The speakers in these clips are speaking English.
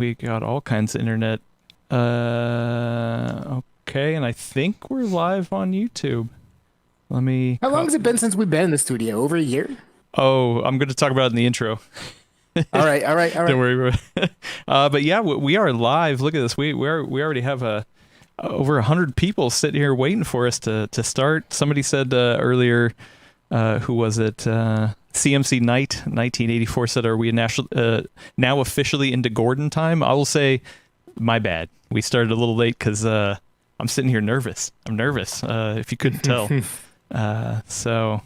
We got all kinds of internet. Okay, and I think we're live on YouTube. Let me. How long has it been since we've been in the studio? Over a year? Oh, I'm going to talk about it in the intro. All right, all right, all Don't right. worry. But yeah, we are live. Look at this. We already have over 100 people sitting here waiting for us to start. Somebody said earlier, who was it? CMC Knight 1984 said, "Are we now officially into Gordon time?" I will say, my bad. We started a little late because I'm sitting here nervous. I'm nervous. If you couldn't tell. So,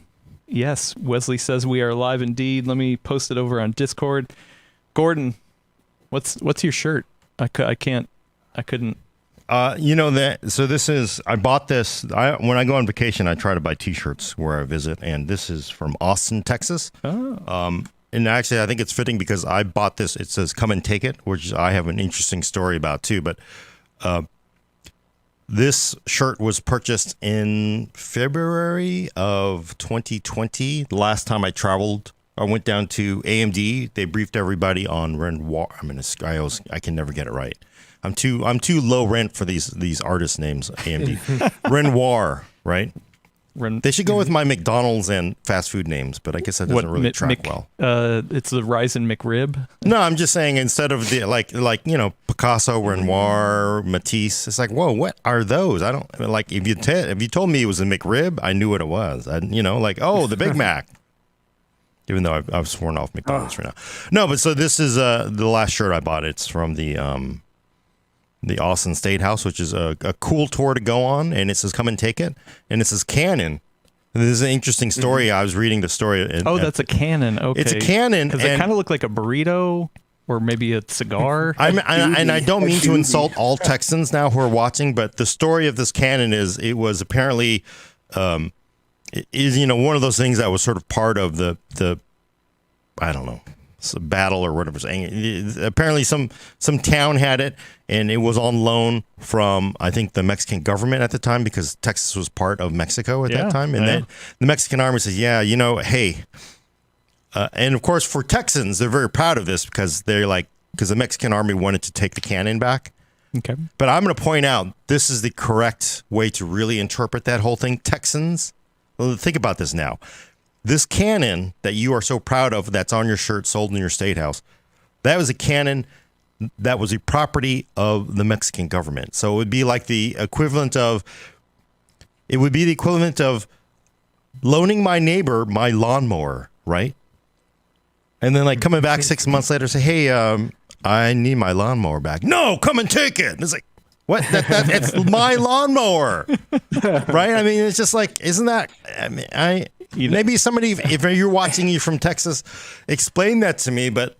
yes, Wesley says we are live indeed. Let me post it over on Discord. Gordon, what's your shirt? I couldn't. I bought this. When I go on vacation, I try to buy T-shirts where I visit, and this is from Austin, Texas. Oh. And actually, I think it's fitting because I bought this. It says "Come and Take It," which I have an interesting story about too. But this shirt was purchased in February of 2020. The last time I traveled, I went down to AMD. They briefed everybody on Renoir. I can never get it right. I'm too low rent for these artist names. AMD Renoir, right? They should go with my McDonald's and fast food names, but I guess that doesn't really track well. It's the Ryzen McRib. No, I'm just saying instead of the like Picasso, Renoir, Matisse. It's like, whoa, what are those? I don't like if you told me it was a McRib, I knew what it was. The Big Mac. Even though I've sworn off McDonald's right now. No, but so this is the last shirt I bought. It's from the Austin State House, which is a cool tour to go on, and it says "Come and Take It," and it says Canon. And this is an interesting story. I was reading the story. That's a Canon. Okay, it's a Canon, because it kind of looked like a burrito or maybe a cigar. I don't mean to insult all Texans now who are watching, but the story of this Canon is it was apparently one of those things that was sort of part of the I don't know. Battle or whatever. Apparently some town had it, and it was on loan from I think the Mexican government at the time, because Texas was part of Mexico at that time, and then the Mexican army says, hey, and of course for Texans they're very proud of this because the Mexican army wanted to take the cannon back. Okay, but I'm going to point out this is the correct way to really interpret that whole thing. Texans, think about this now. This cannon that you are so proud of, that's on your shirt, sold in your state house, that was a cannon that was a property of the Mexican government. So it would be like the equivalent of loaning my neighbor my lawnmower, right? And then coming back 6 months later, say, hey, I need my lawnmower back. No, come and take it. And it's like, what? It's my lawnmower, right? I mean, it's just like, isn't that? Maybe somebody, if you're watching you from Texas, explain that to me. But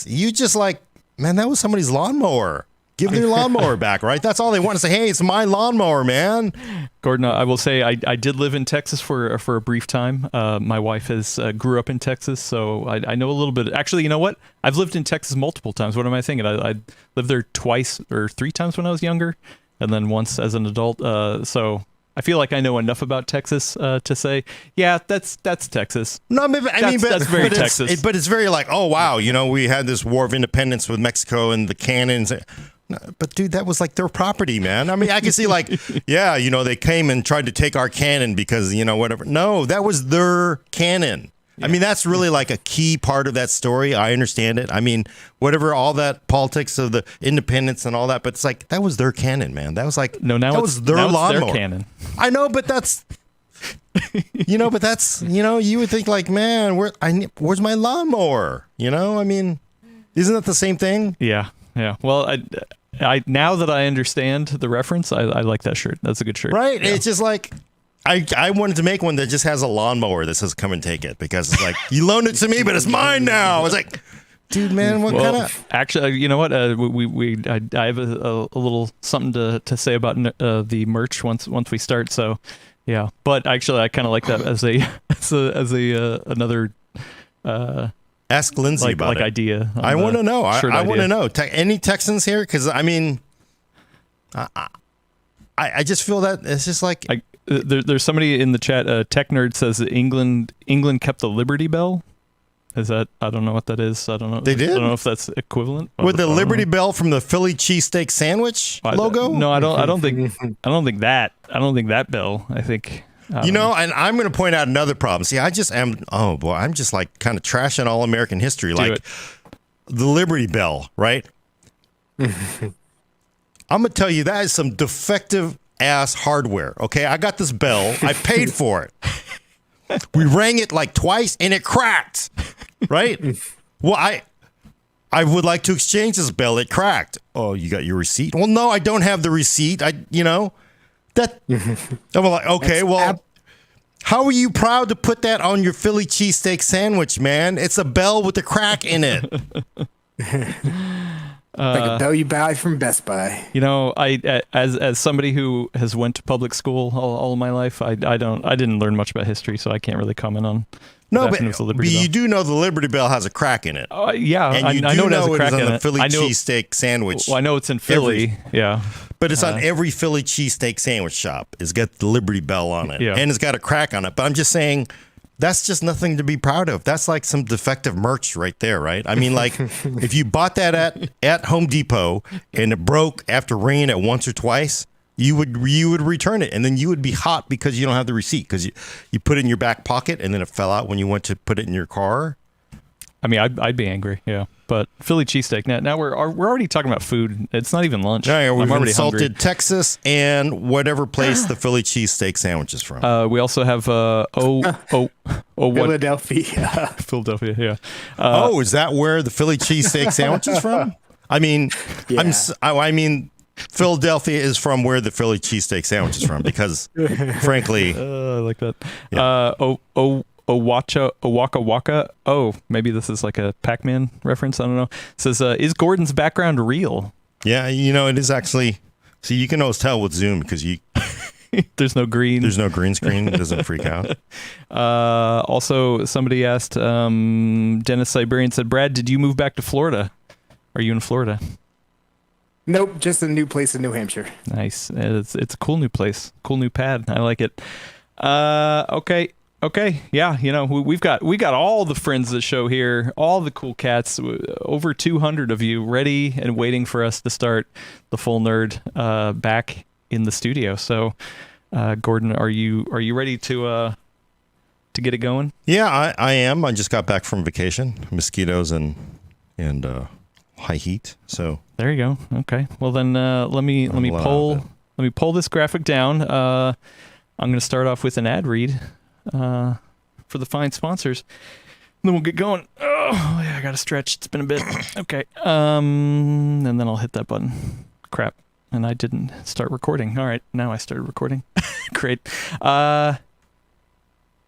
you just like, man, that was somebody's lawnmower. Give their lawnmower back, right? That's all they want to say. Hey, it's my lawnmower, man. Gordon, I will say I did live in Texas for a brief time. My wife grew up in Texas, so I know a little bit. Actually, you know what? I've lived in Texas multiple times. What am I thinking? I lived there twice or three times when I was younger, and then once as an adult. So I feel like I know enough about Texas to say, yeah, that's Texas. No, that's very Texas. But it's very like, oh wow, we had this war of independence with Mexico and the cannons. No, but dude, that was like their property, man. I mean, I can see they came and tried to take our cannon because whatever. No, that was their cannon. Yeah. I mean, that's really like a key part of that story. I understand it. I mean, whatever, all that politics of the independence and all that, but it's like that was their cannon, man. That was like that was their lawnmower. Their cannon. I know, but that's you would think like, man, where's my lawnmower? I mean, isn't that the same thing? Yeah. Well, I now that I understand the reference, I like that shirt. That's a good shirt. Right? Yeah. It's just like I wanted to make one that just has a lawnmower that says "Come and take it," because it's like you loaned it to me, but it's mine now. It's like, dude, man, what kind of? Actually, you know what? I have a little something to say about the merch once we start. So, yeah. But actually, I kind of like that as another. Ask Lindsay about it. Idea. I want to know. I want to know. Any Texans here? Because I mean, I just feel that it's just like there's somebody in the chat. Tech Nerd says that England kept the Liberty Bell. Is that? I don't know what that is. I don't know. They did? I don't know if that's equivalent. With the I don't Liberty know. Bell from the Philly cheesesteak sandwich logo? No, I don't. I don't think. I don't think that. I don't think that bell. I think. You know, and I'm going to point out another problem. See, I just am. Oh boy, I'm just like kind of trashing all American history, like it. the Liberty Bell, right? I'm gonna tell you that is some defective ass hardware. Okay, I got this bell. I paid for it. We rang it like twice, and it cracked. Right? Well, I would like to exchange this bell. It cracked. Oh, you got your receipt? Well, no, I don't have the receipt. That. I'm like, okay, well, how are you proud to put that on your Philly cheesesteak sandwich, man? It's a bell with a crack in it. Like a bell you buy from Best Buy. You know, I as somebody who has went to public school all of my life, I didn't learn much about history, so I can't really comment on. No, what but happened with the Liberty you Bell. do know the Liberty Bell has a crack in it. Yeah, And you I know do it has a crack is on in the it. Philly I know. cheesesteak sandwich. Well, I know it's in Philly. Yeah. But it's on every Philly cheesesteak sandwich shop. It's got the Liberty Bell on it. Yeah. And it's got a crack on it. But I'm just saying, that's just nothing to be proud of. That's like some defective merch right there, right? I mean, like, if you bought that at Home Depot and it broke after ringing it once or twice, you would return it. And then you would be hot because you don't have the receipt because you put it in your back pocket and then it fell out when you went to put it in your car. I mean, I'd be angry. Yeah. But Philly cheesesteak. Now we're already talking about food. It's not even lunch. Yeah, we've I'm already insulted hungry. Texas and whatever place the Philly cheesesteak sandwich is from. We also have what Philadelphia. Philadelphia. Yeah. Is that where the Philly cheesesteak sandwich is from? I mean, Yeah. I mean, Philadelphia is from where the Philly cheesesteak sandwich is from because, frankly, I like that. Yeah. Waka Waka. Oh, maybe this is like a Pac-Man reference. I don't know. It says, is Gordon's background real? yeah, it is actually. See, you can always tell with Zoom because There's no green. there's no green screen. It doesn't freak out. Also, somebody asked, Dennis Siberian said, Brad, did you move back to Florida? Are you in Florida? Nope, just a new place in New Hampshire. Nice. It's a cool new place. Cool new pad. I like it. Okay. Yeah, we've got all the friends of the show here, all the cool cats, over 200 of you ready and waiting for us to start the Full Nerd back in the studio. So, Gordon, are you ready to get it going? Yeah, I am. I just got back from vacation, mosquitoes and high heat. So There you go. Okay. Well then, let me pull this graphic down. I'm going to start off with an ad read for the fine sponsors. And then we'll get going. Oh, yeah, I got to stretch. It's been a bit. Okay. And then I'll hit that button. Crap. And I didn't start recording. All right. Now I started recording. Great.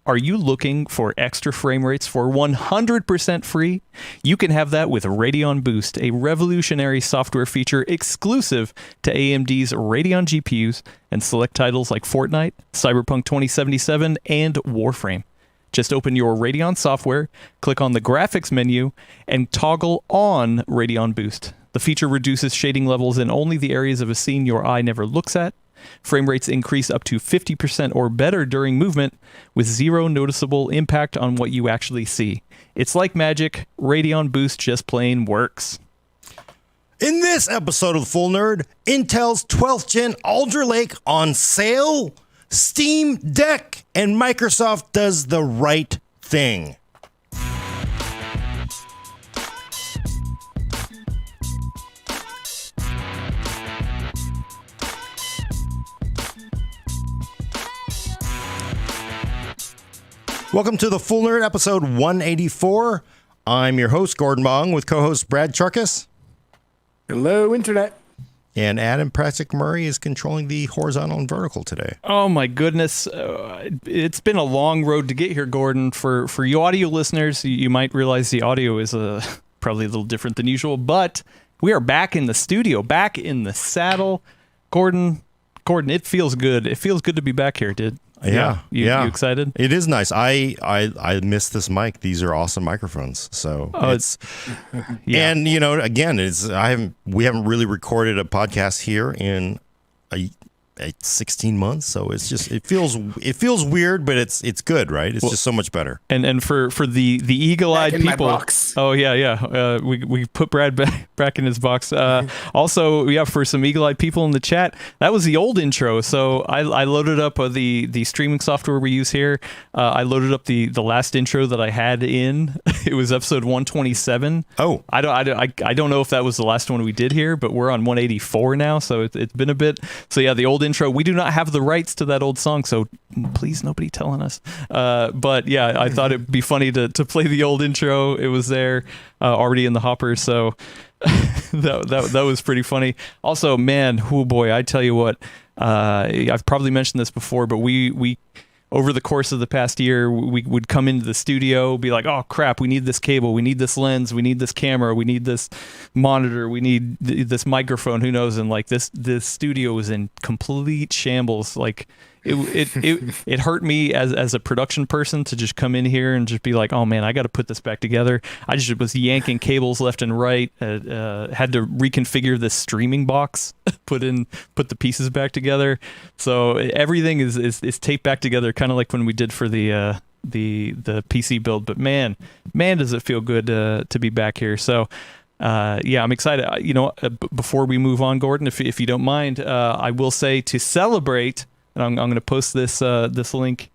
Are you looking for extra frame rates for 100% free? You can have that with Radeon Boost, a revolutionary software feature exclusive to AMD's Radeon GPUs and select titles like Fortnite, Cyberpunk 2077, and Warframe. Just open your Radeon software, click on the graphics menu, and toggle on Radeon Boost. The feature reduces shading levels in only the areas of a scene your eye never looks at. Frame rates increase up to 50% or better during movement with zero noticeable impact on what you actually see. It's like magic. Radeon Boost just plain works. in this episode of the Full Nerd, Intel's 12th Gen Alder Lake on sale, Steam Deck, and Microsoft does the right thing. Welcome to the Full Nerd, episode 184. I'm your host, Gordon Bong, with co-host Brad Charkis. Hello, Internet. And Adam Pratick Murray is controlling the horizontal and vertical today. Oh my goodness. It's been a long road to get here, Gordon. For you audio listeners, you might realize the audio is probably a little different than usual, but we are back in the studio, back in the saddle. Gordon, it feels good. It feels good to be back here, dude. Yeah. You excited? It is nice. I miss this mic. These are awesome microphones. So it's yeah. And again, we haven't really recorded a podcast here in 16 months. So it feels weird, but it's good, right? It's just so much better. And for the eagle-eyed Back in my people, box. oh yeah, we put Brad back in his box. Also, for some eagle-eyed people in the chat, that was the old intro. So I loaded up the streaming software we use here. I loaded up the last intro that I had in. It was episode 127. Oh, I don't know if that was the last one we did here, but we're on 184 now, so it's been a bit. So yeah, the old intro. We do not have the rights to that old song, so please nobody telling us. But yeah, I thought it'd be funny to play the old intro. It was there already in the hopper, so that was pretty funny. Also, man, oh boy, I tell you what, I've probably mentioned this before, but we over the course of the past year, we would come into the studio, be like, oh crap, we need this cable, we need this lens, we need this camera, we need this monitor, we need this microphone, who knows? And like this studio was in complete shambles. Like it hurt me as a production person to just come in here and just be like, oh man, I got to put this back together. I just was yanking cables left and right. Had to reconfigure this streaming box, put the pieces back together. So everything is taped back together, kind of like when we did for the PC build. But man, does it feel good to be back here. So. I'm excited. Before we move on, Gordon, if you don't mind, I will say to celebrate. And I'm going to post this link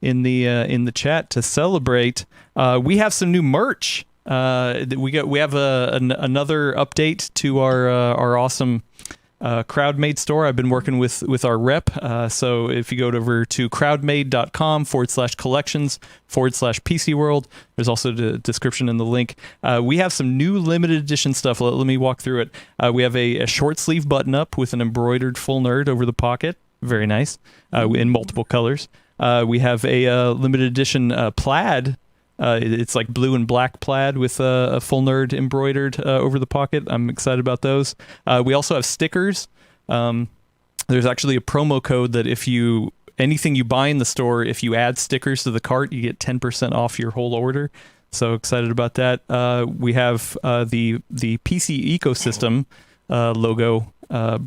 in the chat to celebrate. We have some new merch. We have another update to our awesome CrowdMade store. I've been working with our rep. So if you go over to crowdmade.com/collections/PC World, there's also the description in the link. We have some new limited edition stuff. Let me walk through it. We have a short sleeve button up with an embroidered full nerd over the pocket. Very nice, in multiple colors. We have a limited edition plaid. It's like blue and black plaid with a full nerd embroidered over the pocket. I'm excited about those. We also have stickers. There's actually a promo code that anything you buy in the store, if you add stickers to the cart, you get 10% off your whole order. So excited about that. We have the PC ecosystem logo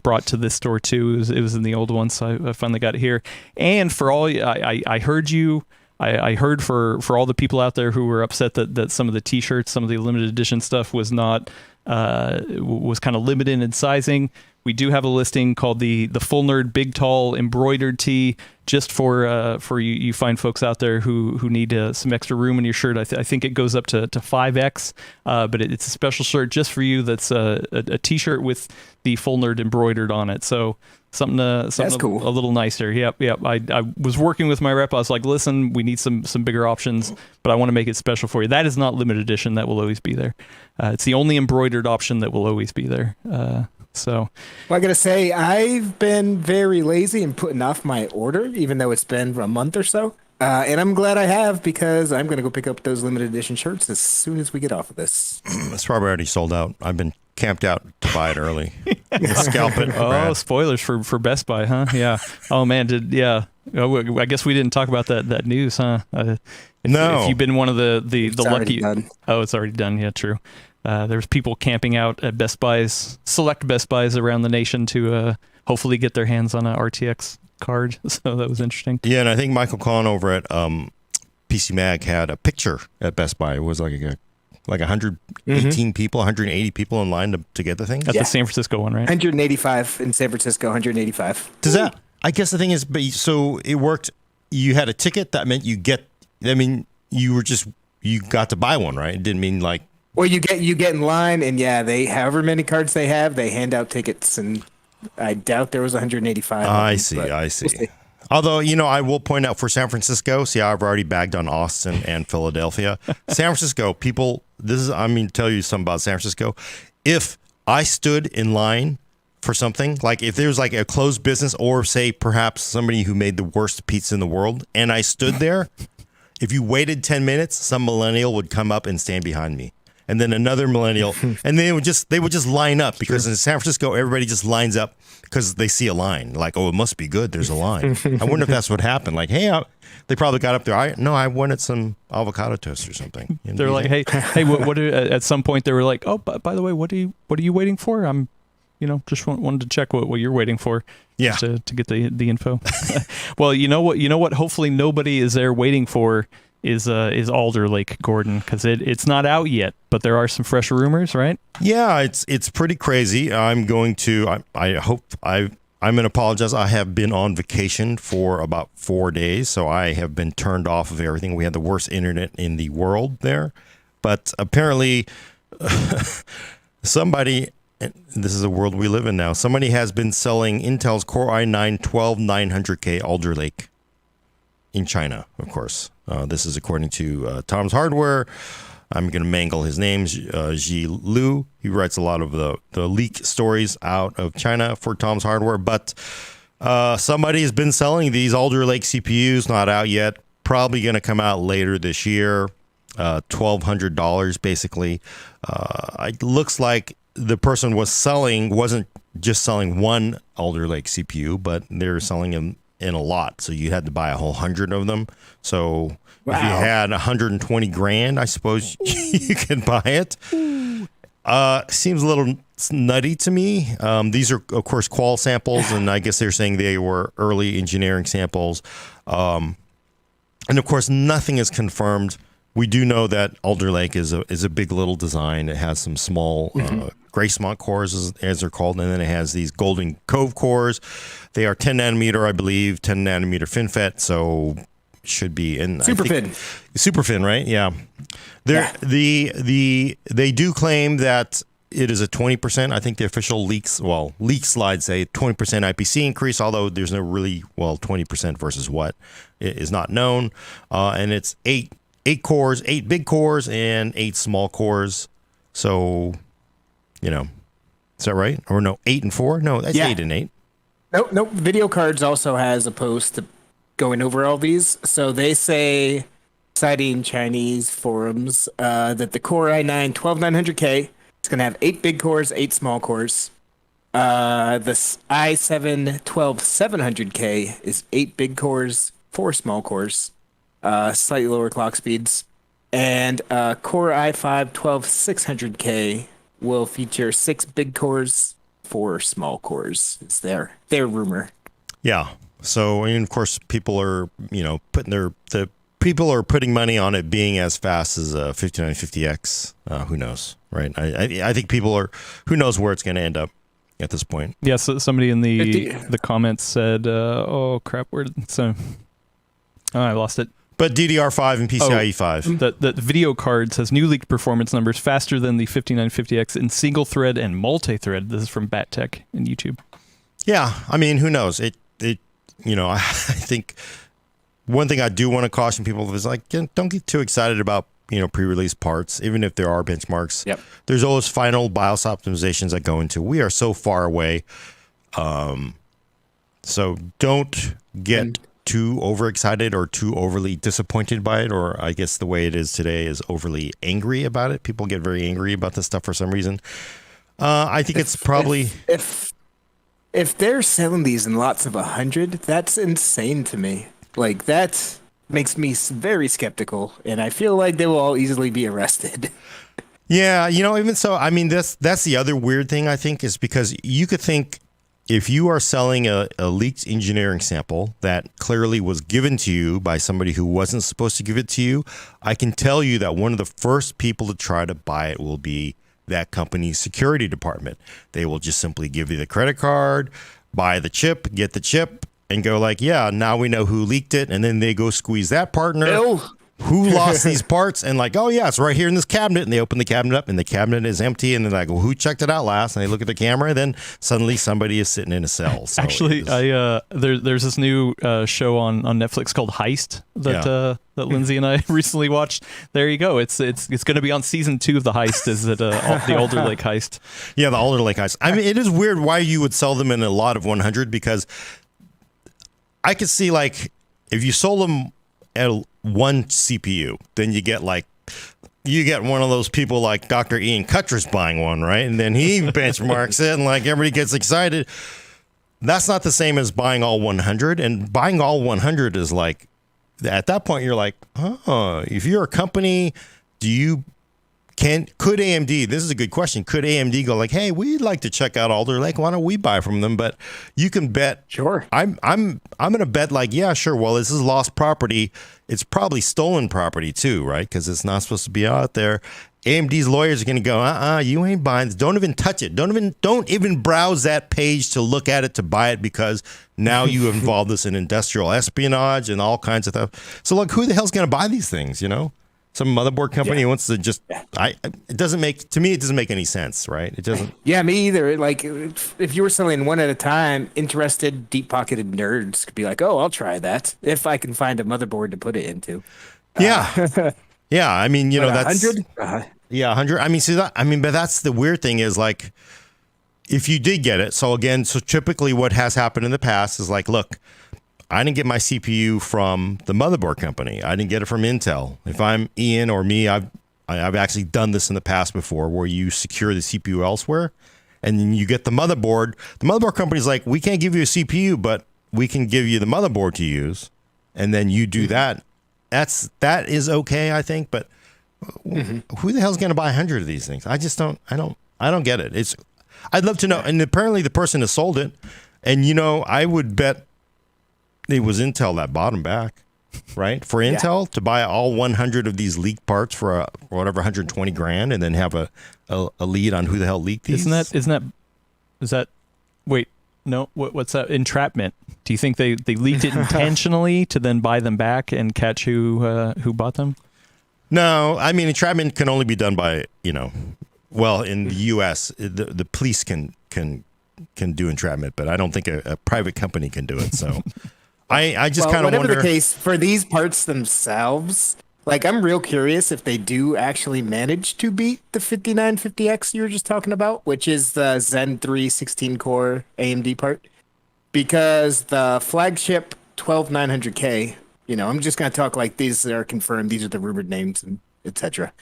brought to this store too. It was in the old one, so I finally got it here. And for all, I heard you. I heard for all the people out there who were upset that some of the T-shirts, some of the limited edition stuff was kind of limited in sizing. We do have a listing called the Full Nerd Big Tall Embroidered Tee, just for you fine folks out there who need some extra room in your shirt. I think it goes up to 5X, but it's a special shirt just for you. That's a T-shirt with the Full Nerd embroidered on it. So something cool. a little nicer. Yep. I was working with my rep. I was like, listen, we need some bigger options, but I want to make it special for you. That is not limited edition. That will always be there. It's the only embroidered option that will always be there. Well, I gotta say, I've been very lazy in putting off my order, even though it's been a month or so. And I'm glad I have, because I'm gonna go pick up those limited edition shirts as soon as we get off of this. It's probably already sold out. I've been camped out to buy it early. Scalp it. Oh, Brad. spoilers for Best Buy, huh? Yeah. Oh man, Oh, I guess we didn't talk about that news, huh? No. If you've been one of the It's lucky. already done. Oh, it's already done. Yeah, true. There's people camping out at select Best Buys around the nation to hopefully get their hands on a RTX card. So that was interesting. Yeah, and I think Michael Kahn over at PC Mag had a picture at Best Buy. It was like 118 people, 180 people in line to get the thing. At the San Francisco one, right? 185 in San Francisco, 185. Does that? I guess the thing is, so it worked. You had a ticket that meant you got to buy one, right? It didn't mean like. Well, you get in line, and they however many cards they have, they hand out tickets, and I doubt there was 185. I see. We'll see. Although, I will point out for San Francisco, I've already bagged on Austin and Philadelphia. San Francisco, people, tell you something about San Francisco. If I stood in line for something, like if there was like a closed business, or say perhaps somebody who made the worst pizza in the world, and I stood there, if you waited 10 minutes, some millennial would come up and stand behind me. And then another millennial, and they would just line up, because in San Francisco, everybody just lines up because they see a line. Like, oh, it must be good. There's a line. I wonder if that's what happened. Like, hey, they probably got up there. I wanted some avocado toast or something. They're like, hey, what? At some point, they were like, oh, by the way, what are you waiting for? I'm just wanted to check what you're waiting for. Yeah. Just to get the info. Well, you know what? Hopefully nobody is there waiting for is Alder Lake, Gordon, because it's not out yet, but there are some fresh rumors, right? Yeah, it's pretty crazy. I'm going to I'm going to apologize. I have been on vacation for about 4 days, so I have been turned off of everything. We had the worst internet in the world there, but apparently somebody, and this is the world we live in now, somebody has been selling Intel's Core i9 12900K Alder Lake in China, of course. This is according to Tom's Hardware. I'm going to mangle his name, Ji Lu. He writes a lot of the leak stories out of China for Tom's Hardware. But somebody has been selling these Alder Lake CPUs, not out yet. Probably going to come out later this year. $1,200 basically. It looks like the person wasn't just selling one Alder Lake CPU, but they're selling them in a lot. So you had to buy a whole 100 of them. So if you had 120 grand, I suppose you could buy it. Seems a little nutty to me. These are, of course, qual samples, and I guess they're saying they were early engineering samples. And of course, nothing is confirmed. We do know that Alder Lake is a big little design. It has some small Gracemont cores, as they're called, and then it has these Golden Cove cores. They are 10 nanometer, I believe, 10 nanometer FinFET, so should be in Superfin, right? Yeah. They do claim that it is a 20%. I think the official leak slides say 20% IPC increase, although there's no really 20% versus what is not known. And it's eight cores, 8 big cores and 8 small cores. So, is that right? Or no, 8 and 4? No, that's 8 and 8. Nope. Video Cards also has a post going over all these. So they say, citing Chinese forums, that the Core i9 12900K is going to have 8 big cores, 8 small cores. The i7 12700K is 8 big cores, 4 small cores, slightly lower clock speeds. And Core i5 12600K will feature 6 big cores, 4 small cores. It's their rumor. Yeah. So, and of course, people are, putting money on it being as fast as a 5950X. Who knows, right? I think who knows where it's going to end up at this point. Yeah, so somebody in the comments said, oh, crap, I lost it. But DDR5 and PCIe 5. The video card says new leaked performance numbers faster than the 5950X in single thread and multi-thread. This is from BatTech in YouTube. Yeah, I mean, who knows? I think one thing I do want to caution people is don't get too excited about pre-release parts, even if there are benchmarks. Yep. There's always final BIOS optimizations that go into. We are so far away, so don't get too overexcited or too overly disappointed by it, or I guess the way it is today is overly angry about it. People get very angry about this stuff for some reason. I think it's probably if they're selling these in lots of 100, that's insane to me. Like, that makes me very skeptical, and I feel like they will all easily be arrested. Yeah, even so, I mean, that's the other weird thing, I think, is because you could think if you are selling a leaked engineering sample that clearly was given to you by somebody who wasn't supposed to give it to you, I can tell you that one of the first people to try to buy it will be that company's security department. They will just simply give you the credit card, buy the chip, get the chip, and go yeah, now we know who leaked it. And then they go squeeze that partner who lost these parts and oh yeah, it's right here in this cabinet. And they open the cabinet up and the cabinet is empty. And they're like, well, who checked it out last? And they look at the camera and then suddenly somebody is sitting in a cell. So actually, there's this new show on Netflix called Heist that Lindsay and I recently watched. There you go. It's going to be on season 2 of the Heist. Is it the Alder Lake Heist? Yeah, the Alder Lake Heist. I mean, it is weird why you would sell them in a lot of 100, because I could see if you sold them at one CPU, then you get one of those people like Dr. Ian Cuttress buying one, right? And then he benchmarks it and everybody gets excited. That's not the same as buying all 100. And buying all 100 is at that point, you're oh, if you're a company, do you could AMD, this is a good question, could AMD go like, hey, we'd like to check out Alder Lake, why don't we buy from them? But you can bet, Sure. I'm gonna bet like, yeah, sure, well, this is lost property, it's probably stolen property too, right? Because it's not supposed to be out there. AMD's lawyers are gonna go, you ain't buying this. Don't even touch it. Don't even browse that page to look at it, to buy it, because now you have involved this in industrial espionage and all kinds of stuff. So look, who the hell's gonna buy these things, you know? Some motherboard company wants to just, it doesn't make, to me, it doesn't make any sense, right? It doesn't. Yeah, me either. Like, if you were selling one at a time, interested, deep-pocketed nerds could be like, oh, I'll try that if I can find a motherboard to put it into. Yeah. Yeah. I mean, you know, that's 100. Yeah, 100. I mean, see that. I mean, but that's the weird thing is like, if you did get it. So again, so typically what has happened in the past is like, look, I didn't get my CPU from the motherboard company. I didn't get it from Intel. If I'm Ian or me, I've actually done this in the past before, where you secure the CPU elsewhere, and then you get the motherboard. The motherboard company's like, we can't give you a CPU, but we can give you the motherboard to use, and then you do that. That is okay, I think. But who the hell's going to buy 100 of these things? I just don't. I don't get it. I'd love to know. And apparently, the person has sold it, and you know, I would bet it was Intel that bought them back, right? For Intel to buy all 100 of these leaked parts for whatever 120 grand, and then have a lead on who the hell leaked these. Is that? Wait, no. What's that? Entrapment. Do you think they leaked it intentionally to then buy them back and catch who bought them? No, I mean, entrapment can only be done by, you know, well, in the U.S. the police can do entrapment, but I don't think a private company can do it. So. I just kind of wonder. Whatever the case, for these parts themselves, like, I'm real curious if they do actually manage to beat the 5950X you were just talking about, which is the Zen 3 16-core AMD part. Because the flagship 12900K, you know, I'm just going to talk like these are confirmed. These are the rumored names, and etc.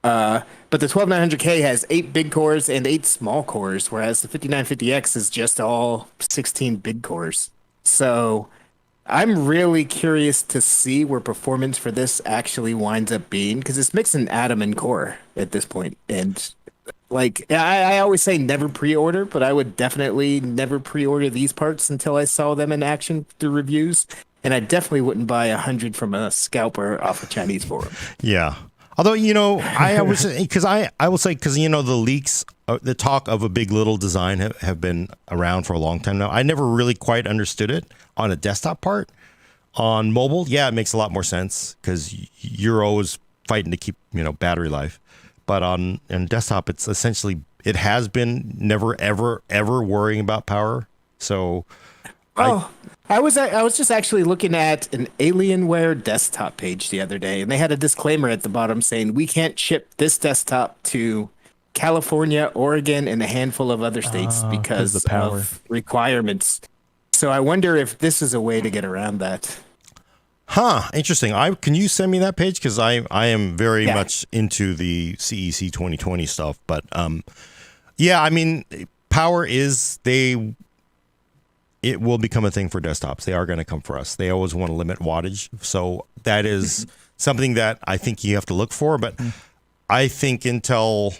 But the 12900K has 8 big cores and 8 small cores, whereas the 5950X is just all 16 big cores. So I'm really curious to see where performance for this actually winds up being, because it's mixing Atom and Core at this point. And like, I always say never pre-order, but I would definitely never pre-order these parts until I saw them in action through reviews. And I definitely wouldn't buy 100 from a scalper off a Chinese forum. Yeah. Although, you know, I will say, because, you know, the leaks, the talk of a Big Little design have been around for a long time now. I never really quite understood it on a desktop part. On mobile, yeah, it makes a lot more sense because you're always fighting to keep, you know, battery life. But on desktop, it's essentially, it has been never, ever, ever worrying about power. So, I was just actually looking at an Alienware desktop page the other day, and they had a disclaimer at the bottom saying we can't ship this desktop to California, Oregon, and a handful of other states because of the power of requirements. So I wonder if this is a way to get around that. Huh, interesting. Can you send me that page? Because I am very much into the CEC 2020 stuff. But yeah, I mean, power is it will become a thing for desktops. They are going to come for us. They always want to limit wattage. So that is something that I think you have to look for. But I think Intel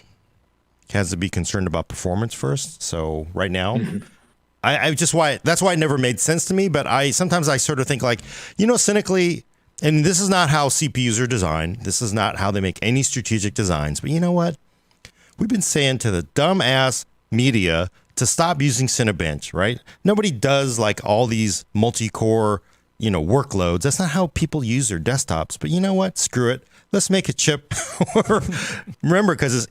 has to be concerned about performance first. So right now, that's why it never made sense to me. But sometimes I sort of think like, you know, cynically, and this is not how CPUs are designed. This is not how they make any strategic designs. But you know what? We've been saying to the dumbass media to stop using Cinebench, right? Nobody does like all these multi-core, you know, workloads. That's not how people use their desktops. But you know what? Screw it. Let's make a chip. Remember, because it's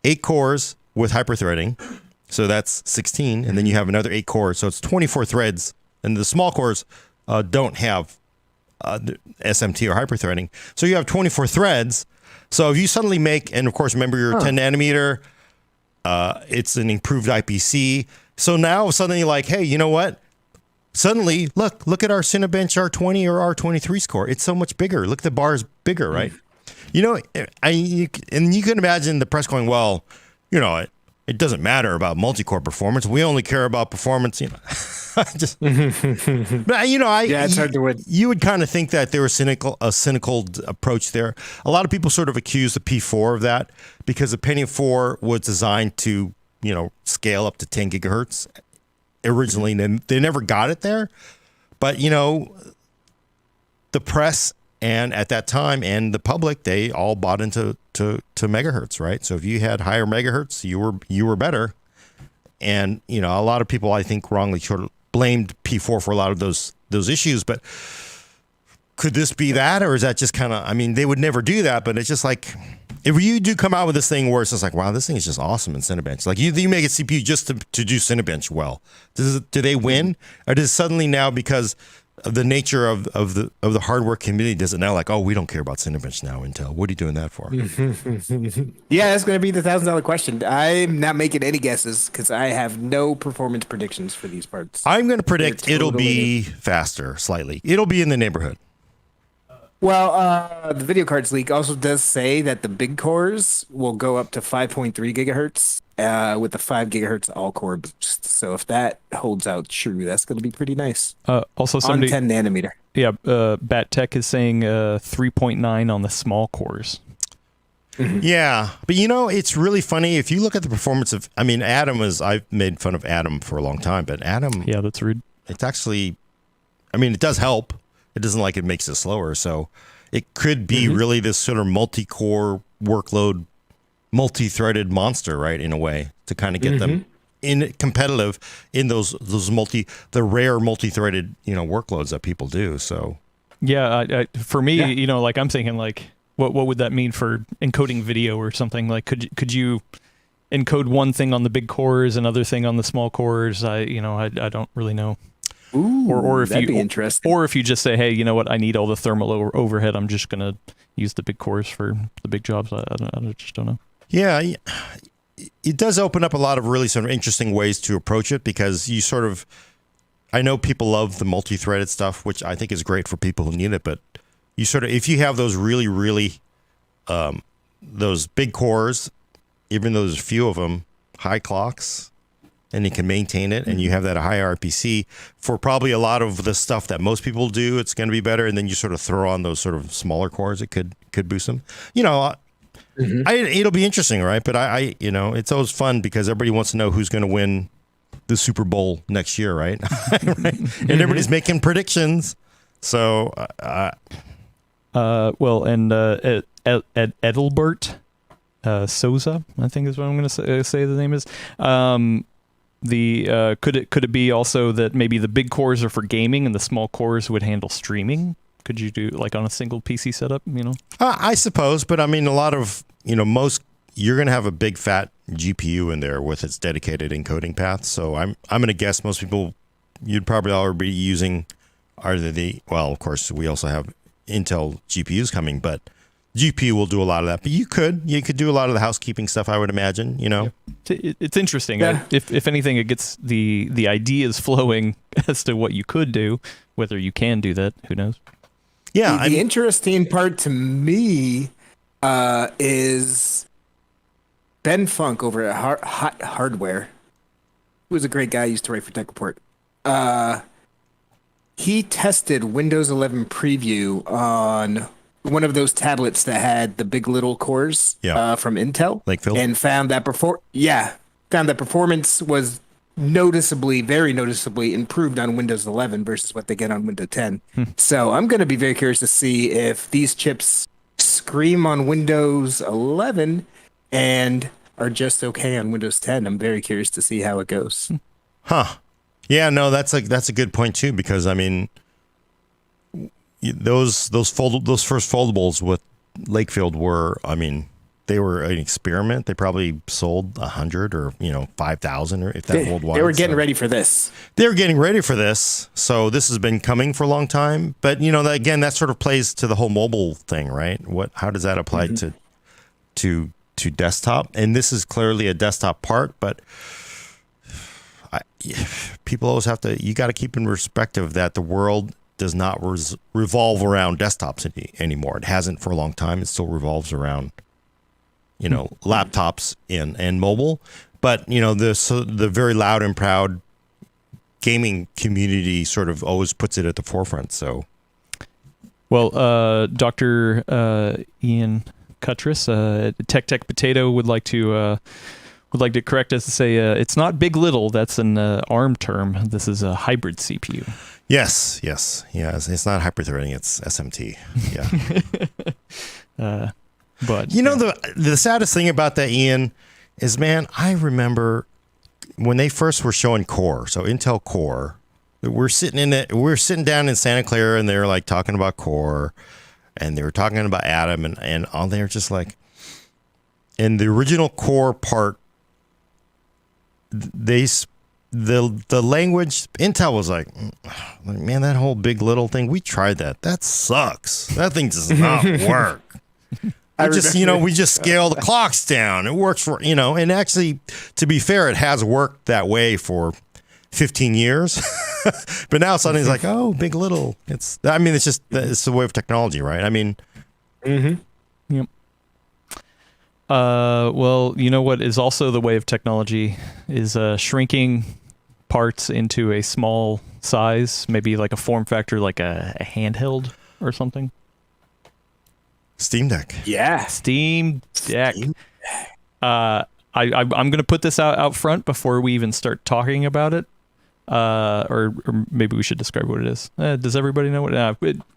eight cores with hyperthreading. So that's 16. And then you have another 8 cores. So it's 24 threads. And the small cores don't have SMT or hyperthreading. So you have 24 threads. So if you suddenly make, and of course, remember your 10 nanometer, it's an improved IPC. So now suddenly you're like, hey, you know what? Suddenly, look at our Cinebench R20 or R23 score. It's so much bigger. Look, the bar is bigger, right? You know, and you can imagine the press going, well, you know, it doesn't matter about multi-core performance. We only care about performance. Just, but it's hard to win. You would kind of think that there was a cynical approach there. A lot of people sort of accuse the P4 of that because the Pentium 4 was designed to, scale up to 10 gigahertz originally, and they never got it there. But the press and at that time and the public, they all bought into megahertz, right? So if you had higher megahertz, you were better. And a lot of people, I think, wrongly sort of blamed P4 for a lot of those issues. But could this be that, or is that just kind of? I mean, they would never do that, but it's just like if you do come out with this thing where it's just like, wow, this thing is just awesome in Cinebench. Like you make a CPU just to do Cinebench well. Do they win, or does suddenly now because of the nature of the hardware community, does it now like, oh, we don't care about Cinebench now, Intel? What are you doing that for? Yeah, that's going to be the $1,000 question. I'm not making any guesses because I have no performance predictions for these parts. I'm going to predict it'll be faster slightly. It'll be in the neighborhood. Well, the video cards leak also does say that the big cores will go up to 5.3 gigahertz with the 5 gigahertz all-core boost. So if that holds out true, that's going to be pretty nice. Also, somebody on 10 nanometer. Yeah, Bat Tech is saying 3.9 on the small cores. Mm-hmm. Yeah, but it's really funny if you look at the performance of. I mean, I've made fun of Atom for a long time, but Atom. Yeah, that's rude. It's actually, I mean, it does help. It doesn't like it makes it slower. So it could be really this sort of multi-core workload, multi-threaded monster, right? In a way to kind of get them in competitive in those the rare multi-threaded, workloads that people do. So yeah, for me, like I'm thinking like, what would that mean for encoding video or something? Like, could you encode one thing on the big cores, another thing on the small cores? I don't really know. Ooh, or if that'd you be interesting. Or if you just say, hey, you know what, I need all the thermal overhead. I'm just gonna use the big cores for the big jobs. I just don't know. Yeah, it does open up a lot of really sort of interesting ways to approach it because you sort of. I know people love the multi-threaded stuff, which I think is great for people who need it, but you sort of if you have those really, really those big cores, even though there's a few of them, high clocks. And you can maintain it, and you have that high RPC for probably a lot of the stuff that most people do. It's going to be better, and then you sort of throw on those sort of smaller cores. It could boost them. It'll be interesting, right? But I it's always fun because everybody wants to know who's going to win the Super Bowl next year, right? Right? And everybody's making predictions. So, Edelbert Souza, I think is what I'm going to say the name is. Could it be also that maybe the big cores are for gaming and the small cores would handle streaming? Could you do like on a single PC setup? I suppose, but I mean, a lot of most you're going to have a big fat GPU in there with its dedicated encoding path. So I'm going to guess most people you'd probably already be using of course we also have Intel GPUs coming, but GPU will do a lot of that, but you could do a lot of the housekeeping stuff, I would imagine, Yeah. It's interesting. Yeah. If anything, it gets the ideas flowing as to what you could do. Whether you can do that, who knows? Yeah. The interesting part to me is Ben Funk over at Hot Hardware, who was a great guy, used to write for Tech Report. He tested Windows 11 Preview on one of those tablets that had the big little cores from Intel, Lakefield, and found that performance was very noticeably improved on Windows 11 versus what they get on Windows 10. So I'm going to be very curious to see if these chips scream on Windows 11 and are just okay on Windows 10. I'm very curious to see how it goes. Huh? Yeah, no, that's a good point too, because I mean, those first foldables with Lakefield were, I mean, they were an experiment. They probably sold 100 or 5,000 or if that worldwide. They were getting ready for this. They were getting ready for this. So this has been coming for a long time. But that sort of plays to the whole mobile thing, right? How does that apply to desktop? And this is clearly a desktop part, but people always you got to keep in perspective that the world does not revolve around desktops anymore. It hasn't for a long time. It still revolves around, laptops and mobile. but the very loud and proud gaming community sort of always puts it at the forefront. So, well, Dr. Ian Cutress, Tech Potato would like to correct us to say it's not big little. That's an ARM term. This is a hybrid CPU. Yes. It's not hyper-threading. It's SMT. Yeah. But the saddest thing about that, Ian, is, man, I remember when they first were showing Core, so Intel Core. We're sitting down in Santa Clara, and they were like talking about Core, and they were talking about Atom, and all they're just like, in the original Core part, the language, Intel was like, man, that whole big little thing, we tried that. That sucks. That thing does not work. We just scale the clocks down. It works for, and actually, to be fair, it has worked that way for 15 years. But now suddenly it's like, oh, big little. It's the way of technology, right? I mean. Mm-hmm. Yep. Well, you know what is also the way of technology is shrinking parts into a small size, maybe like a form factor, like a handheld or something. Steam Deck. Yeah. Steam Deck. I'm going to put this out front before we even start talking about it. Or maybe we should describe what it is. Does everybody know what?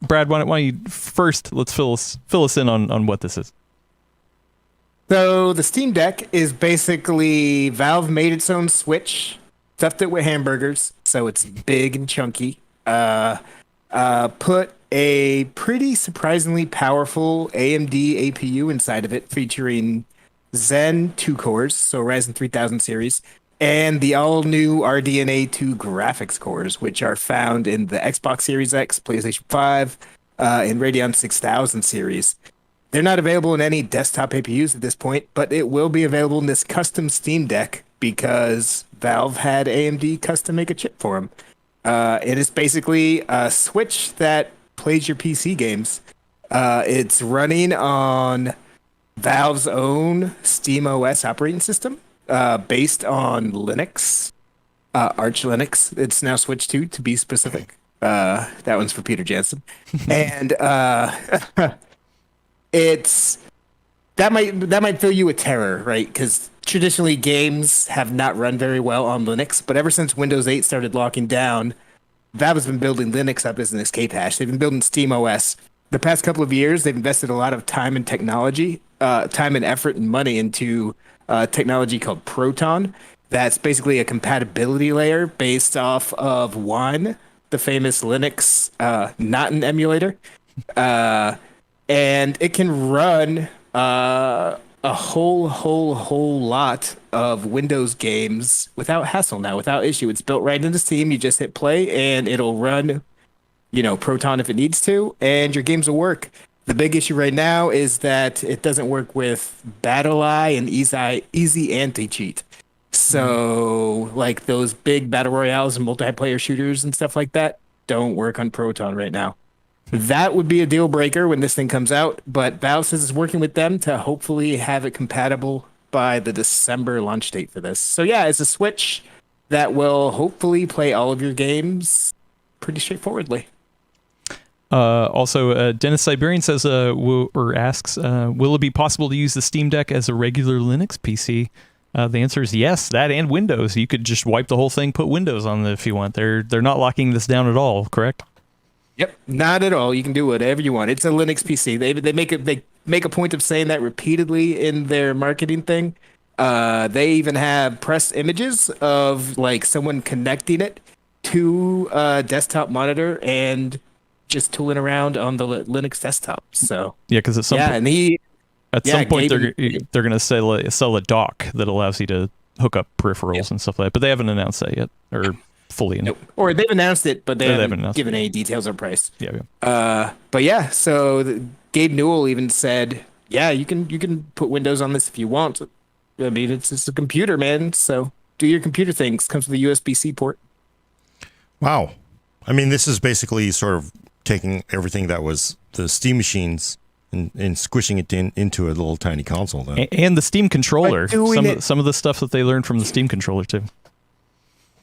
Brad, why don't you first? Let's fill us in on what this is. So the Steam Deck is basically Valve made its own Switch, stuffed it with hamburgers, so it's big and chunky. Put a pretty surprisingly powerful AMD APU inside of it, featuring Zen 2 cores, so Ryzen 3000 series, and the all-new RDNA 2 graphics cores, which are found in the Xbox Series X, PlayStation 5, and Radeon 6000 series. They're not available in any desktop APUs at this point, but it will be available in this custom Steam Deck because Valve had AMD custom make a chip for them. It is basically a Switch that plays your PC games. It's running on Valve's own SteamOS operating system, based on Linux, Arch Linux. It's now switched to be specific. That one's for Peter Jansen. And that might fill you with terror, right? Because traditionally games have not run very well on Linux, but ever since Windows 8 started locking down, Valve has been building Linux up as an escape hash. They've been building SteamOS. The past couple of years, they've invested a lot of time and technology, time and effort and money into technology called Proton. That's basically a compatibility layer based off of Wine, the famous Linux, not an emulator. And it can run a whole lot of Windows games without hassle now, without issue. It's built right into Steam. You just hit play and it'll run, Proton if it needs to, and your games will work. The big issue right now is that it doesn't work with BattleEye and Easy Anti-Cheat. So, like those big battle royales and multiplayer shooters and stuff like that don't work on Proton right now. That would be a deal breaker when this thing comes out, but Valve says it's working with them to hopefully have it compatible by the December launch date for this. So yeah, it's a Switch that will hopefully play all of your games pretty straightforwardly. Also, Dennis Siberian says, asks, will it be possible to use the Steam Deck as a regular Linux PC? The answer is yes, that and Windows. You could just wipe the whole thing, put Windows on it if you want. They're not locking this down at all, correct? Yep, not at all. You can do whatever you want. It's a Linux PC. They make a point of saying that repeatedly in their marketing thing. They even have press images of like someone connecting it to a desktop monitor and just tooling around on the Linux desktop. So yeah, because at some point they're going to sell a dock that allows you to hook up peripherals and stuff like that. But they haven't announced that yet, or fully. Nope. Or they've announced it, but they haven't given any details or price. Yeah. But yeah, so Gabe Newell even said, yeah, you can put Windows on this if you want. I mean, it's just a computer, man. So do your computer things. Comes with a USB-C port. Wow. I mean, this is basically sort of taking everything that was the Steam machines and squishing it into a little tiny console. Then. And the Steam controller. Doing Some of the stuff that they learned from the Steam controller too.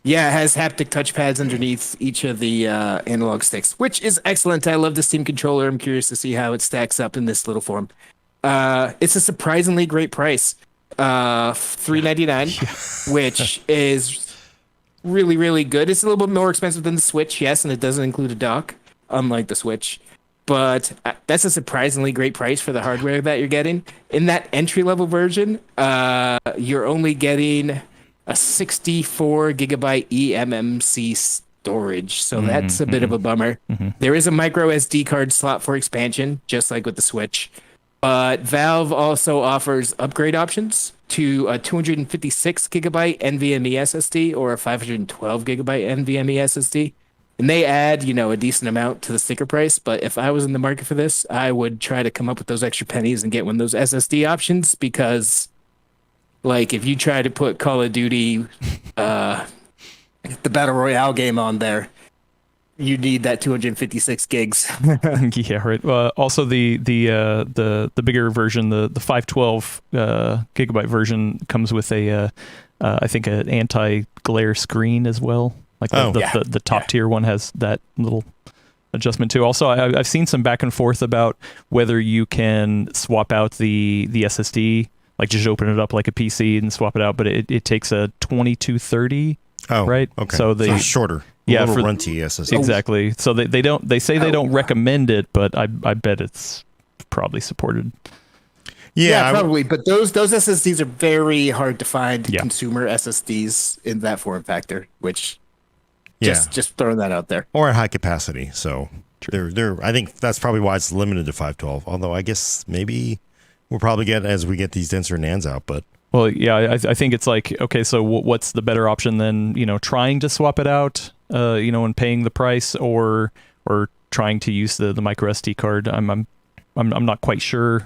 Yeah, it has haptic touchpads underneath each of the analog sticks, which is excellent. I love the Steam controller. I'm curious to see how it stacks up in this little form. It's a surprisingly great price, $399, which is really, really good. It's a little bit more expensive than the Switch, yes, and it doesn't include a dock, unlike the Switch. But that's a surprisingly great price for the hardware that you're getting. In that entry-level version, you're only getting a 64 gigabyte eMMC storage, so that's a bit of a bummer. There is a micro SD card slot for expansion, just like with the Switch. But Valve also offers upgrade options to a 256 gigabyte NVMe SSD or a 512 gigabyte NVMe SSD. And they add, a decent amount to the sticker price. But if I was in the market for this, I would try to come up with those extra pennies and get one of those SSD options because, like, if you try to put Call of Duty, the Battle Royale game on there, you need that 256 gigs. Yeah, right. Also, the bigger version, the 512 gigabyte version, comes with I think an anti-glare screen as well. Like the top tier one has that little adjustment too. Also, I've seen some back and forth about whether you can swap out the SSD, like just open it up like a PC and swap it out, but it takes a 2230. Oh, right. Okay. So it's shorter. Yeah, for for runty SSD. Exactly. So they say they don't recommend it, but I bet it's probably supported. Yeah, probably. But those SSDs are very hard to find Yeah. consumer SSDs in that form factor, which Yeah. just throwing that out there. Or at high capacity. So they're I think that's probably why it's limited to 512. Although I guess maybe we'll probably get as we get these denser NANDs out, but Well, yeah, I think it's like, okay, so what's the better option than, trying to swap it out, and paying the price or trying to use the micro SD card. I'm not quite sure,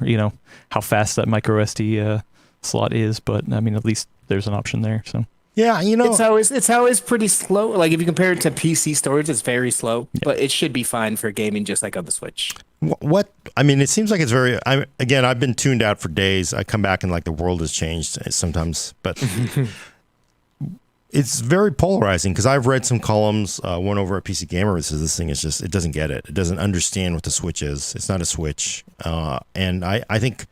how fast that micro SD slot is, but I mean, at least there's an option there. So yeah, it's always pretty slow. Like if you compare it to PC storage, it's very slow, but it should be fine for gaming, just like on the Switch. what I mean, it seems like it's very. I've been tuned out for days. I come back and like the world has changed sometimes, but it's very polarizing because I've read some columns. One over at PC Gamer that says this thing is just it doesn't get it. It doesn't understand what the Switch is. It's not a Switch, and I think.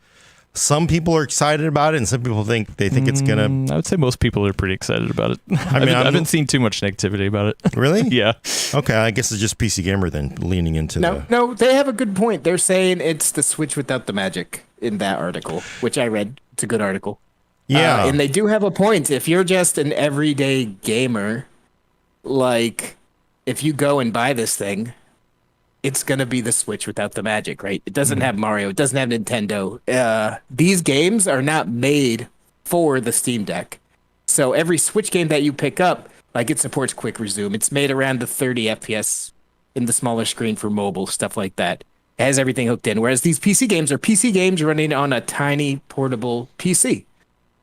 Some people are excited about it, and some people think it's gonna. I would say most people are pretty excited about it. I mean, I haven't seen too much negativity about it. Really? Yeah. Okay, I guess it's just PC Gamer then leaning into No, they have a good point. They're saying it's the Switch without the magic in that article, which I read. It's a good article. Yeah, and they do have a point. If you're just an everyday gamer, like if you go and buy this thing, it's going to be the Switch without the magic, right? It doesn't have Mario. It doesn't have Nintendo. These games are not made for the Steam Deck. So every Switch game that you pick up, like it supports quick resume. It's made around the 30 FPS in the smaller screen for mobile, stuff like that. It has everything hooked in. Whereas these PC games are PC games running on a tiny portable PC.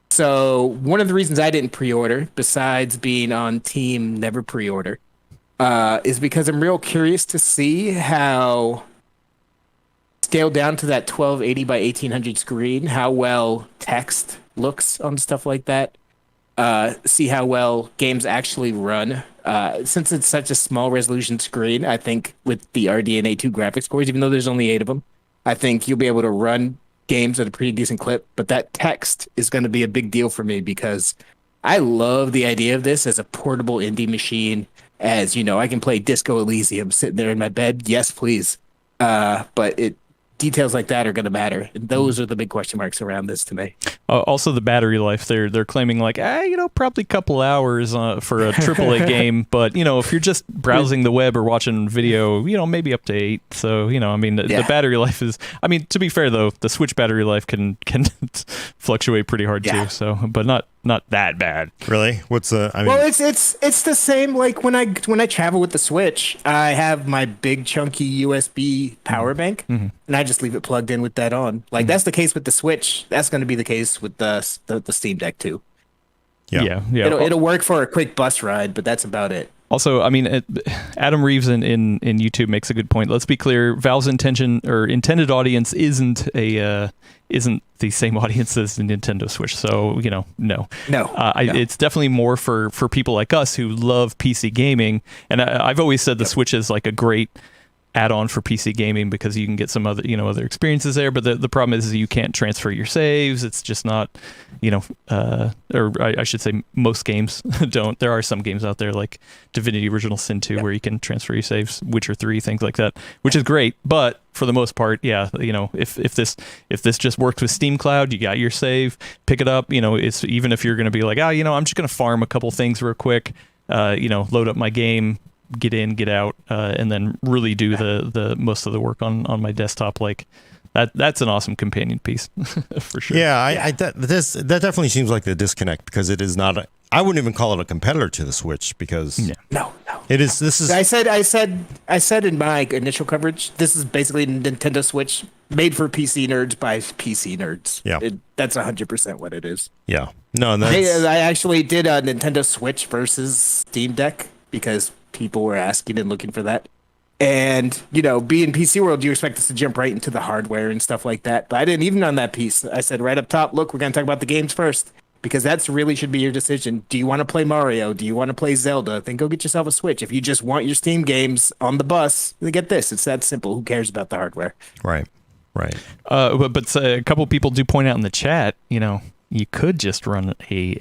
So one of the reasons I didn't pre-order, besides being on Team Never Pre-Order, is because I'm real curious to see how scaled down to that 1280 by 1800 screen, how well text looks on stuff like that. See how well games actually run. Since it's such a small resolution screen, I think with the RDNA 2 graphics cores, even though there's only 8 of them, I think you'll be able to run games at a pretty decent clip. But that text is going to be a big deal for me because I love the idea of this as a portable indie machine. As I can play Disco Elysium sitting there in my bed. Yes, please. But details like that are going to matter. And those are the big question marks around this to me. Also, the battery life. They're claiming like, probably a couple hours for a AAA game. But if you're just browsing the web or watching video, maybe up to 8. So the battery life is. I mean, to be fair though, the Switch battery life can fluctuate pretty hard too. So, but not that bad. Really? What's well, it's the same. Like when I travel with the Switch, I have my big chunky USB power bank, and I just leave it plugged in with that on. Like that's the case with the Switch. That's going to be the case with the Steam Deck too. Yeah. It'll work for a quick bus ride, but that's about it. Also, I mean, Adam Reeves in YouTube makes a good point. Let's be clear: Valve's intention or intended audience isn't the same audience as the Nintendo Switch. So no. No. It's definitely more for people like us who love PC gaming. And I've always said the Switch is like a great add-on for PC gaming because you can get some other experiences there. But the problem is you can't transfer your saves. It's just not, or I should say most games don't. There are some games out there like Divinity Original Sin 2 where you can transfer your saves, Witcher 3, things like that, which is great. But for the most part, if this just works with Steam Cloud, you got your save, pick it up. It's even if you're going to be like, I'm just going to farm a couple things real quick, load up my game, get in, get out, and then really do the most of the work on my desktop. Like that's an awesome companion piece for sure. Yeah, that definitely seems like the disconnect because it is not. I wouldn't even call it a competitor to the Switch because no. It is. This is. I said in my initial coverage, this is basically Nintendo Switch made for PC nerds by PC nerds. Yeah, that's 100% what it is. Yeah, no, I actually did a Nintendo Switch versus Steam Deck because people were asking and looking for that. And, being PC world, you expect us to jump right into the hardware and stuff like that. But I didn't even on that piece. I said right up top, look, we're going to talk about the games first. Because that's really should be your decision. Do you want to play Mario? Do you want to play Zelda? Then go get yourself a Switch. If you just want your Steam games on the bus, then get this. It's that simple. Who cares about the hardware? Right. But a couple people do point out in the chat, you could just run a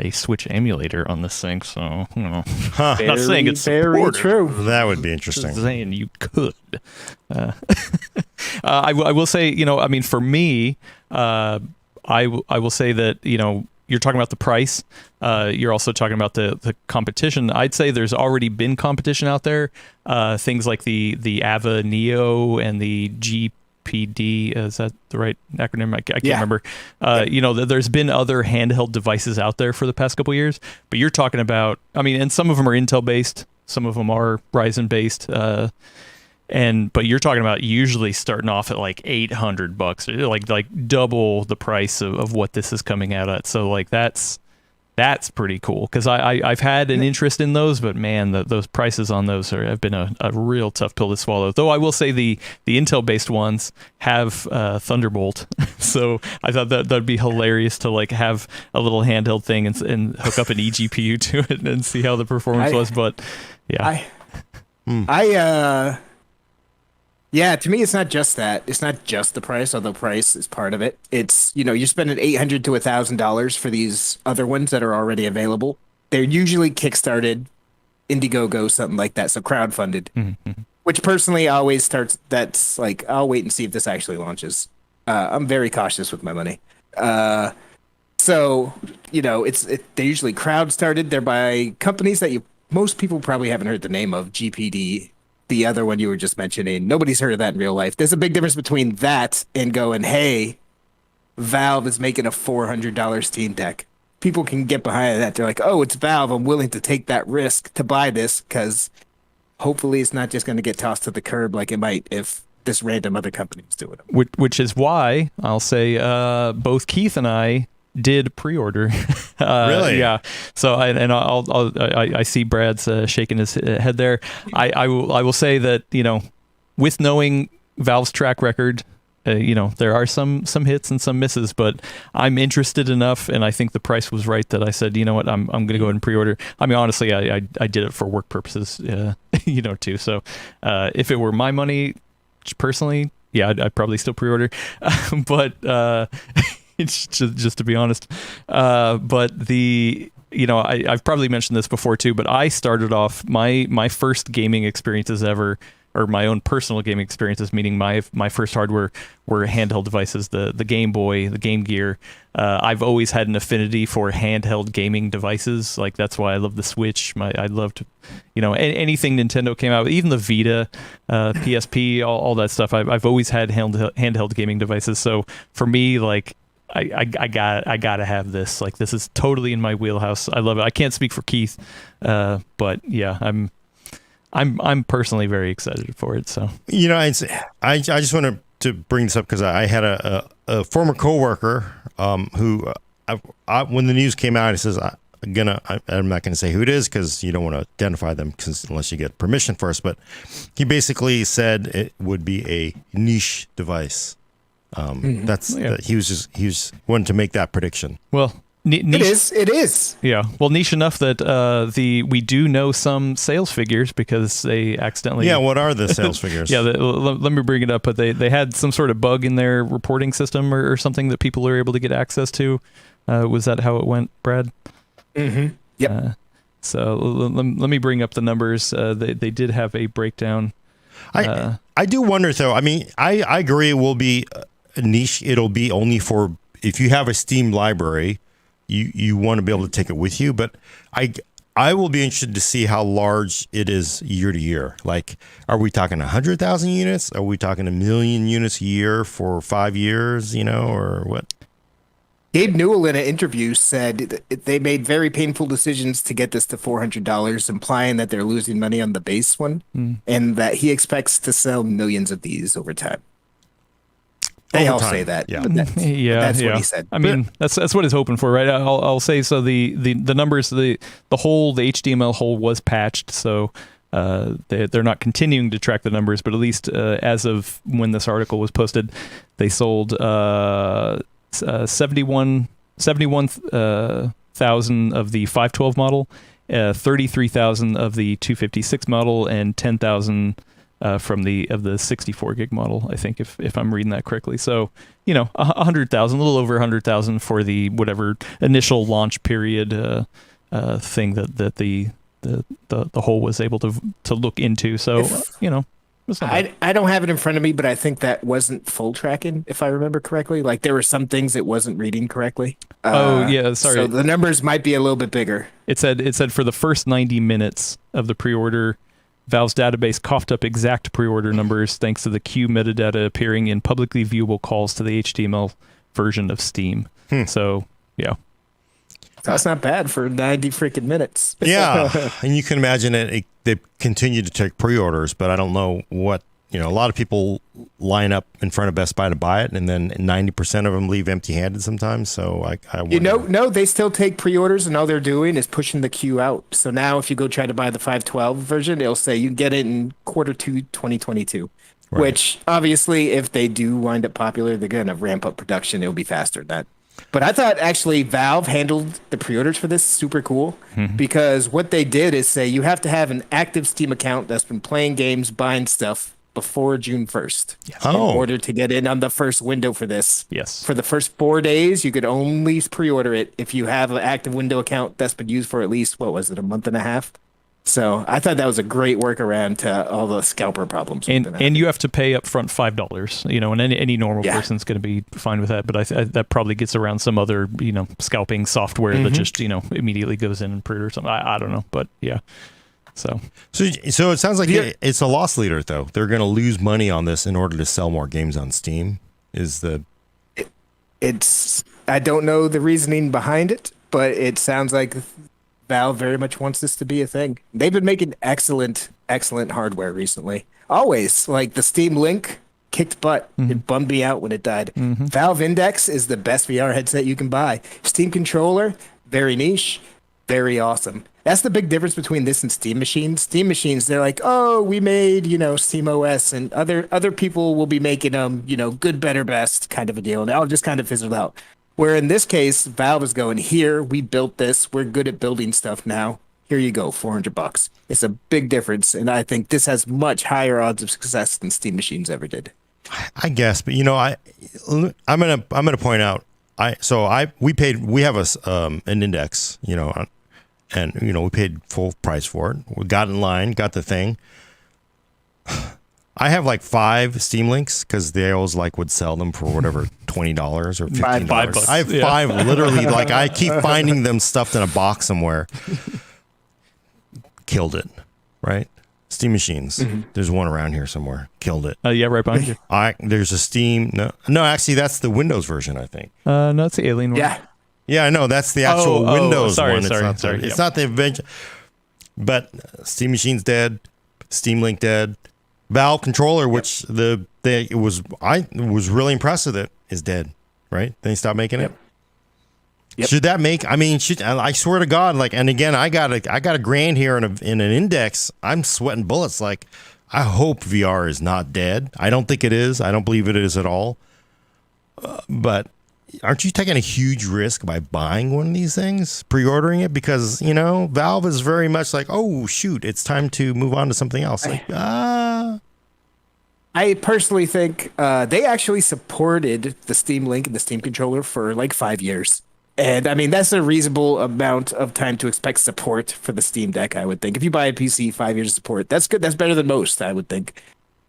Switch emulator on this thing. So, I'm not saying it's very true. That would be interesting. Just saying you could. I will say, for me, I will say that, you're talking about the price. You're also talking about the competition. I'd say there's already been competition out there. Things like the Ava Neo and the GPD. Is that the right acronym? I can't remember. There's been other handheld devices out there for the past couple of years. But you're talking about, and some of them are Intel based. Some of them are Ryzen based. But you're talking about usually starting off at like $800, like double the price of what this is coming out at. So like that's pretty cool because I've had an interest in those, but man, those prices on those have been a real tough pill to swallow. Though I will say the Intel based ones have Thunderbolt, so I thought that'd be hilarious to like have a little handheld thing and hook up an eGPU to it and see how the performance was. But yeah, Yeah, to me, it's not just that. It's not just the price, although price is part of it. It's, you're spending $800 to $1,000 for these other ones that are already available. They're usually Kickstarted, Indiegogo, something like that, so crowdfunded. Mm-hmm. Which personally always starts, that's like, I'll wait and see if this actually launches. I'm very cautious with my money. So, they're usually crowd-started. They're by companies that most people probably haven't heard the name of, GPD. The other one you were just mentioning, nobody's heard of that in real life. There's a big difference between that and going, hey, Valve is making a $400 Steam Deck. People can get behind that. They're like, oh, it's Valve. I'm willing to take that risk to buy this because hopefully it's not just going to get tossed to the curb like it might if this random other company was doing it. Which is why I'll say both Keith and I did pre-order. Really? Yeah. So I see Brad's shaking his head there. I will say that with knowing Valve's track record, there are some hits and some misses, but I'm interested enough, and I think the price was right that I said, you know what, I'm going to go ahead and pre-order. Honestly, I did it for work purposes, too. So if it were my money, personally, yeah, I'd probably still pre-order, but. Just to be honest, but I've probably mentioned this before too, but I started off my first gaming experiences ever, or my own personal gaming experiences, meaning my first hardware were handheld devices, the Game Boy, the Game Gear. I've always had an affinity for handheld gaming devices. Like that's why I love the Switch. I loved, anything Nintendo came out with, even the Vita, PSP, all that stuff. I've always had handheld gaming devices. So for me, like, I gotta have this. Like this is totally in my wheelhouse. I love it. I can't speak for Keith, but yeah, I'm personally very excited for it. So I just wanted to bring this up because I had a former coworker who when the news came out, he says I'm not gonna say who it is because you don't want to identify them unless you get permission first. But he basically said it would be a niche device. He was wanting to make that prediction. Well, niche, It is. Yeah. Well, niche enough that we do know some sales figures because they accidentally. Yeah. What are the sales figures? Yeah. Let me bring it up. But they had some sort of bug in their reporting system or something that people are able to get access to. Was that how it went, Brad? Mm-hmm. Yep. So let me bring up the numbers. They did have a breakdown. I do wonder though. I mean, I agree. It will be a niche. It'll be only for if you have a Steam library. You want to be able to take it with you, but I will be interested to see how large it is year to year. Like, are we talking 100,000 units? Are we talking 1 million units a year for 5 years? Or what? Gabe Newell in an interview said that they made very painful decisions to get this to $400, implying that they're losing money on the base one, and that he expects to sell millions of these over time. They all say that. Yeah. But that's what he said. I mean, that's what he's hoping for, right? I'll say so. The numbers, the HTML hole was patched, so they're not continuing to track the numbers, but at least as of when this article was posted, they sold 71,000 of the 512 model, 33,000 of the 256 model, and 10,000 from the 64 gig model, I think, if I'm reading that correctly. So, 100,000, a little over 100,000 for the whatever initial launch period thing that the whole was able to look into. So, I don't have it in front of me, but I think that wasn't full tracking, if I remember correctly. Like there were some things it wasn't reading correctly. Sorry. So the numbers might be a little bit bigger. It said for the first 90 minutes of the pre-order, Valve's database coughed up exact pre-order numbers thanks to the queue metadata appearing in publicly viewable calls to the HTML version of Steam. So, yeah. That's not bad for 90 freaking minutes. Yeah. And you can imagine they continue to take pre-orders, but I don't know what, a lot of people line up in front of Best Buy to buy it, and then 90% of them leave empty-handed sometimes. So I wonder. No, they still take pre-orders, and all they're doing is pushing the queue out. So now if you go try to buy the 512 version, it'll say you can get it in Q2 2022, right. Which obviously if they do wind up popular, they're going to ramp up production. It'll be faster than that. But I thought actually Valve handled the pre-orders for this super cool because what they did is say you have to have an active Steam account that's been playing games, buying stuff before June 1st in order to get in on the first window for this. Yes. For the first 4 days, you could only pre-order it if you have an active window account that's been used for at least, a month and a half? So I thought that was a great workaround to all the scalper problems. And you have to pay up front $5, and any normal person's going to be fine with that. But that probably gets around some other, scalping software that just, immediately goes in and pre-orders something. I don't know, but yeah. So it sounds like it's a loss leader, though. They're going to lose money on this in order to sell more games on Steam. I don't know the reasoning behind it, but it sounds like Valve very much wants this to be a thing. They've been making excellent hardware recently. Always, like the Steam Link kicked butt. It bummed me out when it died. Valve Index is the best VR headset you can buy. Steam Controller, very niche, very awesome. That's the big difference between this and Steam Machines. Steam Machines, they're like, oh, we made, Steam OS, and other people will be making them, good, better, best kind of a deal. And I'll just kind of fizzle out. Where in this case, Valve is going, here, we built this. We're good at building stuff now. Here you go, $400. It's a big difference. And I think this has much higher odds of success than Steam Machines ever did. I guess, but I'm gonna point out, we have an index, and we paid full price for it. We got in line, got the thing. I have like 5 Steam Links because they always would sell them for whatever $20 or $15. $5. I have 5 literally. I keep finding them stuffed in a box somewhere. Killed it, right? Steam Machines. There's one around here somewhere. Killed it. Yeah, right behind you. There's a Steam. No, actually, that's the Windows version, I think. No, it's the Alien one. Yeah, I know. That's the actual Windows one. Sorry. It's not the invention. But Steam Machine's dead. Steam Link dead. Valve Controller, which I was really impressed with it, is dead. Right? They stopped making it. Yep. Should that make? I mean, I swear to God, like, and again, I got a grand here in an index. I'm sweating bullets. Like, I hope VR is not dead. I don't think it is. I don't believe it is at all. But aren't you taking a huge risk by buying one of these things, pre-ordering it? Because, you know, Valve is very much like, oh, shoot, it's time to move on to something else. Like, I personally think they actually supported the Steam Link and the Steam controller for like 5 years. And I mean, that's a reasonable amount of time to expect support for the Steam Deck, I would think. If you buy a PC, 5 years of support, that's good. That's better than most, I would think.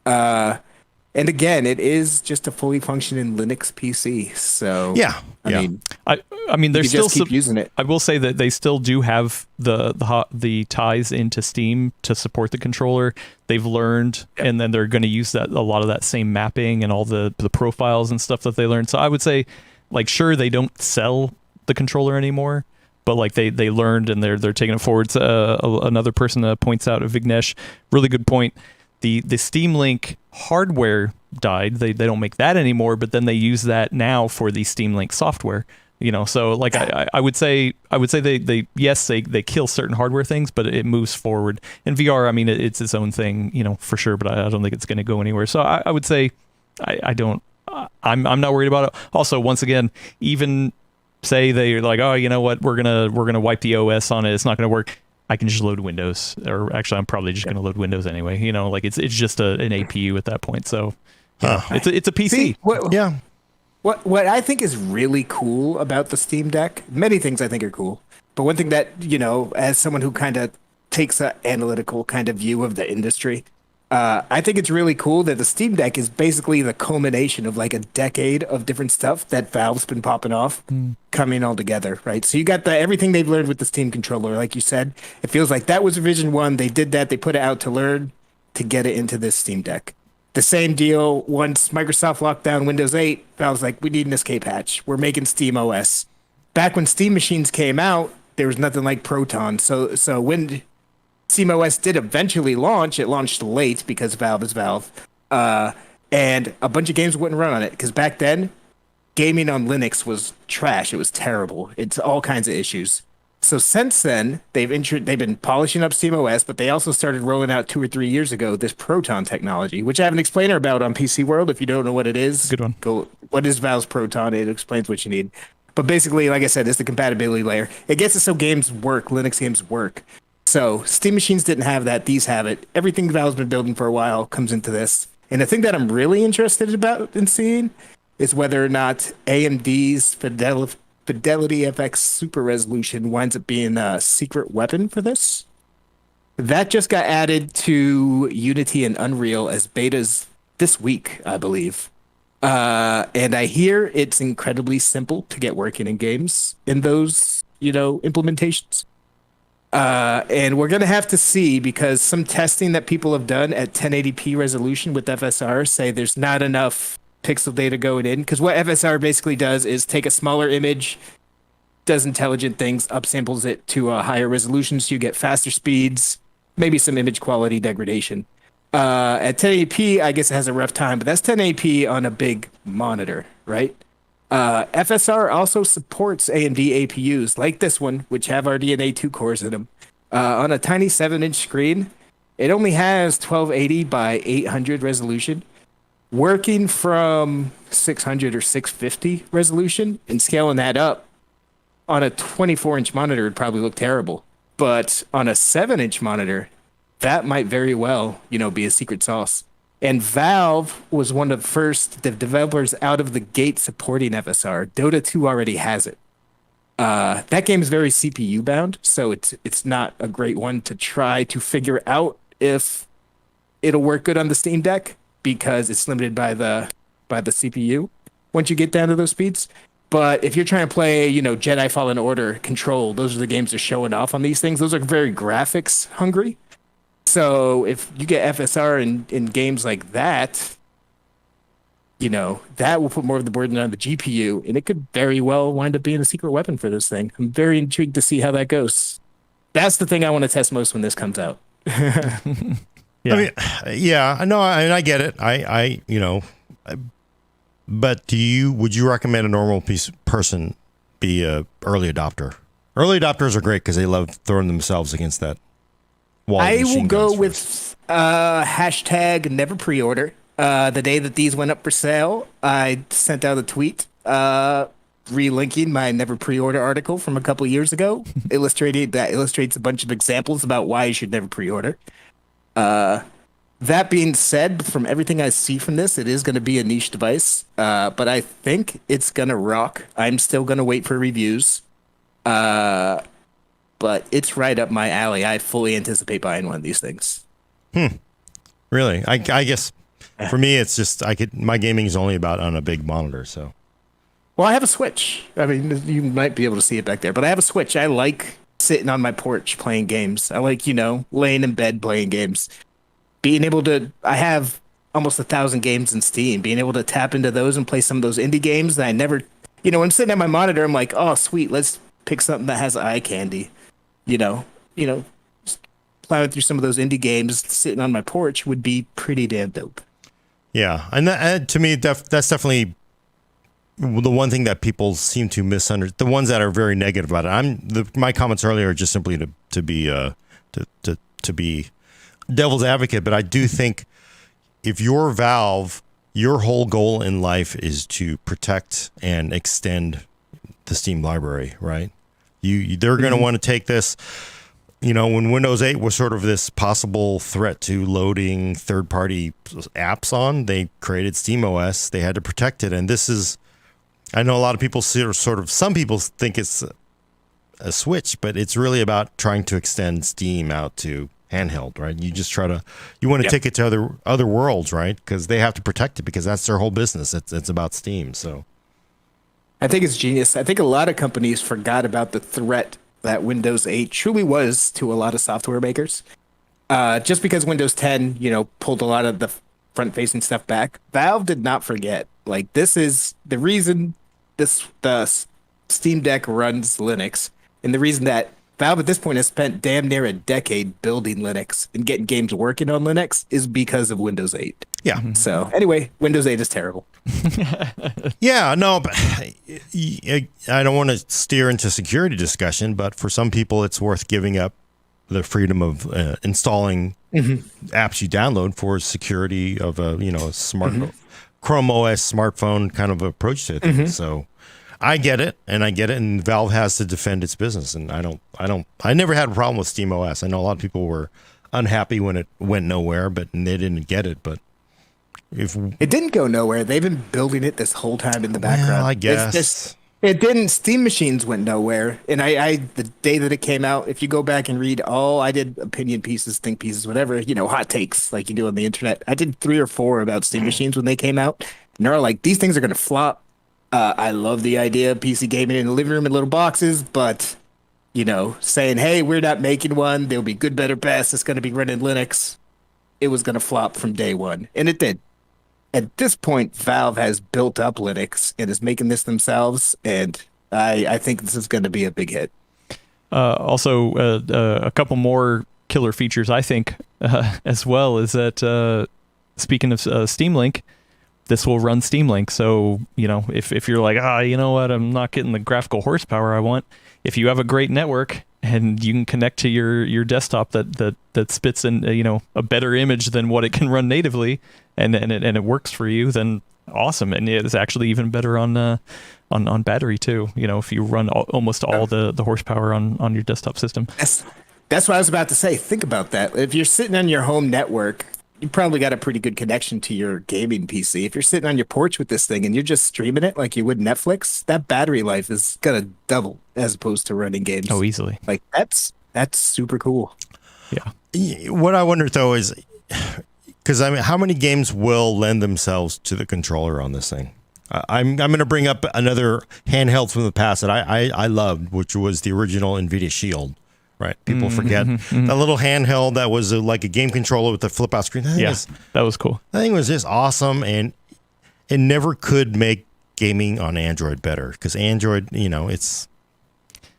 And again, it is just a fully functioning Linux PC. So yeah. I mean, they're you still just keep using it. I will say that they still do have the ties into Steam to support the controller. They've learned, and then they're going to use a lot of that same mapping and all the profiles and stuff that they learned. So I would say, like, sure, they don't sell the controller anymore, but like they learned and they're taking it forward. Another person points out, Vignesh, really good point. The Steam Link hardware died. They don't make that anymore, but then they use that now for the Steam Link software. You know, so like I would say they kill certain hardware things, but it moves forward. In VR, I mean, it's its own thing, you know, for sure. But I don't think it's going to go anywhere. So I would say I'm not worried about it. Also, once again, even say they're like, oh, you know what, we're gonna wipe the OS on it. It's not going to work. I can just load Windows, or actually, I'm probably just going to load Windows anyway. You know, like it's just an APU at that point. So it's a PC. See, Yeah. What I think is really cool about the Steam Deck, many things I think are cool, but one thing that, you know, as someone who kind of takes an analytical kind of view of the industry, I think it's really cool that the Steam Deck is basically the culmination of like a decade of different stuff that Valve's been popping off, coming all together, right? So you got everything they've learned with the Steam controller, like you said. It feels like that was Revision 1. They did that. They put it out to learn, to get it into this Steam Deck. The same deal once Microsoft locked down Windows 8, Valve's like, we need an escape hatch. We're making Steam OS. Back when Steam machines came out, there was nothing like Proton. So when SteamOS did eventually launch, it launched late because Valve is Valve. And a bunch of games wouldn't run on it because back then, gaming on Linux was trash. It was terrible. It's all kinds of issues. So since then, they've been polishing up SteamOS, but they also started rolling out 2 or 3 years ago this Proton technology, which I have an explainer about on PC World. If you don't know what it is, good one. Go. What is Valve's Proton? It explains what you need. But basically, like I said, it's the compatibility layer. It gets it so games work, Linux games work. So Steam machines didn't have that. These have it. Everything Valve's been building for a while comes into this. And the thing that I'm really interested about in seeing is whether or not AMD's Fidelity FX Super Resolution winds up being a secret weapon for this. That just got added to Unity and Unreal as betas this week, I believe. And I hear it's incredibly simple to get working in games in those, implementations. And we're going to have to see, because some testing that people have done at 1080p resolution with FSR say there's not enough pixel data going in. Because what FSR basically does is take a smaller image, does intelligent things, upsamples it to a higher resolution so you get faster speeds, maybe some image quality degradation. At 1080p, I guess it has a rough time, but that's 1080p on a big monitor, right? FSR also supports AMD APUs like this one, which have RDNA 2 cores in them. On a tiny 7-inch screen, it only has 1280 by 800 resolution. Working from 600 or 650 resolution and scaling that up on a 24-inch monitor would probably look terrible. But on a 7-inch monitor, that might very well, be a secret sauce. And Valve was one of the developers out of the gate supporting FSR. Dota 2 already has it. That game is very CPU bound, so it's not a great one to try to figure out if it'll work good on the Steam Deck, because it's limited by the CPU once you get down to those speeds. But if you're trying to play, Jedi Fallen Order, Control, those are the games they're showing off on these things. Those are very graphics hungry. So if you get FSR in games like that, that will put more of the burden on the GPU, and it could very well wind up being a secret weapon for this thing. I'm very intrigued to see how that goes. That's the thing I want to test most when this comes out. Yeah. I mean, yeah, no, I get it. But would you recommend a normal person be a early adopter. Early adopters are great because they love throwing themselves against that wall. I will go with hashtag never pre-order. The day that these went up for sale, I sent out a tweet relinking my never pre-order article from a couple years ago, illustrates a bunch of examples about why you should never pre-order. That being said, from everything I see from this, it is going to be a niche device, but I think it's going to rock. I'm still going to wait for reviews, but it's right up my alley. I fully anticipate buying one of these things. Really? I guess for me, it's just my gaming is only about on a big monitor, so. Well, I have a Switch. I mean, you might be able to see it back there, but I have a Switch. I like sitting on my porch playing games. I like, laying in bed playing games. Being able to, I have almost 1,000 games in Steam. Being able to tap into those and play some of those indie games that I never, when I'm sitting at my monitor, I'm like, oh, sweet, let's pick something that has eye candy. Just plowing through some of those indie games, sitting on my porch would be pretty damn dope. Yeah, and that, to me, that's definitely the one thing that people seem to misunderstand. The ones that are very negative about it. My comments earlier are just simply to be devil's advocate, but I do think if you're Valve, your whole goal in life is to protect and extend the Steam library, right? They're going to want to take this. When Windows 8 was sort of this possible threat to loading third-party apps on, they created SteamOS. They had to protect it, and this is. I know a lot of people some people think it's a Switch, but it's really about trying to extend Steam out to handheld, right? You just you want to take it to other worlds, right? Because they have to protect it because that's their whole business. It's about Steam, so. I think it's genius. I think a lot of companies forgot about the threat that Windows 8 truly was to a lot of software makers. Just because Windows 10, pulled a lot of the front-facing stuff back, Valve did not forget. Like, this is the reason the Steam Deck runs Linux, and the reason that Valve at this point has spent damn near a decade building Linux and getting games working on Linux is because of Windows 8. Yeah. So anyway, Windows 8 is terrible. Yeah, no, but I don't want to steer into security discussion, but for some people, it's worth giving up the freedom of installing apps you download for security of a smart Chrome OS smartphone kind of approach to it. So I get it, and Valve has to defend its business, and I never had a problem with SteamOS. I know a lot of people were unhappy when it went nowhere, but they didn't get it. But if it didn't go nowhere, they've been building it this whole time in the background. Well, I guess it didn't. Steam Machines went nowhere, and I the day that it came out, if you go back and read I did opinion pieces, think pieces, whatever, hot takes like you do on the internet. I did 3 or 4 about Steam Machines when they came out, and they're like, these things are gonna flop. I love the idea of PC gaming in the living room in little boxes, but saying, hey, we're not making one. There'll be good, better, best. It's going to be running Linux. It was going to flop from day one, and it did. At this point, Valve has built up Linux and is making this themselves, and I think this is going to be a big hit. Also, a couple more killer features, I think, as well, is that speaking of Steam Link, this will run Steam Link. So, if you're like, you know what, I'm not getting the graphical horsepower I want. If you have a great network and you can connect to your desktop that spits in, a better image than what it can run natively, and it works for you, then awesome. And it's actually even better on battery too. If you run almost all the horsepower on your desktop system. That's what I was about to say. Think about that. If you're sitting on your home network, you probably got a pretty good connection to your gaming PC. If you're sitting on your porch with this thing and you're just streaming it like you would Netflix, that battery life is gonna double as opposed to running games. Oh, easily. Like that's super cool. Yeah. What I wonder though is, because how many games will lend themselves to the controller on this thing? I'm going to bring up another handheld from the past that I loved, which was the original NVIDIA Shield. Right, people forget that little handheld that was like a game controller with a flip out screen. That was cool. That thing was just awesome, and it never could make gaming on Android better because Android,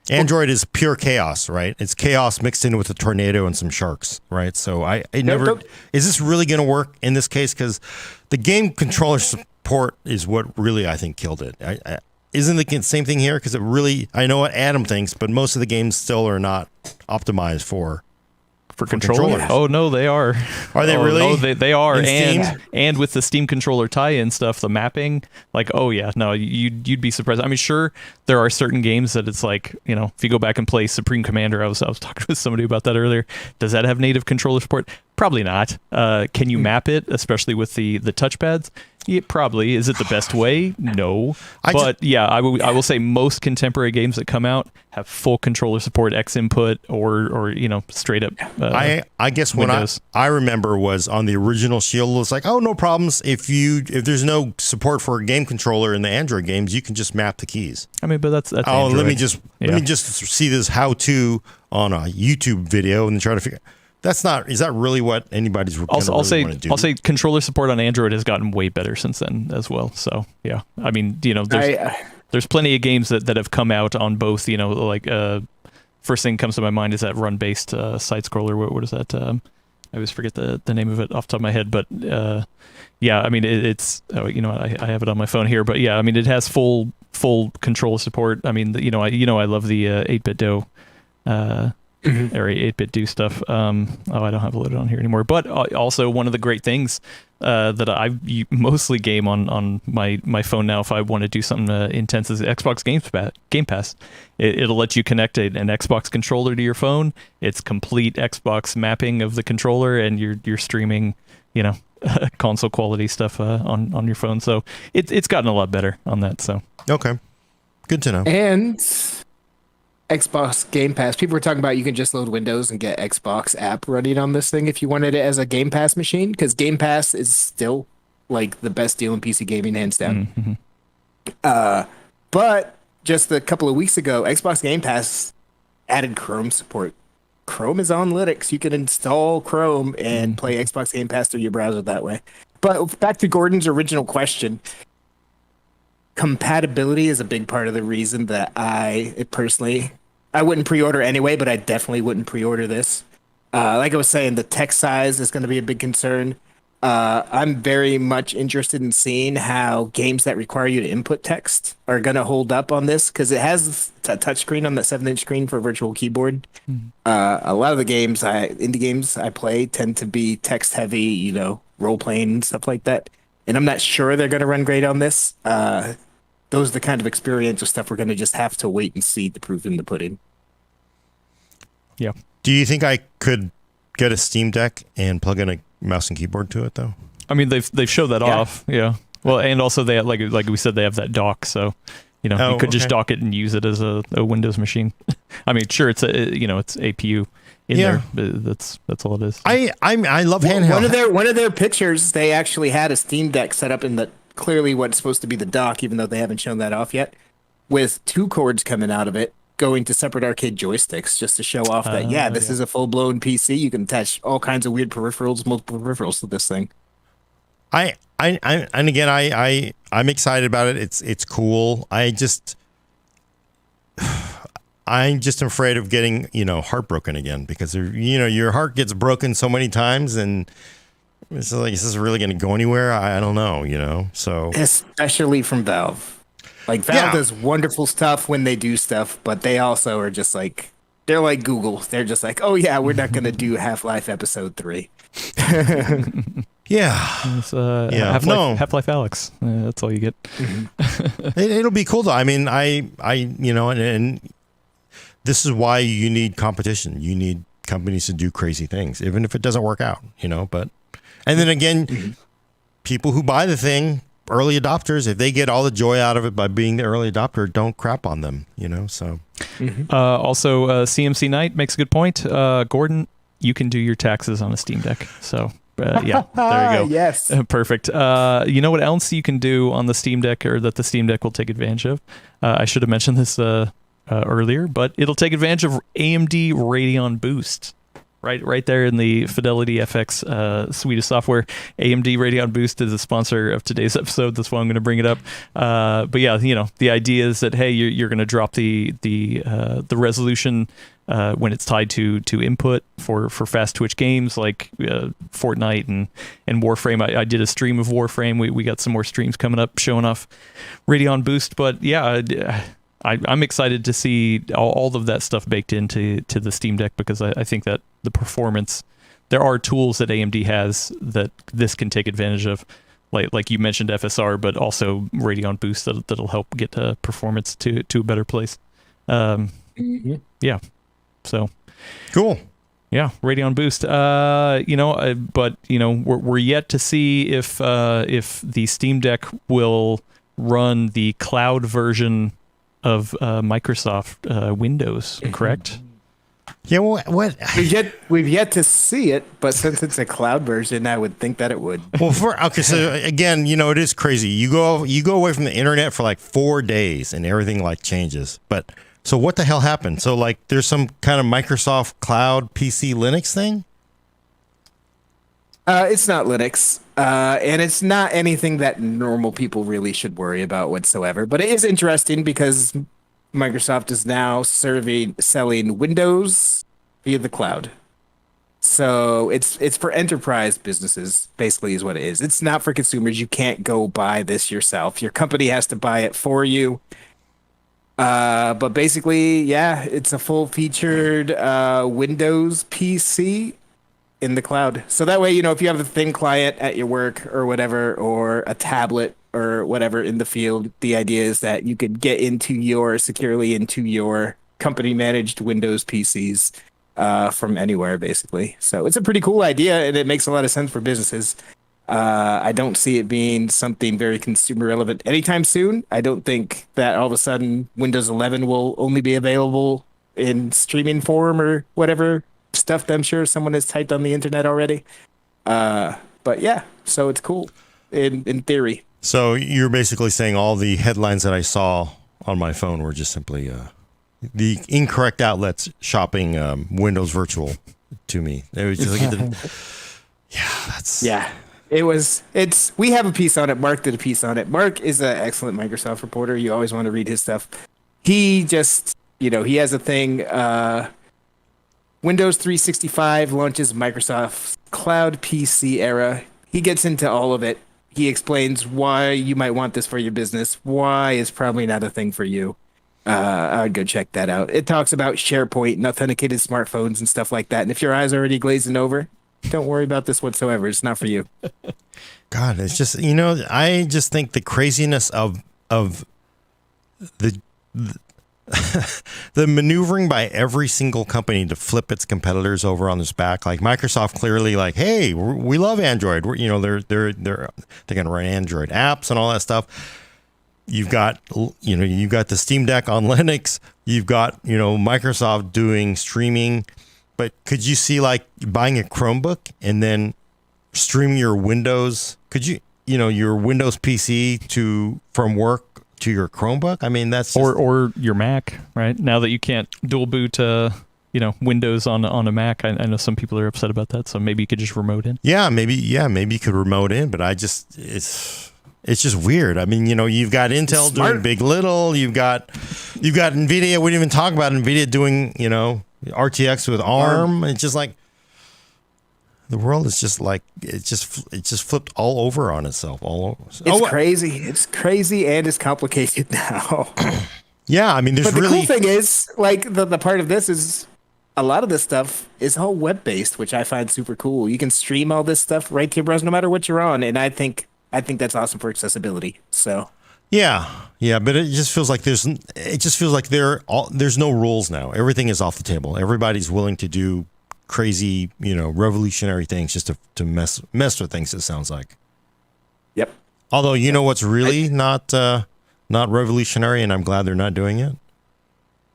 Android is pure chaos, right? It's chaos mixed in with a tornado and some sharks, right? So is this really going to work in this case? Because the game controller support is what really I think killed it. isn't the same thing here? Because it really, I know what Adam thinks, but most of the games still are not optimized for controllers. Oh no, they are. Are they really? Oh, they are. In And with the Steam controller tie-in stuff, the mapping, like, oh yeah, no, you'd be surprised. I mean, sure, there are certain games that it's like, you know, if you go back and play Supreme Commander, I was talking with somebody about that earlier. Does that have native controller support? Probably not. Can you map it, especially with the touchpads? Yeah, probably. Is it the best way? No. I will say most contemporary games that come out have full controller support, X input, or you know, straight up. I guess Windows. what I remember was on the original Shield, it was like, oh, no problems. If there's no support for a game controller in the Android games, you can just map the keys. I mean, but that's oh, Android. let me just see this how-to on a YouTube video and then try to figure. Is that really what anybody's going to want to do? I'll say controller support on Android has gotten way better since then as well. So yeah, I mean, you know, there's plenty of games that have come out on both. You know, like first thing comes to my mind is that run-based side scroller. What is that? I always forget the name of it off the top of my head, but yeah, I mean, it's you know, I have it on my phone here, but yeah, I mean, it has full controller support. I mean, you know, I love the 8-bit Do. Or 8-bit do stuff. I don't have it loaded on here anymore. But also one of the great things that I mostly game on my phone now, if I want to do something intense, is Xbox Game Pass. It'll let you connect an Xbox controller to your phone. It's complete Xbox mapping of the controller, and you're streaming, you know, console quality stuff on your phone. So it's gotten a lot better on that. So okay, good to know. And Xbox Game Pass. People were talking about you can just load Windows and get Xbox app running on this thing if you wanted it as a Game Pass machine, because Game Pass is still like the best deal in PC gaming, hands down. Mm-hmm. But just a couple of weeks ago, Xbox Game Pass added Chrome support. Chrome is on Linux. You can install Chrome and play Xbox Game Pass through your browser that way. But back to Gordon's original question. Compatibility is a big part of the reason that I wouldn't pre-order anyway, but I definitely wouldn't pre-order this. Like I was saying, the text size is going to be a big concern. I'm very much interested in seeing how games that require you to input text are going to hold up on this, because it has a touchscreen on that 7-inch screen for virtual keyboard. A lot of the indie games I play tend to be text heavy, you know, role playing and stuff like that. And I'm not sure they're going to run great on this. Those are the kind of experiential stuff we're going to just have to wait and see the proof in the pudding. Yeah. Do you think I could get a Steam Deck and plug in a mouse and keyboard to it, though? I mean, they've showed that off. Yeah. Well, and also they have, like we said, they have that dock. So, you know, you could just dock it and use it as a Windows machine. I mean, sure, it's it's APU in there, but that's all it is. I love handheld. One of their pictures, they actually had a Steam Deck set up in the clearly what's supposed to be the dock, even though they haven't shown that off yet, with 2 cords coming out of it, going to separate arcade joysticks, just to show off that this is a full-blown PC. You can attach all kinds of weird peripherals, multiple peripherals to this thing. I'm excited about it. It's cool. I'm just afraid of getting, heartbroken again, because your heart gets broken so many times, and it's like, is this really going to go anywhere? I don't know, so especially from Valve. Like, Valve does wonderful stuff when they do stuff, but they also are just like, they're like Google. They're just like, oh yeah, we're not going to do Half-Life Episode 3. Yeah. It's, Half-Life Alyx. That's all you get. It'll be cool though. I mean, and this is why you need competition. You need companies to do crazy things, even if it doesn't work out, but, and then again, people who buy the thing, early adopters, if they get all the joy out of it by being the early adopter, don't crap on them, so. Also, CMC Knight makes a good point. Gordon, you can do your taxes on a Steam Deck. So, there you go. Yes. Perfect. You know what else you can do on the Steam Deck, or that the Steam Deck will take advantage of? I should have mentioned this earlier, but it'll take advantage of AMD Radeon Boost. Right there in the Fidelity FX suite of software. AMD Radeon Boost is a sponsor of today's episode. That's why I'm going to bring it up. But yeah, the idea is that, hey, you're going to drop the resolution when it's tied to input for fast twitch games like Fortnite and Warframe. I did a stream of Warframe. We got some more streams coming up showing off Radeon Boost. But yeah, I'm excited to see all of that stuff baked into the Steam Deck, because I think that the performance, there are tools that AMD has that this can take advantage of. Like you mentioned FSR, but also Radeon Boost that'll help get performance to a better place. Yeah. So Cool. yeah, Radeon Boost. But we're yet to see if the Steam Deck will run the cloud version of Microsoft Windows. Correct? Yeah. What? We've yet to see it, but since it's a cloud version, I would think that it would. Well, so again, it is crazy. You go away from the internet for like 4 days, and everything like changes. But so what the hell happened? So like, there's some kind of Microsoft Cloud PC Linux thing. It's not Linux, and it's not anything that normal people really should worry about whatsoever. But it is interesting because Microsoft is now selling Windows via the cloud. So it's for enterprise businesses, basically, is what it is. It's not for consumers. You can't go buy this yourself. Your company has to buy it for you. But basically, yeah, it's a full-featured Windows PC in the cloud. So that way, if you have a thin client at your work or whatever, or a tablet or whatever in the field, the idea is that you could get securely into your company-managed Windows PCs from anywhere, basically. So it's a pretty cool idea, and it makes a lot of sense for businesses. I don't see it being something very consumer relevant anytime soon. I don't think that all of a sudden Windows 11 will only be available in streaming form or whatever stuff that I'm sure someone has typed on the internet already. But yeah, so it's cool in theory. So you're basically saying all the headlines that I saw on my phone were just simply the incorrect outlets shopping Windows Virtual to me. It was just like, yeah. We have a piece on it. Mark did a piece on it. Mark is an excellent Microsoft reporter. You always want to read his stuff. He just, he has a thing. Windows 365 launches Microsoft's cloud PC era. He gets into all of it. He explains why you might want this for your business, why it's probably not a thing for you. I would go check that out. It talks about SharePoint and authenticated smartphones and stuff like that. And if your eyes are already glazing over, don't worry about this whatsoever. It's not for you. God, it's just, I just think the craziness of the the maneuvering by every single company to flip its competitors over on its back. Like Microsoft clearly like, hey, we love Android. They're going to run Android apps and all that stuff. You've got the Steam Deck on Linux. You've got, Microsoft doing streaming. But could you see like buying a Chromebook and then streaming your Windows? Could you, your Windows PC from work to your Chromebook? I mean, that's just... or your Mac, right? Now that you can't dual boot, Windows on a Mac, I know some people are upset about that. So maybe you could just remote in. Yeah, maybe you could remote in. But it's just weird. I mean, you've got Intel doing Big Little. You've got NVIDIA. We didn't even talk about NVIDIA doing, RTX with ARM. It's just like the world is just like it just flipped all over on itself. All over. It's crazy. It's crazy and it's complicated now. Yeah, I mean, but the cool thing is, like the part of this is a lot of this stuff is all web based, which I find super cool. You can stream all this stuff right to your browser, no matter what you're on, and I think that's awesome for accessibility. So. Yeah, but it just feels like there's no rules now. Everything is off the table. Everybody's willing to do crazy, revolutionary things just to mess with things. It sounds like. Yep. Although what's really not revolutionary, and I'm glad they're not doing it.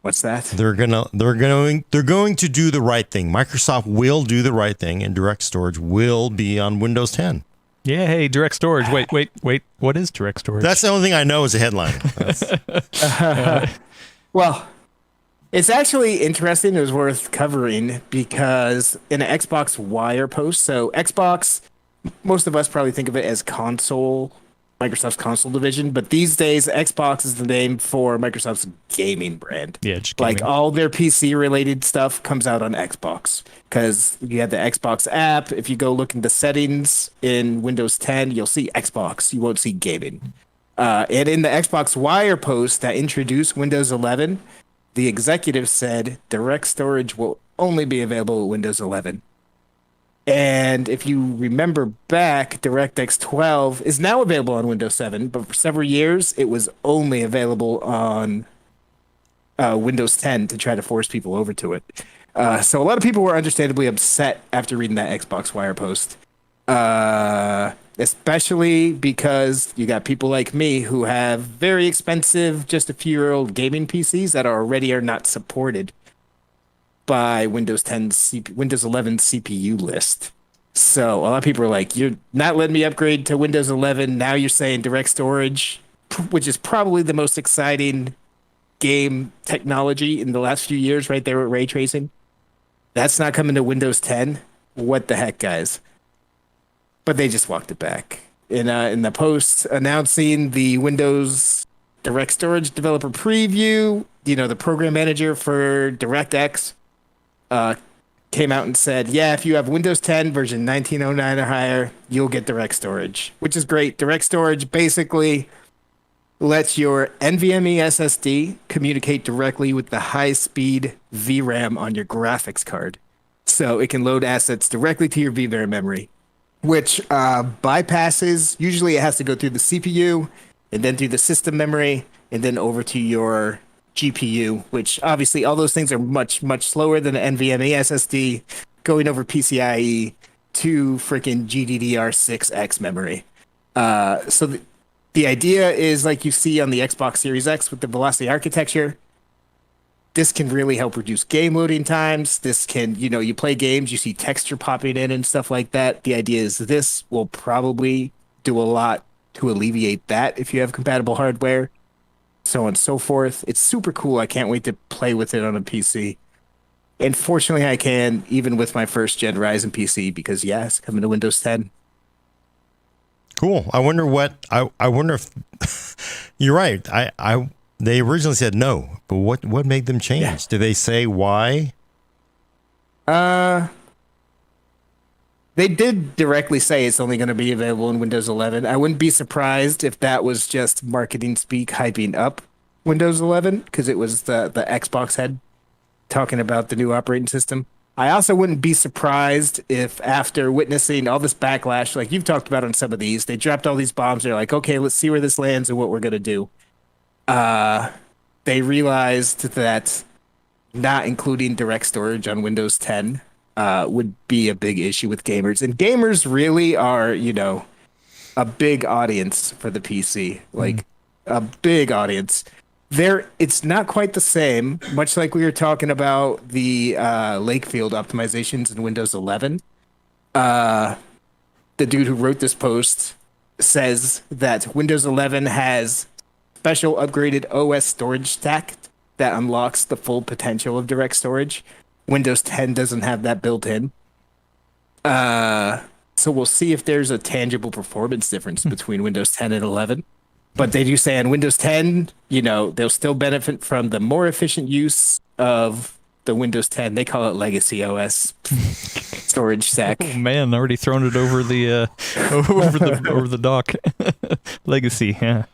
What's that? They're going to do the right thing. Microsoft will do the right thing, and Direct Storage will be on Windows 10. Yeah, hey, Direct Storage. Wait. What is Direct Storage? That's the only thing I know is a headline. Well, it's actually interesting. It was worth covering because in an Xbox Wire post, so Xbox, most of us probably think of it as console Microsoft's console division, but these days Xbox is the name for Microsoft's gaming brand. Yeah, just Like gaming. all their PC related stuff comes out on Xbox because you have the Xbox app. If you go look into settings in Windows 10, you'll see Xbox. You won't see gaming. And in the Xbox Wire post that introduced Windows 11, the executive said direct storage will only be available with Windows 11. And if you remember back, DirectX 12 is now available on Windows 7, but for several years it was only available on Windows 10 to try to force people over to it. So a lot of people were understandably upset after reading that Xbox Wire post, especially because you got people like me who have very expensive, just a few-year-old gaming PCs that are not supported by Windows 11 CPU list. So a lot of people are like, you're not letting me upgrade to Windows 11. Now you're saying direct storage, which is probably the most exciting game technology in the last few years, right there with ray tracing. That's not coming to Windows 10. What the heck, guys? But they just walked it back. In the post announcing the Windows Direct Storage Developer Preview, the program manager for DirectX came out and said, yeah, if you have Windows 10 version 1909 or higher, you'll get direct storage, which is great. Direct storage basically lets your NVMe SSD communicate directly with the high-speed VRAM on your graphics card. So it can load assets directly to your VRAM memory, which bypasses, usually it has to go through the CPU and then through the system memory and then over to your GPU, which obviously all those things are much, much slower than an NVMe SSD going over PCIe to freaking GDDR6X memory. So the idea is like you see on the Xbox Series X with the Velocity architecture. This can really help reduce game loading times. This can, you play games, you see texture popping in and stuff like that. The idea is this will probably do a lot to alleviate that if you have compatible hardware, so on and so forth. It's super cool. I can't wait to play with it on a PC. And fortunately, I can, even with my first gen Ryzen PC, because it's coming to Windows 10. Cool. I wonder if you're right. They originally said no, but what made them change? Yeah. Did they say why? They did directly say it's only going to be available in Windows 11. I wouldn't be surprised if that was just marketing speak hyping up Windows 11, because it was the Xbox head talking about the new operating system. I also wouldn't be surprised if after witnessing all this backlash, like you've talked about on some of these, they dropped all these bombs. They're like, okay, let's see where this lands and what we're going to do. They realized that not including direct storage on Windows 10 would be a big issue with gamers. And gamers really are, a big audience for the PC, like a big audience. It's not quite the same, much like we were talking about the Lakefield optimizations in Windows 11. The dude who wrote this post says that Windows 11 has special upgraded OS storage stack that unlocks the full potential of direct storage. Windows 10 doesn't have that built in. So we'll see if there's a tangible performance difference between Windows 10 and 11. But they do say on Windows 10, they'll still benefit from the more efficient use of the Windows 10. They call it Legacy OS storage stack. Oh, man, already thrown it over the over the dock. Legacy, yeah.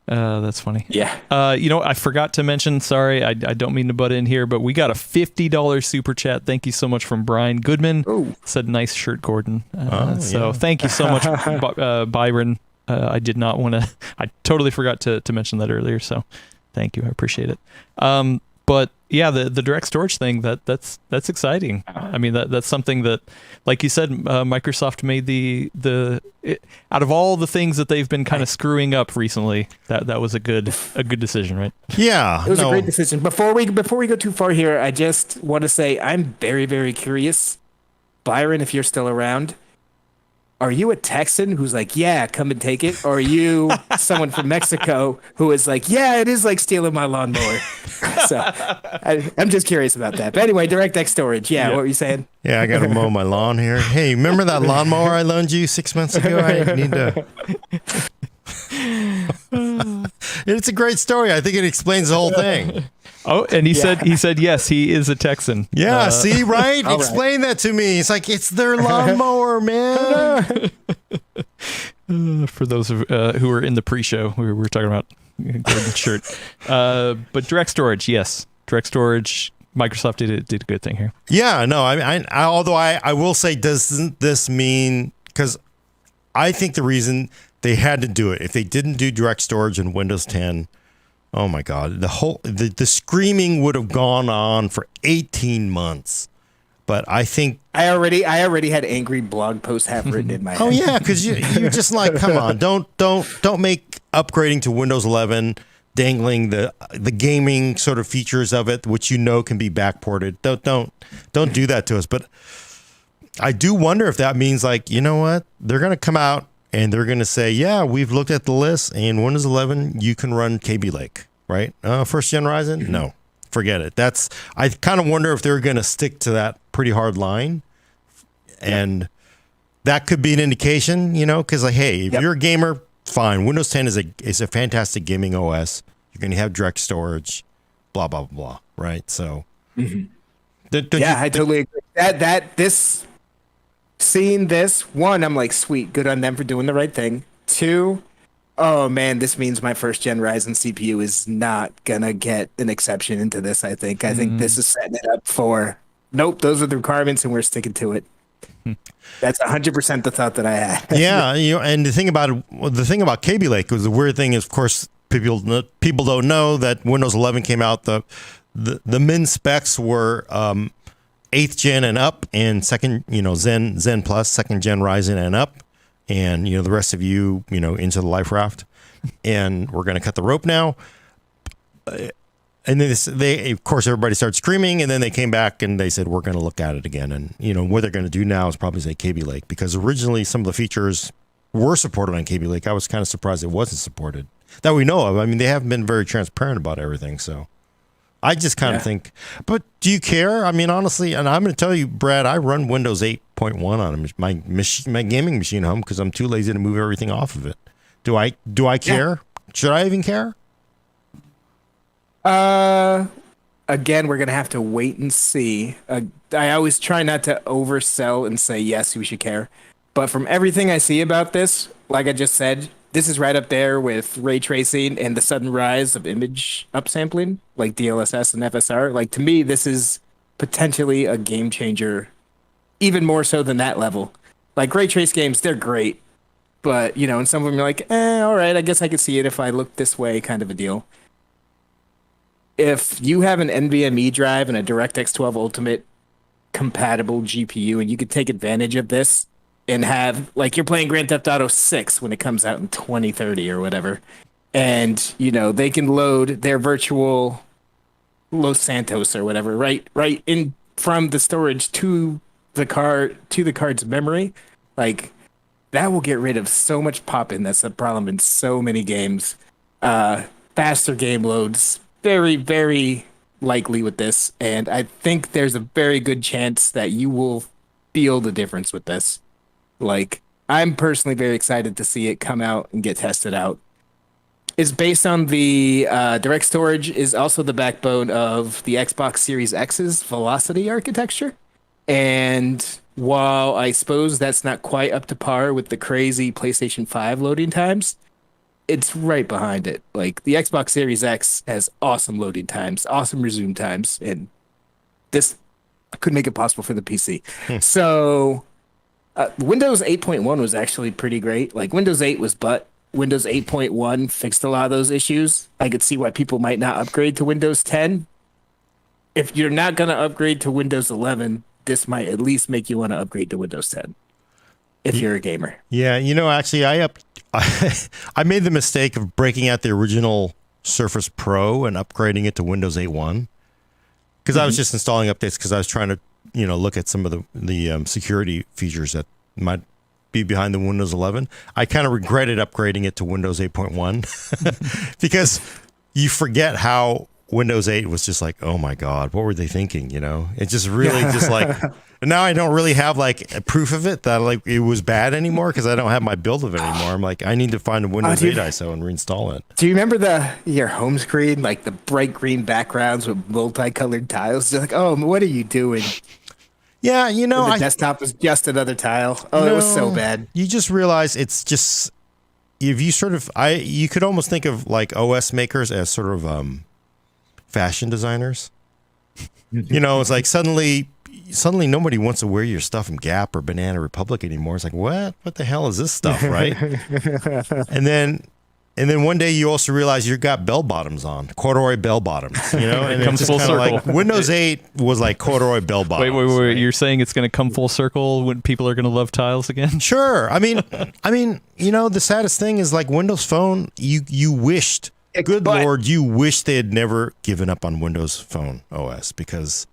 That's funny. Yeah. I forgot to mention, sorry, I don't mean to butt in here, but we got a $50 super chat. Thank you so much from Brian Goodman. Oh. Said, nice shirt, Gordon. So yeah. thank you so much, Byron. I did not want to, I totally forgot to mention that earlier. So thank you. I appreciate it. But yeah, the direct storage thing, that's exciting. I mean, that's something that, like you said, Microsoft made out of all the things that they've been kind of screwing up recently, that was a good decision, right? Yeah, It was a great decision. Before we go too far here, I just want to say I'm very, very curious. Byron, if you're still around, are you a Texan who's like, yeah, come and take it? Or are you someone from Mexico who is like, yeah, it is like stealing my lawnmower? So I'm just curious about that. But anyway, DirectX storage. Yeah, what were you saying? Yeah, I got to mow my lawn here. Hey, remember that lawnmower I loaned you 6 months ago? I need to. It's a great story. I think it explains the whole thing. Oh, and he said yes, he is a Texan. Yeah, see, right? All Explain that to me. It's like, it's their lawnmower, man. For those who were in the pre-show, we were talking about Gordon's shirt. But direct storage, yes, direct storage. Microsoft did a good thing here. Yeah, no, although I will say, doesn't this mean, because I think the reason they had to do it, if they didn't do direct storage in Windows 10, oh my God, the screaming would have gone on for 18 months. But I think I already had angry blog posts half written in my head. oh yeah, because you're just like, come on, don't make upgrading to Windows 11 dangling the gaming sort of features of it, which can be backported. Don't do that to us. But I do wonder if that means, like, you know what, they're going to come out and they're going to say, yeah, we've looked at the list, and Windows 11 you can run Kaby Lake, right? First gen Ryzen, no, forget it. I kind of wonder if they're going to stick to that pretty hard line, and that could be an indication, because like, hey, if you're a gamer, fine. Windows 10 is a fantastic gaming OS. You're going to have direct storage, blah blah blah, right? So, I totally agree. Seeing this, one, I'm like, sweet, good on them for doing the right thing. Two, oh man, this means my first gen Ryzen CPU is not gonna get an exception into this. I think this is setting it up for, nope, those are the requirements and we're sticking to it. That's 100% the thought that I had. Yeah, and the thing about Kaby Lake was, the weird thing is, of course, people don't know that Windows 11 came out. The min specs were 8th gen and up, and second, Zen Plus, second gen Ryzen and up, and the rest of you, into the life raft, and we're going to cut the rope now. And then they, of course, everybody started screaming, and then they came back and they said, we're going to look at it again. And, what they're going to do now is probably say Kaby Lake, because originally some of the features were supported on Kaby Lake. I was kind of surprised it wasn't supported, that we know of. I mean, they haven't been very transparent about everything. So I just kind of think, but do you care? I mean, honestly, and I'm going to tell you, Brad, I run Windows 8.1 on my gaming machine home because I'm too lazy to move everything off of it. Do I care? Yeah. Should I even care? Again, we're gonna have to wait and see. I always try not to oversell and say yes, we should care. But from everything I see about this, like I just said, this is right up there with ray tracing and the sudden rise of image upsampling, like DLSS and FSR. Like, to me, this is potentially a game changer, even more so than that level. Like, ray trace games, they're great, but and some of them you're like, all right, I guess I could see it if I look this way, kind of a deal. If you have an NVMe drive and a DirectX 12 Ultimate compatible GPU, and you could take advantage of this and have, like, you're playing Grand Theft Auto 6 when it comes out in 2030 or whatever, and they can load their virtual Los Santos or whatever right in from the storage to the card's memory, like, that will get rid of so much pop-in. That's a problem in so many games. Faster game loads, very, very likely with this, and I think there's a very good chance that you will feel the difference with this. Like, I'm personally very excited to see it come out and get tested out. It's based on the direct storage is also the backbone of the Xbox Series X's Velocity architecture, and while I suppose that's not quite up to par with the crazy PlayStation 5 loading times, it's right behind it. Like, the Xbox Series X has awesome loading times, awesome resume times, and this could make it possible for the PC. So Windows 8.1 was actually pretty great. Like, Windows 8 was Windows 8.1 fixed a lot of those issues. I could see why people might not upgrade to Windows 10. If you're not going to upgrade to Windows 11, this might at least make you want to upgrade to Windows 10 if you're a gamer. Yeah, actually, I made the mistake of breaking out the original Surface Pro and upgrading it to Windows 8.1 because I was just installing updates because I was trying to, look at some of the security features that might be behind the Windows 11. I kind of regretted upgrading it to Windows 8.1 because you forget how Windows 8 was just like, oh my God, what were they thinking? You know, it just really just like, now I don't really have like a proof of it that like it was bad anymore because I don't have my build of it anymore. I'm like, I need to find a Windows 8 ISO and reinstall it. Do you remember your home screen, like the bright green backgrounds with multicolored tiles? You're like, oh, what are you doing? Yeah, you know, The desktop was just another tile. Oh, it was so bad. You just realize it's just, if you sort of, you could almost think of like OS makers as sort of fashion designers. You know, it's like suddenly nobody wants to wear your stuff from Gap or Banana Republic anymore. It's like, what the hell is this stuff, right? and then one day you also realize you've got bell bottoms on, corduroy bell bottoms, you know, and it Comes full circle. like Windows 8 was like corduroy bell bottoms. Wait. Right? You're saying it's going to come full circle when people are going to love tiles again? Sure. I mean, you know, the saddest thing is like Windows Phone, you wished, good Lord, you wish they had never given up on Windows Phone OS because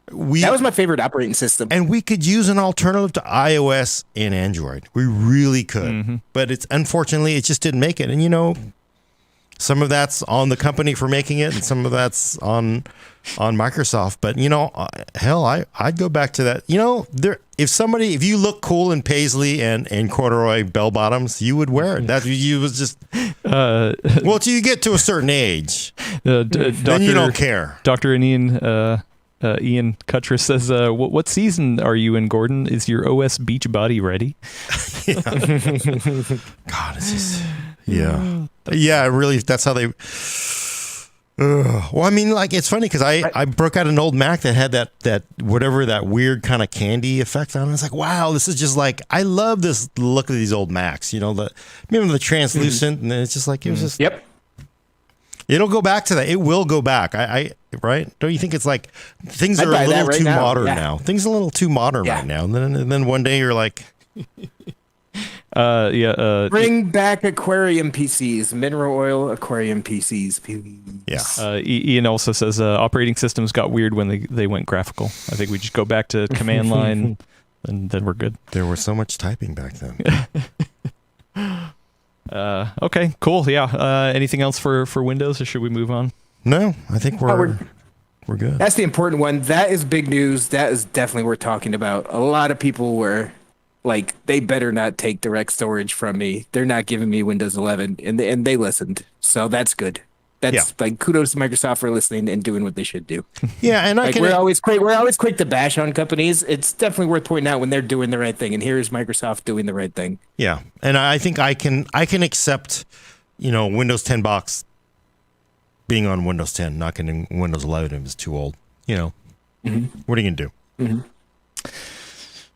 that was my favorite operating system. And we could use an alternative to iOS and Android. We really could. Mm-hmm. But it's unfortunately it just didn't make it. And you know, some of that's on the company for making it and some of that's on Microsoft. But you know, hell, I'd go back to that. You know, if you look cool in paisley and corduroy bell bottoms, you would wear it. That you was just well, till you get to a certain age, then you don't care. Dr. Ian Cuttress says, what season are you in, Gordon? Is your OS Beachbody ready? God, it's just, yeah, really, that's how they, well, I mean, like, it's funny because I broke out an old Mac that had that whatever, that weird kind of candy effect on it. It's like, wow, this is just like, I love this look of these old Macs, you know, the translucent, and then it's just like, it was just, Yep. It'll go back to that. It will go back. I right? Don't you think it's like things are a little too modern now? Things are a little too modern right now. And then one day you're like, bring back aquarium PCs, mineral oil aquarium PCs, please. Yeah. Ian also says operating systems got weird when they went graphical. I think we just go back to command line, and then we're good. There was so much typing back then. Okay, cool. Yeah. Anything else for Windows, or should we move on? No, I think we're good. That's the important one. That is big news. That is definitely worth talking about. A lot of people were like, they better not take direct storage from me. They're not giving me Windows 11, and they listened. So that's good. That's like kudos to Microsoft for listening and doing what they should do. Yeah, and we're always quick to bash on companies. It's definitely worth pointing out when they're doing the right thing, and here's Microsoft doing the right thing. Yeah, and I think I can accept, you know, Windows 10 box being on Windows 10, not getting Windows 11 if it's too old. You know, What are you gonna do? Mm-hmm.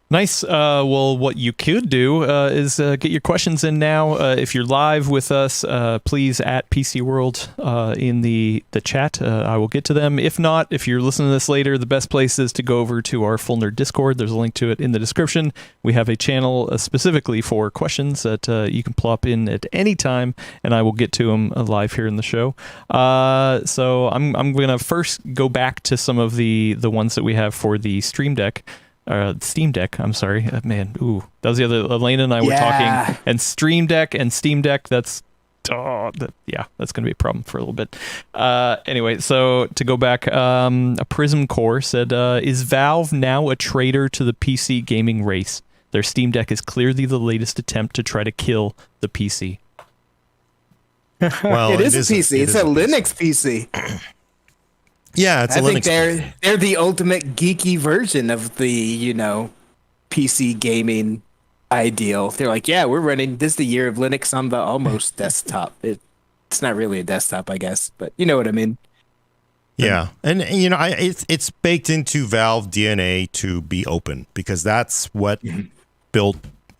Nice. Well, what you could do is get your questions in now. If you're live with us, please at PC World in the chat. I will get to them. If not, if you're listening to this later, the best place is to go over to our Full Nerd Discord. There's a link to it in the description. We have a channel specifically for questions that you can plop in at any time, and I will get to them live here in the show. So I'm going to first go back to some of the ones that we have for the Steam Deck. I'm sorry. Man, that was the other, Elena and I were talking, and Stream Deck and Steam Deck, that's going to be a problem for a little bit. Anyway, so to go back, a Prism Core said, is Valve now a traitor to the PC gaming race? Their Steam Deck is clearly the latest attempt to try to kill the PC. Well, it is a PC. It's a Linux PC. Yeah, it's a Linux. I think they're the ultimate geeky version of the, you know, PC gaming ideal. They're like, yeah, we're running this is the year of Linux on the almost desktop. It's not really a desktop, I guess, but you know what I mean. Yeah, and you know, it's baked into Valve DNA to be open because that's what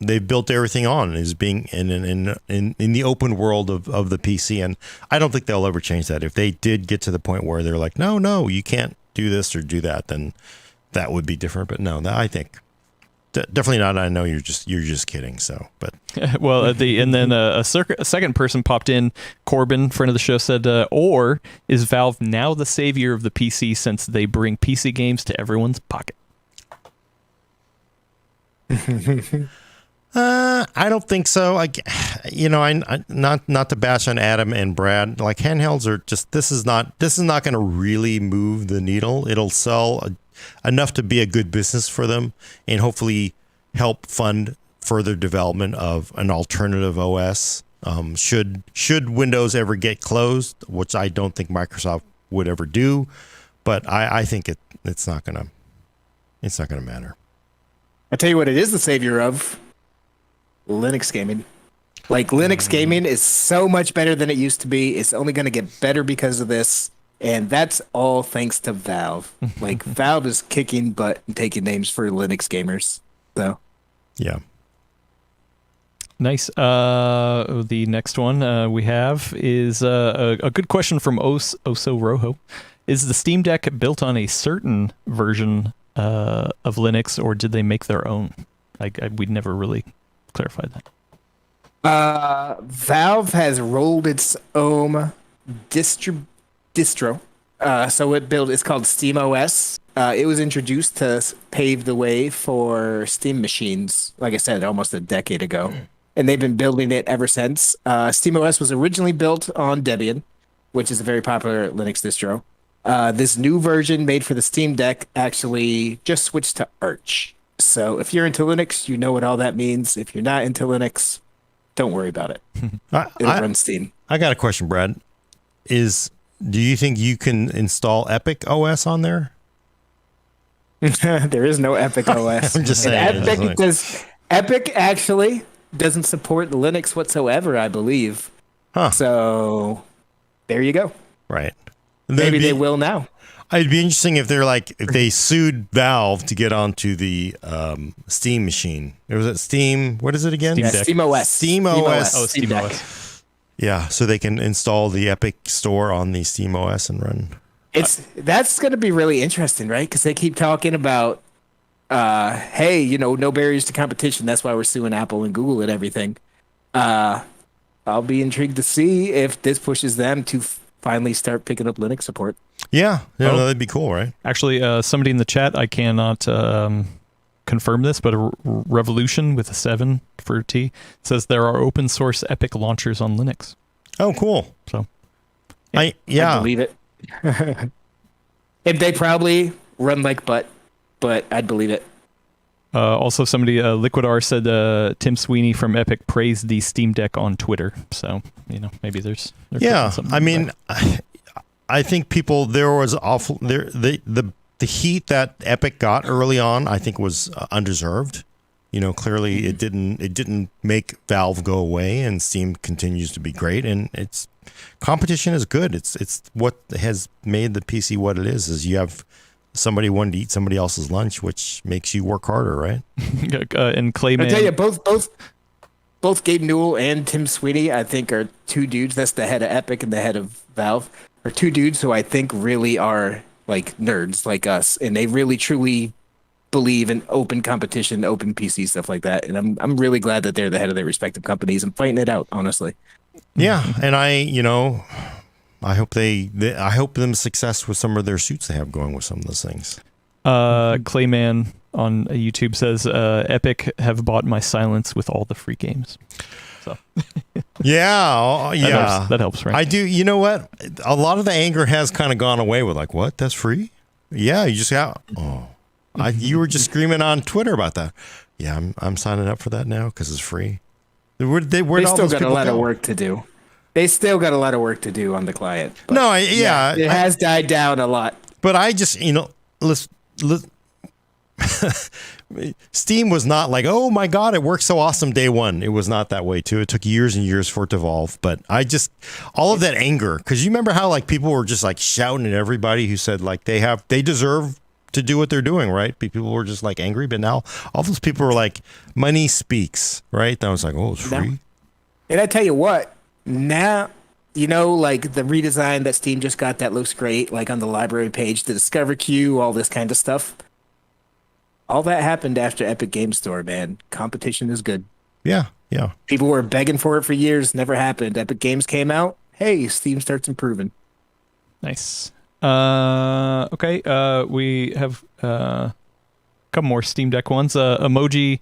they've built everything on, is being in the open world of the PC, and I don't think they'll ever change that. If they did get to the point where they're like, no, you can't do this or do that, then that would be different. But no, I think definitely not. I know you're just kidding. So, but well, and then a second person popped in. Corbin, friend of the show, said, or is Valve now the savior of the PC since they bring PC games to everyone's pocket? I don't think so. I not to bash on Adam and Brad. Like handhelds are just this is not going to really move the needle. It'll sell enough to be a good business for them, and hopefully help fund further development of an alternative OS. Should Windows ever get closed, which I don't think Microsoft would ever do, but I think it's not gonna matter. I tell you what, it is the savior of Linux gaming. Like Linux gaming is so much better than it used to be. It's only going to get better because of this, and that's all thanks to Valve. Like Valve is kicking butt and taking names for Linux gamers. So yeah. Nice. The next one we have is a good question from Oso Rojo. Is the Steam Deck built on a certain version of Linux, or did they make their own? We'd never really clarified that. Valve has rolled its own distro. So it's called SteamOS. It was introduced to pave the way for Steam machines, like I said, almost a decade ago. And they've been building it ever since. SteamOS was originally built on Debian, which is a very popular Linux distro. This new version made for the Steam Deck actually just switched to Arch. So if you're into Linux, you know what all that means. If you're not into Linux, don't worry about it. It'll run Steam. I got a question, Brad. Do you think you can install Epic OS on there? There is no Epic OS. I'm just saying. Epic actually doesn't support Linux whatsoever, I believe. Huh. So there you go. Right. Maybe they will now. It'd be interesting if if they sued Valve to get onto the Steam machine. It was at Steam. What is it again? SteamOS. SteamOS. Oh, SteamOS. Yeah, so they can install the Epic store on the SteamOS and run. That's going to be really interesting, right? Because they keep talking about, hey, no barriers to competition. That's why we're suing Apple and Google and everything. I'll be intrigued to see if this pushes them to finally start picking up Linux support. Yeah, that'd be cool, right? Actually, somebody in the chat, I cannot confirm this, but a Revolution with a 7 for T says there are open source Epic launchers on Linux. Oh, cool. So, I believe it. If they probably run like butt, but I'd believe it. Also, somebody, Liquidar said Tim Sweeney from Epic praised the Steam Deck on Twitter. So, maybe there's I mean, I think there was awful the heat that Epic got early on, I think was undeserved. Clearly it didn't make Valve go away, and Steam continues to be great, and competition is good. It's what has made the PC what it is you have somebody wanting to eat somebody else's lunch, which makes you work harder, right? And Clayman, I tell you, both Gabe Newell and Tim Sweeney, I think, are two dudes. That's the head of Epic and the head of Valve, are two dudes who I think really are like nerds like us, and they really truly believe in open competition, open PC, stuff like that. And I'm really glad that they're the head of their respective companies and fighting it out, honestly. Yeah, and I hope I hope them success with some of their suits they have going with some of those things. Clayman on YouTube says Epic have bought my silence with all the free games. So yeah, that helps, right? I do. You know what? A lot of the anger has kind of gone away with like, what? That's free? Yeah, you just got. Oh, you were just screaming on Twitter about that. Yeah, I'm signing up for that now because it's free. They still got a lot of work to do. They still got a lot of work to do on the client. No, it has died down a lot. But I just, Steam was not like, oh my God, it worked so awesome day one. It was not that way too. It took years and years for it to evolve. But all of that anger, because you remember how like people were just like shouting at everybody who said like they deserve to do what they're doing, right? People were just like angry. But now all those people were like, money speaks, right? I was like, oh, it's free. And I tell you what, now, like the redesign that Steam just got that looks great, like on the library page, the Discover queue, all this kind of stuff. All that happened after Epic Game Store, man. Competition is good. Yeah. People were begging for it for years, never happened. Epic Games came out. Hey, Steam starts improving. Nice. Okay. We have a couple more Steam Deck ones. Emoji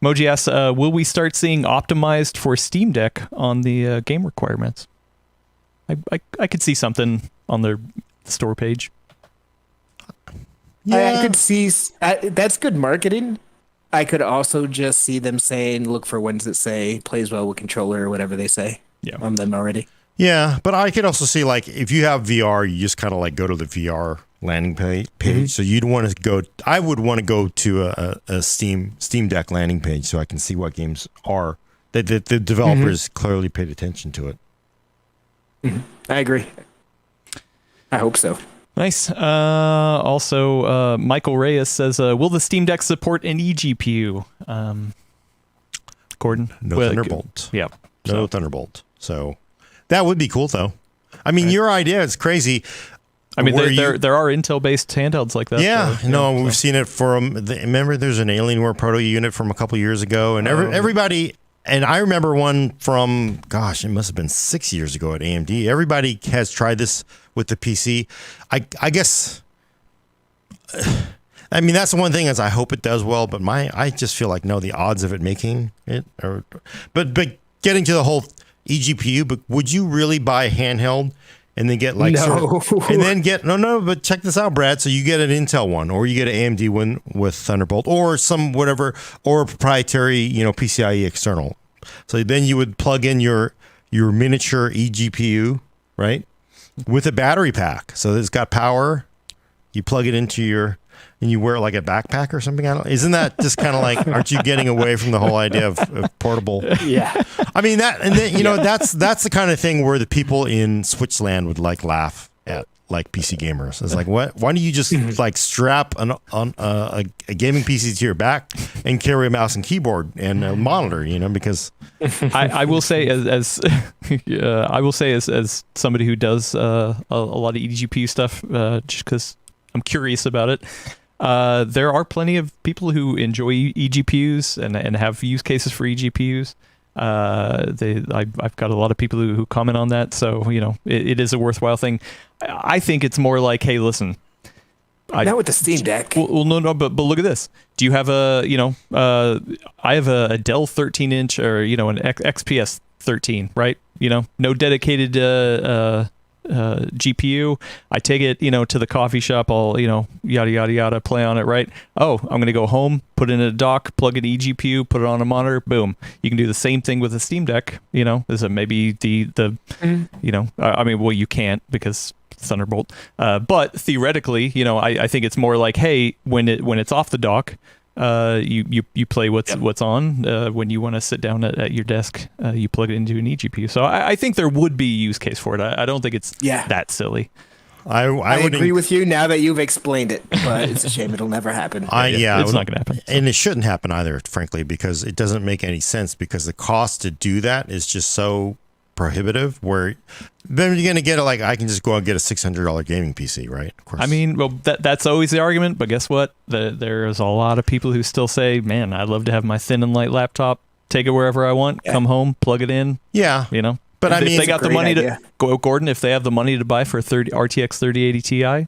asks, will we start seeing optimized for Steam Deck on the game requirements? I could see something on their store page. I could see that's good marketing. I could also just see them saying, look for ones that say plays well with controller or whatever they say on them already. Yeah, but I could also see, like, if you have VR, you just kind of like go to the VR landing page. Mm-hmm. So you'd want to go. I would want to go to a Steam Deck landing page so I can see what games are that the developers clearly paid attention to it. Mm-hmm. I agree. I hope so. Nice. Also, Michael Reyes says, will the Steam Deck support an eGPU? Gordon? No Thunderbolt. Yeah. No Thunderbolt. So that would be cool, though. I mean, your idea is crazy. I mean, there are Intel-based handhelds like that. Yeah, we've seen it from. Remember, there's an Alienware Proto unit from a couple years ago, and everybody. And I remember one from, gosh, it must have been 6 years ago at AMD. Everybody has tried this with the PC. I guess. I mean, that's the one thing is I hope it does well, but I just feel like the odds of it making it are. But getting to the whole eGPU, but would you really buy a handheld? And then get like but check this out, Brad. So you get an Intel one, or you get an AMD one with Thunderbolt, or some whatever, or a proprietary, PCIe external. So then you would plug in your miniature eGPU, right, with a battery pack. So it's got power. You plug it into and you wear it like a backpack or something. Isn't that just kind of like? Aren't you getting away from the whole idea of portable? Yeah. I mean that's the kind of thing where the people in Switchland would laugh at PC gamers. It's like, what? Why don't you just strap a gaming PC to your back and carry a mouse and keyboard and a monitor? Because I will say as somebody who does a lot of eGPU stuff, just because I'm curious about it. There are plenty of people who enjoy eGPUs and have use cases for eGPUs. I've got a lot of people who comment on that, so it is a worthwhile thing. I think it's more like, hey, listen, not with the Steam Deck. Well, no, but look at this. Do you have I have a Dell 13-inch or an XPS 13, right? No dedicated GPU. I take it, to the coffee shop. I'll, yada, yada, yada, play on it, right? Oh, I'm going to go home, put it in a dock, plug an eGPU, put it on a monitor, boom. You can do the same thing with a Steam Deck, Is it maybe you can't because Thunderbolt. But theoretically, I think it's more like, hey, when it's off the dock, you play what's on. When you want to sit down at your desk, you plug it into an eGPU. So I think there would be a use case for it. I don't think it's that silly. I agree with you now that you've explained it, but it's a shame it'll never happen. It's not going to happen. And it shouldn't happen either, frankly, because it doesn't make any sense because the cost to do that is just so prohibitive where then you're going to get I can just go and get a $600 gaming PC, right? Of course. I mean, well, that's always the argument, but guess what? There's a lot of people who still say, man, I'd love to have my thin and light laptop, take it wherever I want, come home, plug it in. Yeah. But if they got the money Gordon, if they have the money to buy for a RTX 3080 Ti,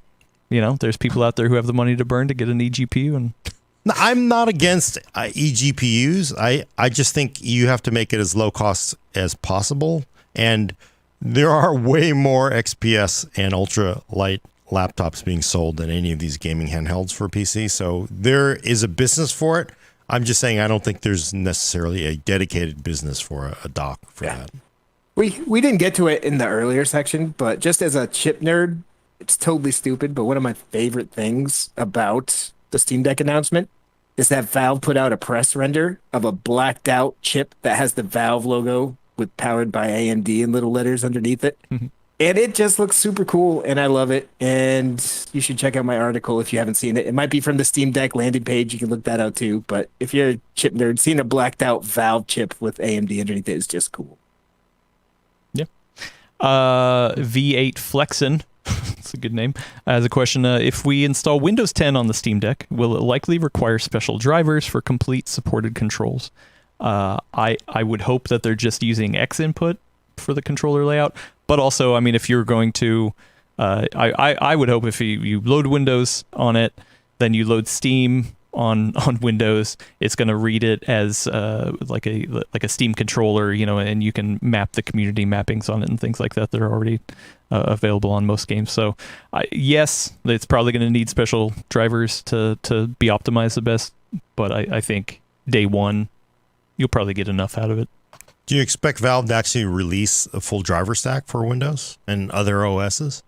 there's people out there who have the money to burn to get an eGPU. And I'm not against eGPUs. I just think you have to make it as low cost as possible. And there are way more XPS and ultra light laptops being sold than any of these gaming handhelds for PC. So there is a business for it. I'm just saying I don't think there's necessarily a dedicated business for a dock for that. We didn't get to it in the earlier section, but just as a chip nerd, it's totally stupid. But one of my favorite things about the Steam Deck announcement is that Valve put out a press render of a blacked out chip that has the Valve logo with powered by AMD in little letters underneath it. Mm-hmm. And it just looks super cool, and I love it. And you should check out my article if you haven't seen it. It might be from the Steam Deck landing page. You can look that out too. But if you're a chip nerd, seeing a blacked out Valve chip with AMD underneath it is just cool. Yeah. V8 Flexin, that's a good name, has a question. If we install Windows 10 on the Steam Deck, will it likely require special drivers for complete supported controls? I would hope that they're just using X input for the controller layout, but also, I mean, if you're going to, I would hope if you load Windows on it, then you load Steam, on Windows, it's going to read it as like a Steam controller, and you can map the community mappings on it and things like that that are already available on most games. So yes, it's probably going to need special drivers to be optimized the best, but I think day one you'll probably get enough out of it. Do you expect Valve to actually release a full driver stack for Windows and other OSs?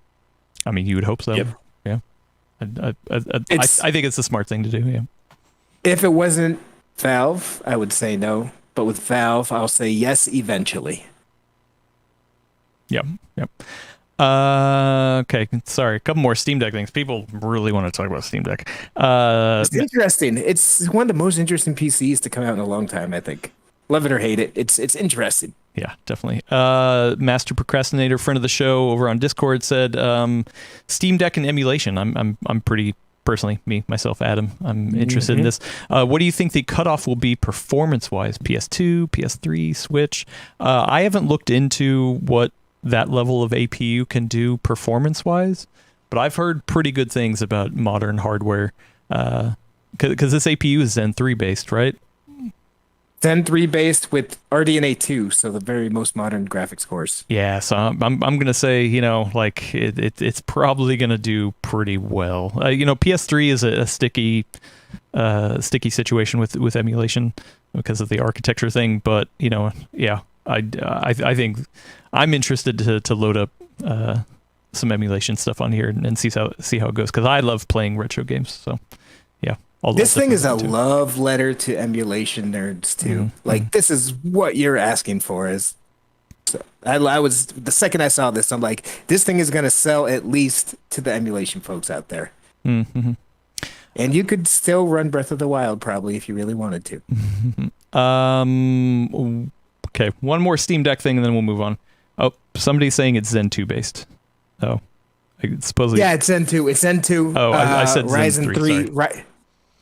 I mean, you would hope so. Yep. Yeah. I think it's a smart thing to do. Yeah. If it wasn't Valve, I would say no. But with Valve, I'll say yes eventually. Yep. Okay. Sorry. A couple more Steam Deck things. People really want to talk about Steam Deck. It's interesting. It's one of the most interesting PCs to come out in a long time, I think. Love it or hate it. It's interesting. Yeah, definitely. Master Procrastinator, friend of the show over on Discord, said Steam Deck and emulation. I'm pretty personally, myself, Adam. I'm interested in this. What do you think the cutoff will be performance-wise? PS2, PS3, Switch? I haven't looked into what that level of APU can do performance-wise, but I've heard pretty good things about modern hardware. Because this APU is Zen 3 based, right? Zen 3 based with RDNA 2, so the very most modern graphics cores. Yeah, so I'm gonna say, like it's probably gonna do pretty well. PS3 is a sticky situation with emulation because of the architecture thing, but yeah, I think I'm interested to load up some emulation stuff on here and see how it goes, because I love playing retro games. So yeah. This thing is a love letter to emulation nerds too. Like this is what you're asking for. I was the second I saw this, I'm like, this thing is going to sell at least to the emulation folks out there. Mm-hmm. And you could still run Breath of the Wild probably if you really wanted to. Okay, one more Steam Deck thing and then we'll move on. Oh, somebody's saying it's Zen 2 based. Oh, supposedly. Yeah, it's Zen 2. It's Zen 2. Oh, I said Ryzen Zen 3. Sorry. Right.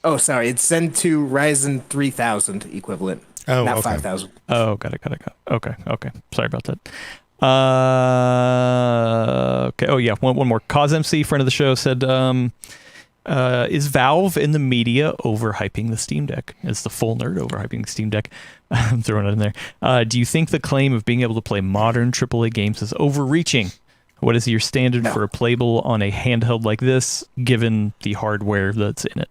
Oh, sorry. It's Zen 2 Ryzen 3000 equivalent. Oh, not okay. 5000. Oh, got it. Okay. Sorry about that. Okay. Oh, yeah. One more. CosMC, friend of the show, said, is Valve in the media overhyping the Steam Deck? Is the full nerd overhyping the Steam Deck? I'm throwing it in there. Do you think the claim of being able to play modern AAA games is overreaching? What is your standard for a playable on a handheld like this, given the hardware that's in it?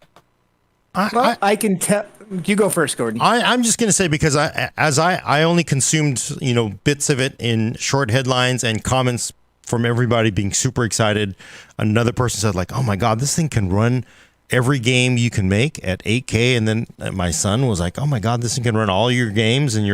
I can tell. You go first, Gordon. I'm just going to say, because I only consumed bits of it in short headlines and comments from everybody being super excited. Another person said like, "Oh my God, this thing can run every game you can make at 8K." And then my son was like, "Oh my God, this thing can run all your games and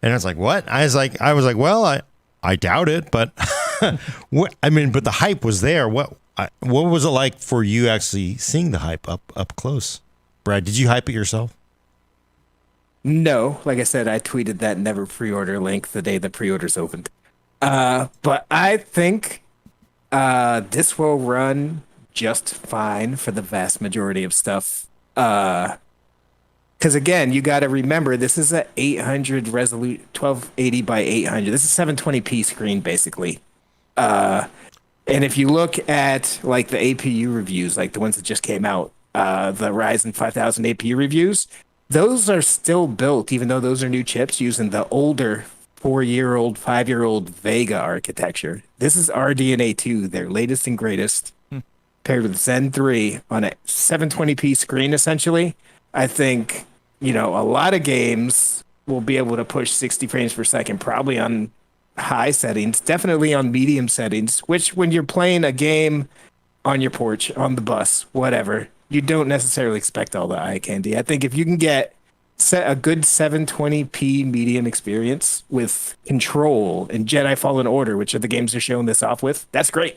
I was like, "What?" I was like, "Well, I doubt it, but but the hype was there. What was it like for you actually seeing the hype up close? Brad, did you hype it yourself? No, like I said, I tweeted that never pre-order link the day the pre-orders opened. But I think this will run just fine for the vast majority of stuff. Because again, you got to remember, this is a 800 resolution, 1280 by 800. This is 720p screen basically. And if you look at like the APU reviews, like the ones that just came out, the Ryzen 5000 APU reviews, those are still built, even though those are new chips, using the older 4-year-old, 5-year-old Vega architecture. This is RDNA 2, their latest and greatest, paired with Zen 3 on a 720p screen, essentially. I think, a lot of games will be able to push 60 frames per second, probably on high settings, definitely on medium settings, which when you're playing a game on your porch, on the bus, whatever, you don't necessarily expect all the eye candy. I think if you can get a good 720p medium experience with Control and Jedi Fallen Order, which are the games they're showing this off with, that's great.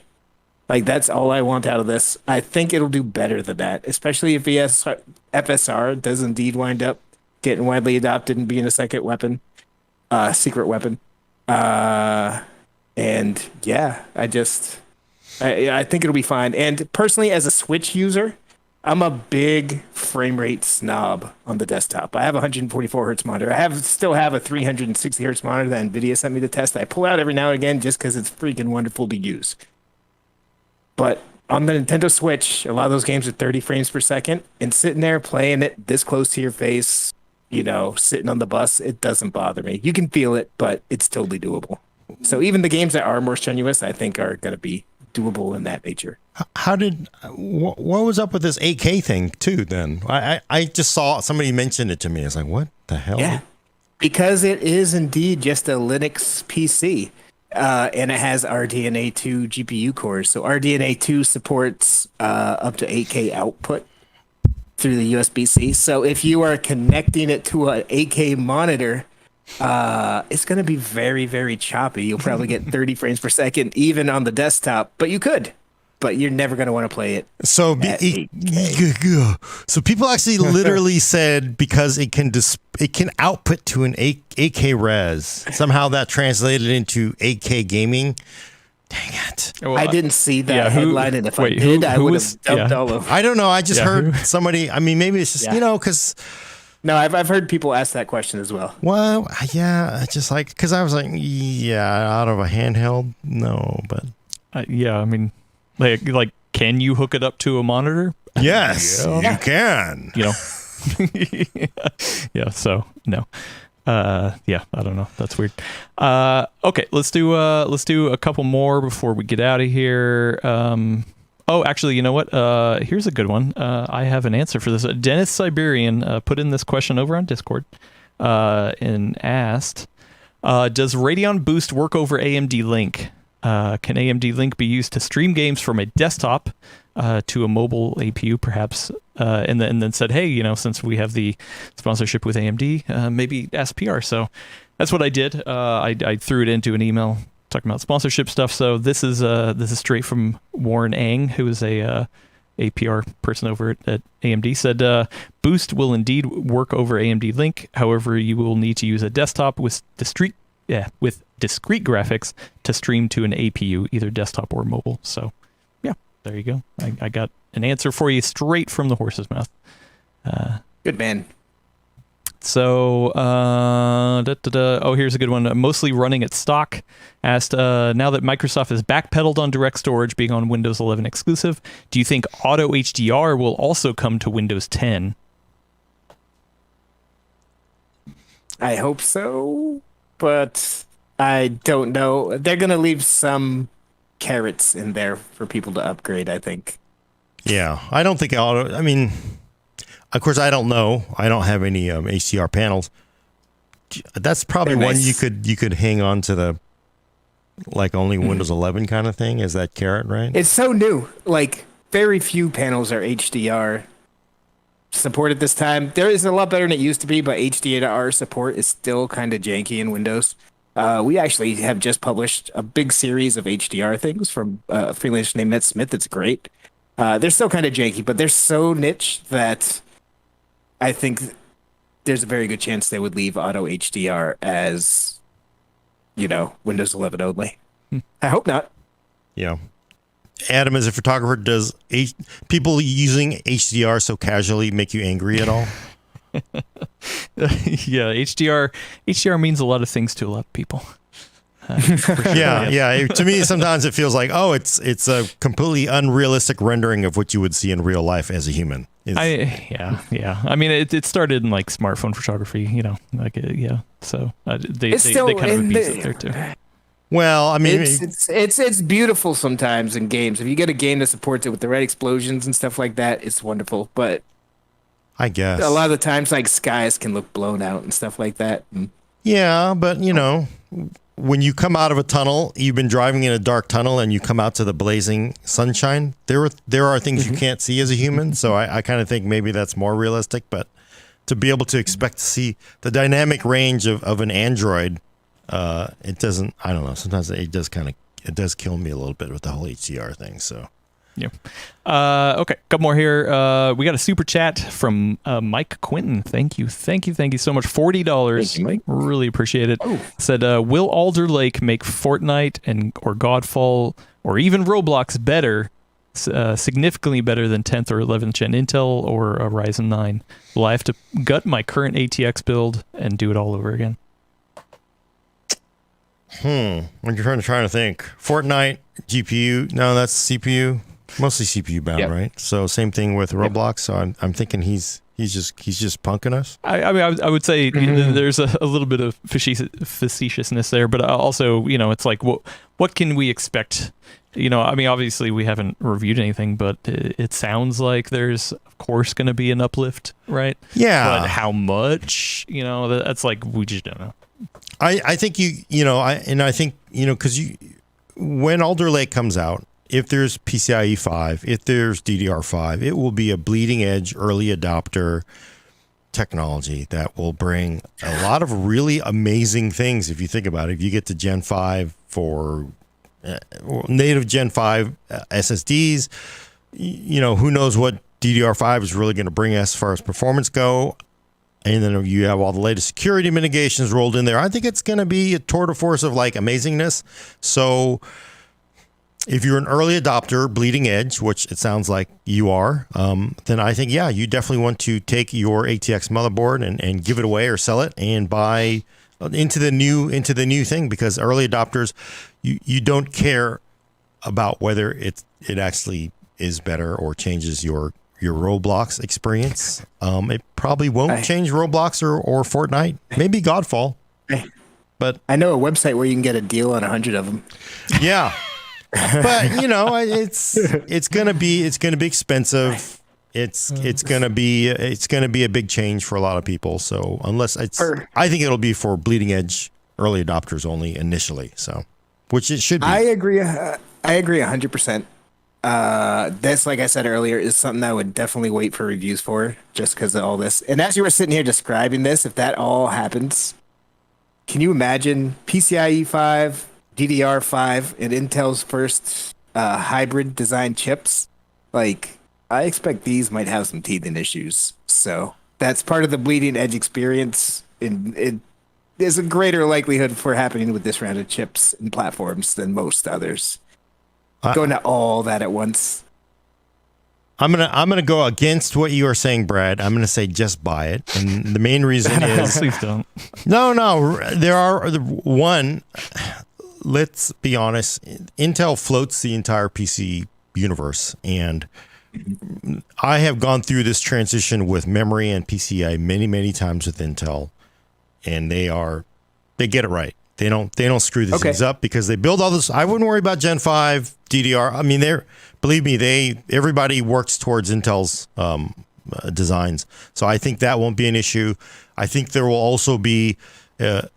Like, that's all I want out of this. I think it'll do better than that, especially if FSR does indeed wind up getting widely adopted and being a second weapon, secret weapon. And yeah, I think it'll be fine. And personally, as a Switch user, I'm a big frame rate snob on the desktop. I have a 144 hertz monitor. I still have a 360 hertz monitor that NVIDIA sent me to test. I pull out every now and again just because it's freaking wonderful to use. But on the Nintendo Switch, a lot of those games are 30 frames per second, and sitting there playing it this close to your face, sitting on the bus, it doesn't bother me. You can feel it, but it's totally doable. So even the games that are more strenuous, I think, are going to be doable in that nature. What was up with this 8K thing too? Then I just saw somebody mention it to me. It's like, what the hell? Yeah, because it is indeed just a Linux PC, and it has RDNA 2 GPU cores. So RDNA 2 supports up to 8K output through the USB-C. So if you are connecting it to an 8K monitor, it's going to be very, very choppy. You'll probably get 30 frames per second even on the desktop, but you're never going to want to play it. So at 8K. So people actually literally said because it can output to an 8K res. Somehow that translated into 8K gaming. Dang it. Well, I didn't see that headline, and if I did, I would have dumped all over. I don't know. I just heard somebody. I mean, maybe it's just because. No, I've heard people ask that question as well. Well, yeah, just like because I was like, out of a handheld, no, but I mean, like, can you hook it up to a monitor? Yes, you can. Yeah. So no. I don't know. That's weird. Okay, let's do a couple more before we get out of here. Actually, you know what? Here's a good one. I have an answer for this. Dennis Siberian put in this question over on Discord and asked, does Radeon Boost work over AMD Link? Can AMD Link be used to stream games from a desktop to a mobile APU, perhaps? And then said, hey, since we have the sponsorship with AMD, maybe ask PR. So that's what I did. I threw it into an email talking about sponsorship stuff. So this is straight from Warren Ang, who is a PR person over at AMD. Said Boost will indeed work over AMD Link. However, you will need to use a desktop with discrete graphics to stream to an APU, either desktop or mobile. So yeah, there you go. I got an answer for you straight from the horse's mouth. Good man. So, here's a good one. Mostly running at stock. Asked, now that Microsoft has backpedaled on direct storage being on Windows 11 exclusive, do you think Auto HDR will also come to Windows 10? I hope so, but I don't know. They're going to leave some carrots in there for people to upgrade, I think. Yeah, I don't think I mean, of course, I don't know. I don't have any HDR panels. That's probably They're one nice. you could hang on to the only Windows 11 kind of thing. Is that carrot, right? It's so new. Like, very few panels are HDR supported this time. There is a lot better than it used to be, but HDR support is still kind of janky in Windows. We actually have just published a big series of HDR things from a freelancer named Matt Smith. It's great. They're still kind of janky, but they're so niche that I think there's a very good chance they would leave Auto HDR as, Windows 11 only. I hope not. Yeah. Adam, as a photographer, does people using HDR so casually make you angry at all? Yeah, HDR means a lot of things to a lot of people. For sure, yeah. To me, sometimes it feels like, it's a completely unrealistic rendering of what you would see in real life as a human. I mean, it started in like smartphone photography, So they kind of abuse it there too. Well, I mean, it's beautiful sometimes in games. If you get a game that supports it with the right explosions and stuff like that, it's wonderful. But I guess a lot of the times, like skies can look blown out and stuff like that. Yeah, but when you come out of a tunnel, you've been driving in a dark tunnel, and you come out to the blazing sunshine. There are things you can't see as a human. So I kind of think maybe that's more realistic. But to be able to expect to see the dynamic range of an Android, it doesn't. I don't know. Sometimes it does kill me a little bit with the whole HDR thing. So. Yeah. Okay, couple more here. We got a super chat from Mike Quinton. Thank you so much. $40. Thank you, Mike. Really appreciate it. Oh. Said, will Alder Lake make Fortnite or Godfall or even Roblox better, significantly better than 10th or 11th gen Intel or a Ryzen 9? Will I have to gut my current ATX build and do it all over again? When you're trying to think, Fortnite GPU. No, that's CPU. Mostly CPU bound, Yep. right? So same thing with Roblox. So I'm thinking he's just punking us. I mean, I would say there's a little bit of facetiousness there, but also, it's like, what can we expect? I mean, obviously we haven't reviewed anything, but it sounds like there's, of course, going to be an uplift, right? Yeah. But how much? That's like, we just don't know. I think I think, because when Alder Lake comes out, if there's PCIe 5, if there's DDR5, it will be a bleeding edge early adopter technology that will bring a lot of really amazing things. If you think about it, if you get to Gen 5 for native Gen 5 SSDs, who knows what DDR5 is really going to bring as far as performance go. And then you have all the latest security mitigations rolled in there. I think it's going to be a tour de force of like amazingness. So if you're an early adopter, bleeding edge, which it sounds like you are, then I think, yeah, you definitely want to take your ATX motherboard and give it away or sell it and buy into the new thing, because early adopters, you don't care about whether it actually is better or changes your Roblox experience. It probably won't change Roblox or Fortnite, maybe Godfall. But I know a website where you can get a deal on 100 of them. Yeah. But it's gonna be expensive. It's gonna be a big change for a lot of people. So I think it'll be for bleeding edge early adopters only initially. So, which it should be. I agree 100%. This, like I said earlier, is something I would definitely wait for reviews for, just because of all this. And as you were sitting here describing this, if that all happens, can you imagine PCIe 5, DDR5, and Intel's first hybrid design chips? Like, I expect these might have some teething issues. So that's part of the bleeding edge experience. And there's a greater likelihood for happening with this round of chips and platforms than most others. Going to all that at once. I'm gonna go against what you are saying, Brad. I'm gonna say just buy it, and the main reason is Please don't. No. There are one. Let's be honest. Intel floats the entire PC universe, and I have gone through this transition with memory and PCI many times with Intel, and they get it right. They don't screw these things up because they build all this. I wouldn't worry about Gen 5 DDR. I mean, believe me, everybody works towards Intel's designs. So I think that won't be an issue. I think there will also be a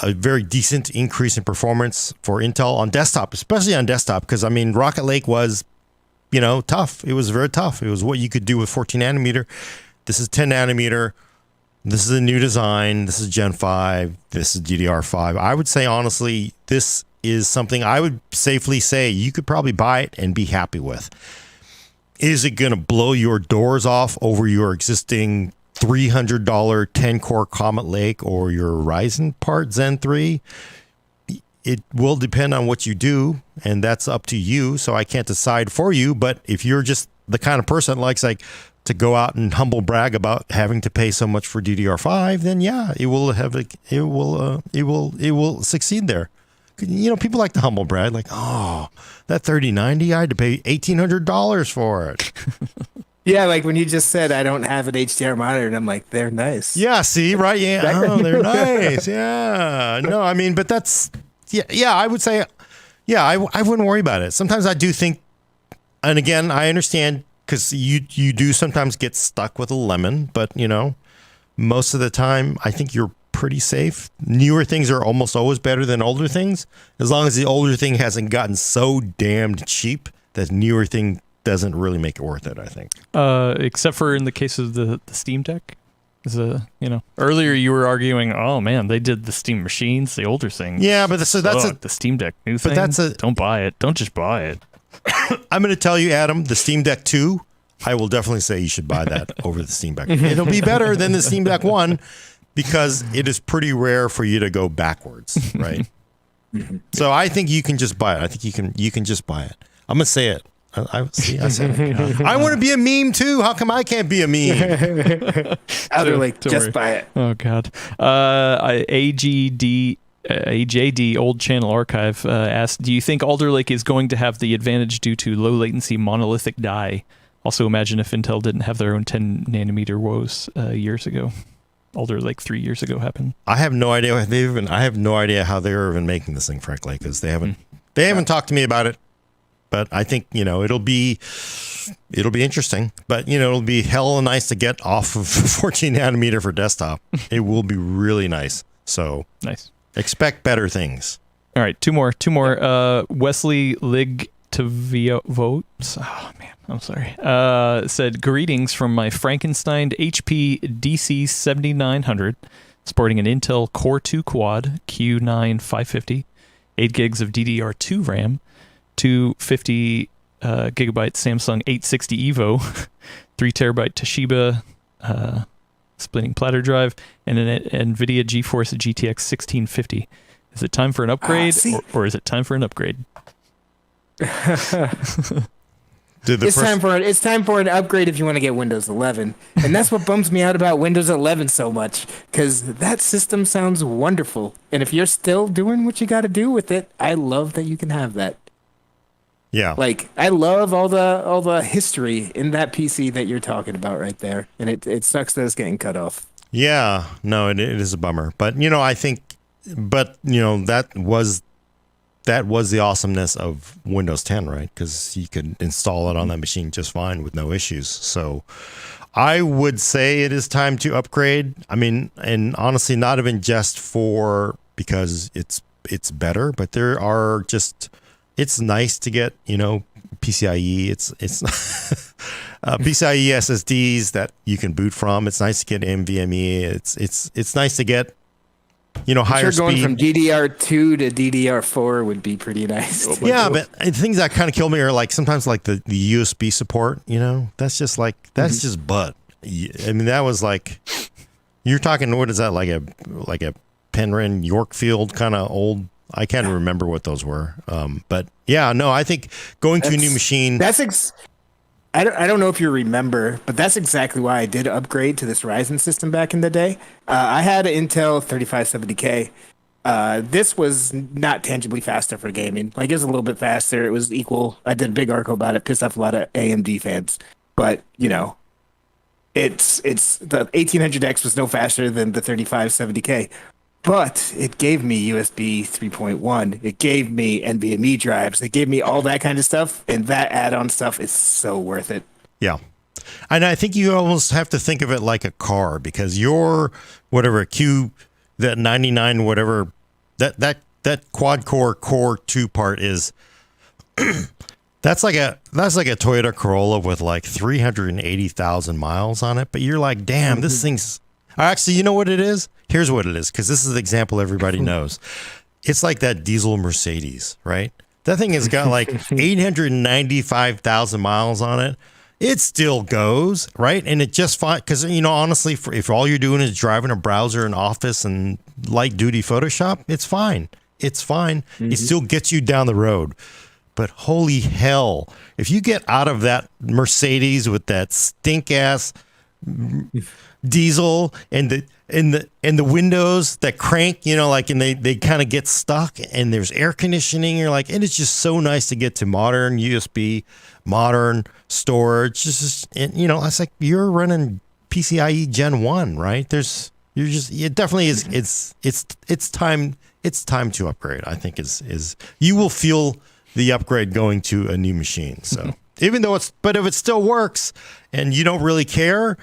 very decent increase in performance for Intel on desktop, especially on desktop, because I mean, Rocket Lake was, tough. It was very tough. It was what you could do with 14 nanometer. This is 10 nanometer. This is a new design. This is Gen 5. This is DDR5. I would say, honestly, this is something I would safely say you could probably buy it and be happy with. Is it going to blow your doors off over your existing $300 10-core Comet Lake or your Ryzen part Zen 3? It will depend on what you do, and that's up to you, so I can't decide for you. But if you're just the kind of person that likes to go out and humble brag about having to pay so much for DDR5, then yeah, it will succeed there. People like to humble brag, like, oh, that 3090, I had to pay $1,800 for it. Yeah, like when you just said I don't have an HDR monitor, and I'm like, they're nice. Yeah, see, right? Yeah, oh, they're nice. Yeah, no, I mean, but that's I would say, yeah, I wouldn't worry about it. Sometimes I do think, and again, I understand. Because you do sometimes get stuck with a lemon, but most of the time I think you're pretty safe. Newer things are almost always better than older things, as long as the older thing hasn't gotten so damned cheap that newer thing doesn't really make it worth it, I think. Except for in the case of the Steam Deck. Earlier you were arguing, oh man, they did the Steam machines, the older things. Yeah, but that's the Steam Deck new thing. Don't buy it. Don't just buy it. I'm going to tell you, Adam, the Steam Deck 2, I will definitely say you should buy that over the Steam Deck. It'll be better than the Steam Deck 1 because it is pretty rare for you to go backwards, right? So I think you can just buy it. I think you can just buy it. I'm going to say it. I said it. I want to be a meme too. How come I can't be a meme? Outer Lake, just buy it. Oh God. AGD AJD Old Channel Archive asked, do you think Alder Lake is going to have the advantage due to low latency monolithic die? Also, imagine if Intel didn't have their own 10 nanometer woes years ago. Alder Lake 3 years ago happened. I have no idea. I have no idea how they're even making this thing, frankly, because they haven't talked to me about it. But I think it'll be interesting. But it'll be hella nice to get off of 14 nanometer for desktop. It will be really nice. So nice. Expect better things. All right, two more. Wesley Lig to votes. Oh man, I'm sorry. Said greetings from my Frankenstein HP DC 7900, sporting an Intel Core 2 Quad Q9 550, 8 gigs of DDR2 RAM, 250 gigabyte Samsung 860 Evo, 3 terabyte Toshiba splitting platter drive, and an NVIDIA GeForce GTX 1650. Is it time for an upgrade, or is it time for an upgrade? It's time for an upgrade if you want to get Windows 11, and that's what bums me out about Windows 11 so much, because that system sounds wonderful, and if you're still doing what you got to do with it, I love that you can have that. Yeah, like I love all the history in that PC that you're talking about right there, and it sucks that it's getting cut off. Yeah, no, it is a bummer, but I think, that was the awesomeness of Windows 10, right? Because you could install it on that machine just fine with no issues. So I would say it is time to upgrade. I mean, and honestly, not even just because it's better, but there are it's nice to get, PCIe. It's PCIe SSDs that you can boot from. It's nice to get NVMe. It's nice to get, higher speed. Going from DDR2 to DDR4 would be pretty nice. Yeah, but things that kind of kill me are sometimes the USB support. That's just just butt. I mean, that was you're talking. What is that like a Penryn Yorkfield kind of old? I can't remember what those were. But yeah, no, I think going to a new machine. I don't know if you remember, but that's exactly why I did upgrade to this Ryzen system back in the day. I had an Intel 3570K. This was not tangibly faster for gaming. It was a little bit faster. It was equal. I did a big article about it, pissed off a lot of AMD fans. But, it's the 1800X was no faster than the 3570K. But it gave me USB 3.1. It gave me NVMe drives. It gave me all that kind of stuff. And that add-on stuff is so worth it. Yeah. And I think you almost have to think of it like a car, because your that 99, whatever, that quad core 2 part is, that's like a Toyota Corolla with 380,000 miles on it. But you're like, damn, this thing's, actually, you know what it is? Here's what it is, because this is the example everybody knows. It's like that diesel Mercedes, right? That thing has got 895,000 miles on it. It still goes, right? And it just fine, because, honestly, if all you're doing is driving a browser in Office and light duty Photoshop, it's fine. It's fine. Mm-hmm. It still gets you down the road. But holy hell, if you get out of that Mercedes with that stink ass diesel and the windows that crank, and they kind of get stuck, and there's air conditioning, you're and it's just so nice to get to modern USB, modern storage. It's like you're running PCIe Gen 1, right? It definitely is. It's time to upgrade. I think is you will feel the upgrade going to a new machine. So even though if it still works and you don't really care,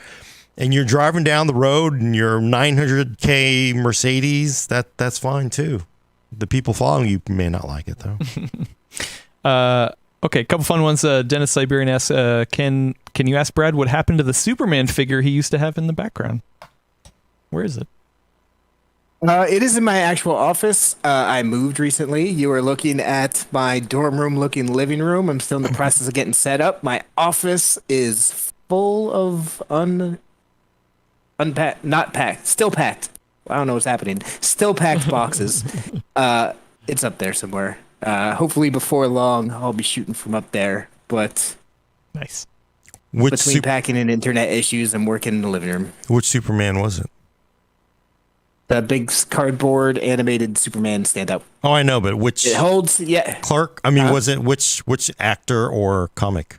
and you're driving down the road in your 900K Mercedes, that's fine too. The people following you may not like it though. Okay, a couple fun ones. Dennis Siberian asks, can you ask Brad what happened to the Superman figure he used to have in the background? Where is it? It is in my actual office. I moved recently. You are looking at my dorm room looking living room. I'm still in the process of getting set up. My office is full of still packed. I don't know what's happening. Still packed boxes. It's up there somewhere. Hopefully before long, I'll be shooting from up there. But nice. Between packing and internet issues, I'm working in the living room. Which Superman was it? The big cardboard animated Superman stand up. Oh, I know, but which It holds, yeah. Clark? I mean, was it which actor or comic?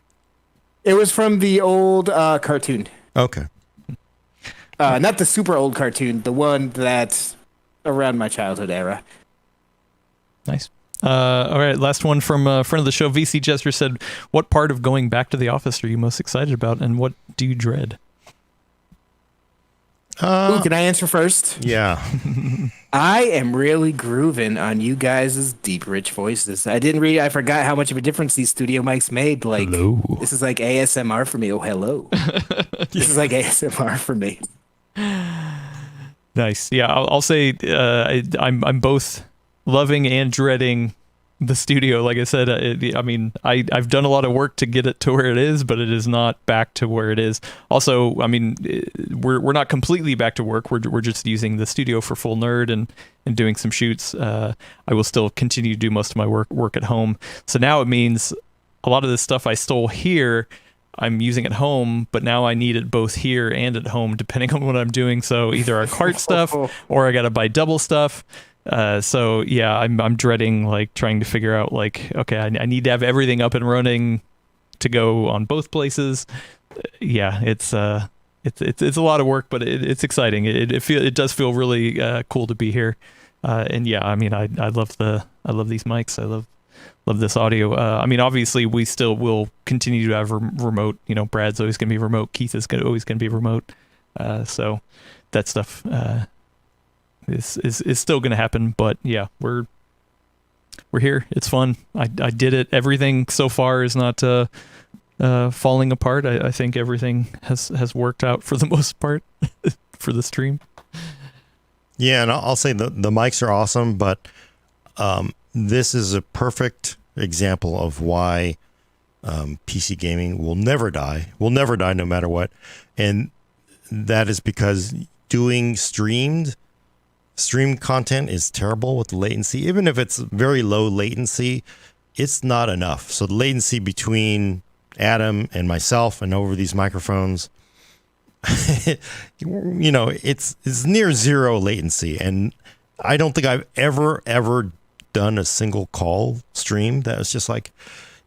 It was from the old cartoon. Okay. Not the super old cartoon, the one that's around my childhood era. Nice. All right, last one from a friend of the show. VC Jester said, "What part of going back to the office are you most excited about, and what do you dread?" Ooh, can I answer first? Yeah. I am really grooving on you guys' deep, rich voices. I forgot how much of a difference these studio mics made. Like, Hello. This is like ASMR for me. Oh, hello. This is like ASMR for me. Nice. Yeah, I'll say I'm both loving and dreading the studio. Like I said, I've done a lot of work to get it to where it is, but it is not back to where it is. Also, I mean, we're not completely back to work. We're just using the studio for Full Nerd and doing some shoots. I will still continue to do most of my work at home. So now it means a lot of the stuff I stole here, I'm using at home, but now I need it both here and at home, depending on what I'm doing. So either our cart stuff or I got to buy double stuff. So yeah, I'm dreading like trying to figure out like, okay, I need to have everything up and running to go on both places. Yeah, it's a lot of work, but it's exciting. It does feel really cool to be here. And yeah, I mean, I love these mics. I love this audio. I mean, obviously we still will continue to have remote, you know, Brad's always going to be remote. Keith is always going to be remote. So that stuff, is still going to happen, but yeah, we're here. It's fun. I did it. Everything so far is not falling apart. I think everything has worked out for the most part for the stream. Yeah, and I'll say the mics are awesome, but this is a perfect example of why PC gaming will never die. Will never die no matter what. And that is because doing stream content is terrible with the latency. Even if it's very low latency, it's not enough. So the latency between Adam and myself and over these microphones, you know, it's near zero latency. And I don't think I've ever done a single call stream that was just like,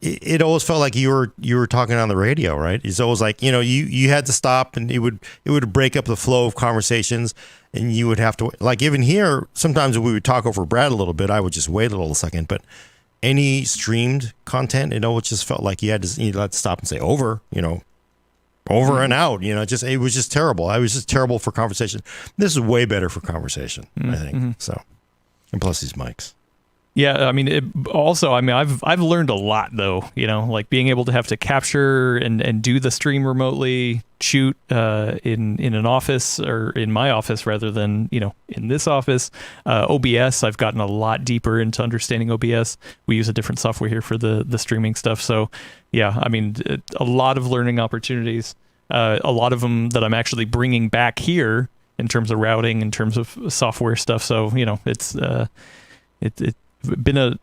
it always felt like you were talking on the radio, right? It's always like, you know, you had to stop and it would break up the flow of conversations, and you would have to, like, even here, sometimes we would talk over Brad a little bit. I would just wait a little second, but any streamed content, it always just felt like you had to stop and say over, you know, over and out, you know, it was just terrible. I was just terrible for conversation. This is way better for conversation, I think. So, and plus these mics. Yeah, I mean, I've learned a lot though, you know, like being able to have to capture and do the stream remotely, shoot in an office, or in my office rather than, you know, in this office. OBS, I've gotten a lot deeper into understanding OBS. We use a different software here for the streaming stuff. So yeah, I mean, a lot of learning opportunities, a lot of them that I'm actually bringing back here in terms of routing, in terms of software stuff. So, you know, it's been a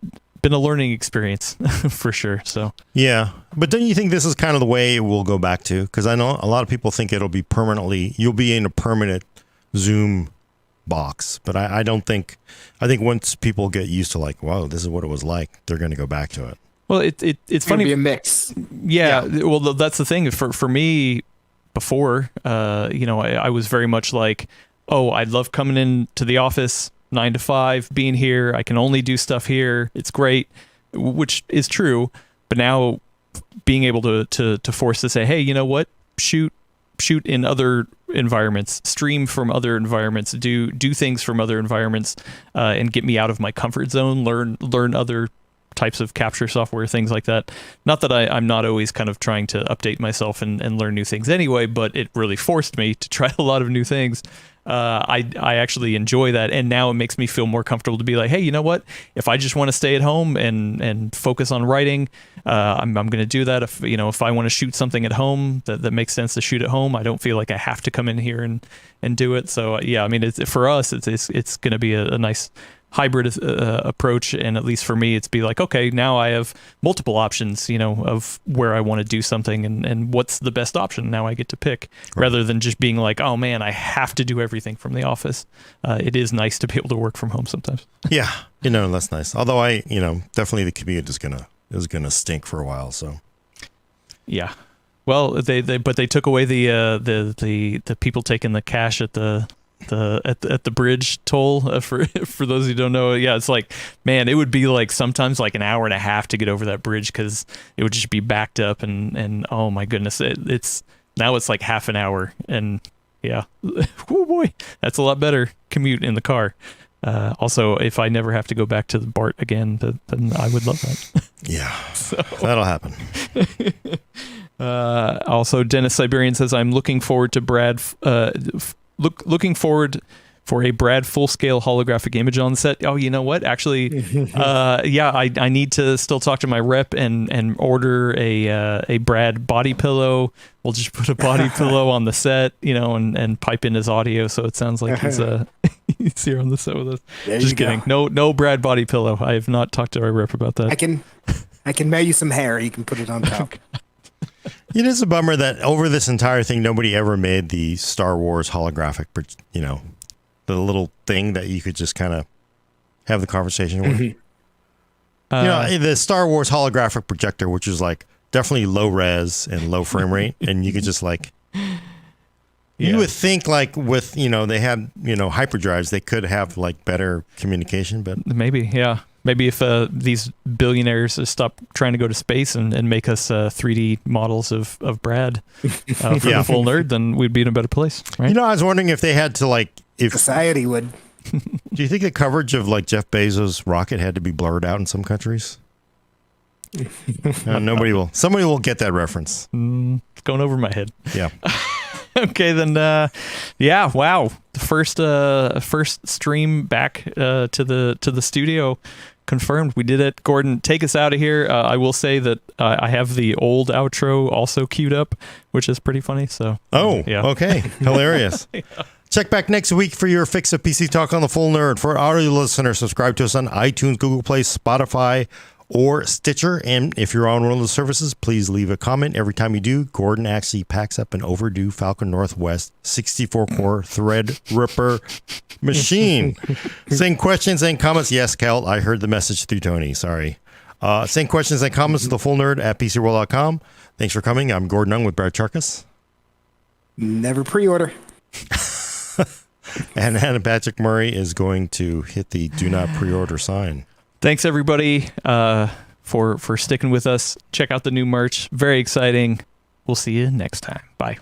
learning experience for sure. So yeah, but don't you think this is kind of the way it will go back to? Because I know a lot of people think it'll be you'll be in a permanent Zoom box, but I don't think. I think once people get used to like, wow, this is what it was like, they're going to go back to it. Well, it's funny. Be a mix. Yeah, well, that's the thing for me. Before, you know, I was very much like, oh, I love coming into the office 9 to 5, being here. I can only do stuff here. It's great, which is true. But now being able to force to say, hey, you know what? Shoot in other environments, stream from other environments, do things from other environments, and get me out of my comfort zone, learn other types of capture software, things like that. Not that I'm not always kind of trying to update myself and learn new things anyway, but it really forced me to try a lot of new things. I actually enjoy that, and now it makes me feel more comfortable to be like, hey, you know what? If I just want to stay at home and focus on writing, I'm going to do that. If I want to shoot something at home that makes sense to shoot at home, I don't feel like I have to come in here and do it. So yeah, I mean, for us, it's going to be a nice hybrid approach, and at least for me, it's be like, okay, now I have multiple options, of where I want to do something, and what's the best option. Now I get to pick, rather than just being like, oh man, I have to do everything from the office. It is nice to be able to work from home sometimes. Yeah, that's nice. Although definitely the commute is gonna stink for a while. So yeah. Well, they took away the people taking the cash at the bridge toll. For those who don't know, yeah, it's like, man, it would be like sometimes like an hour and a half to get over that bridge because it would just be backed up, and oh my goodness, it's like half an hour, and yeah, oh boy, that's a lot better commute in the car. Also, if I never have to go back to the BART again, then I would love that. Yeah, that'll happen. Also, Dennis Siberian says, I'm looking forward to Brad. Looking forward for a Brad full-scale holographic image on the set. Oh, you know what? Actually, yeah, I need to still talk to my rep and order a Brad body pillow. We'll just put a body pillow on the set, and pipe in his audio so it sounds like he's here on the set with us. Just kidding. No Brad body pillow. I have not talked to our rep about that. I can mail you some hair. You can put it on top. It is a bummer that over this entire thing, nobody ever made the Star Wars holographic, the little thing that you could just kind of have the conversation with. The Star Wars holographic projector, which is like definitely low res and low frame rate, and you could just like, you would think like with, they had, hyperdrives, they could have like better communication, but maybe, yeah. Maybe if these billionaires stop trying to go to space and make us 3D models of Brad for the full nerd, then we'd be in a better place, right? I was wondering if they had to if society would. Do you think the coverage of like Jeff Bezos' rocket had to be blurred out in some countries? Somebody will get that reference. It's going over my head. Yeah. Okay, then, yeah, wow. The first stream back to the studio confirmed. We did it. Gordon, take us out of here. I will say that I have the old outro also queued up, which is pretty funny. So, yeah. Okay, hilarious. Yeah. Check back next week for your fix of PC Talk on the Full Nerd. For audio listeners, subscribe to us on iTunes, Google Play, Spotify, or Stitcher. And if you're on one of those services, please leave a comment. Every time you do, Gordon actually packs up an overdue Falcon Northwest 64-core Threadripper machine. Send questions and comments. Yes, Cal, I heard the message through Tony. Sorry. Send questions and comments to thefullnerd@PCWorld.com. Thanks for coming. I'm Gordon Ung with Brad Charkis. Never pre-order. And Hannah Patrick Murray is going to hit the do not pre-order sign. Thanks, everybody, for sticking with us. Check out the new merch. Very exciting. We'll see you next time. Bye.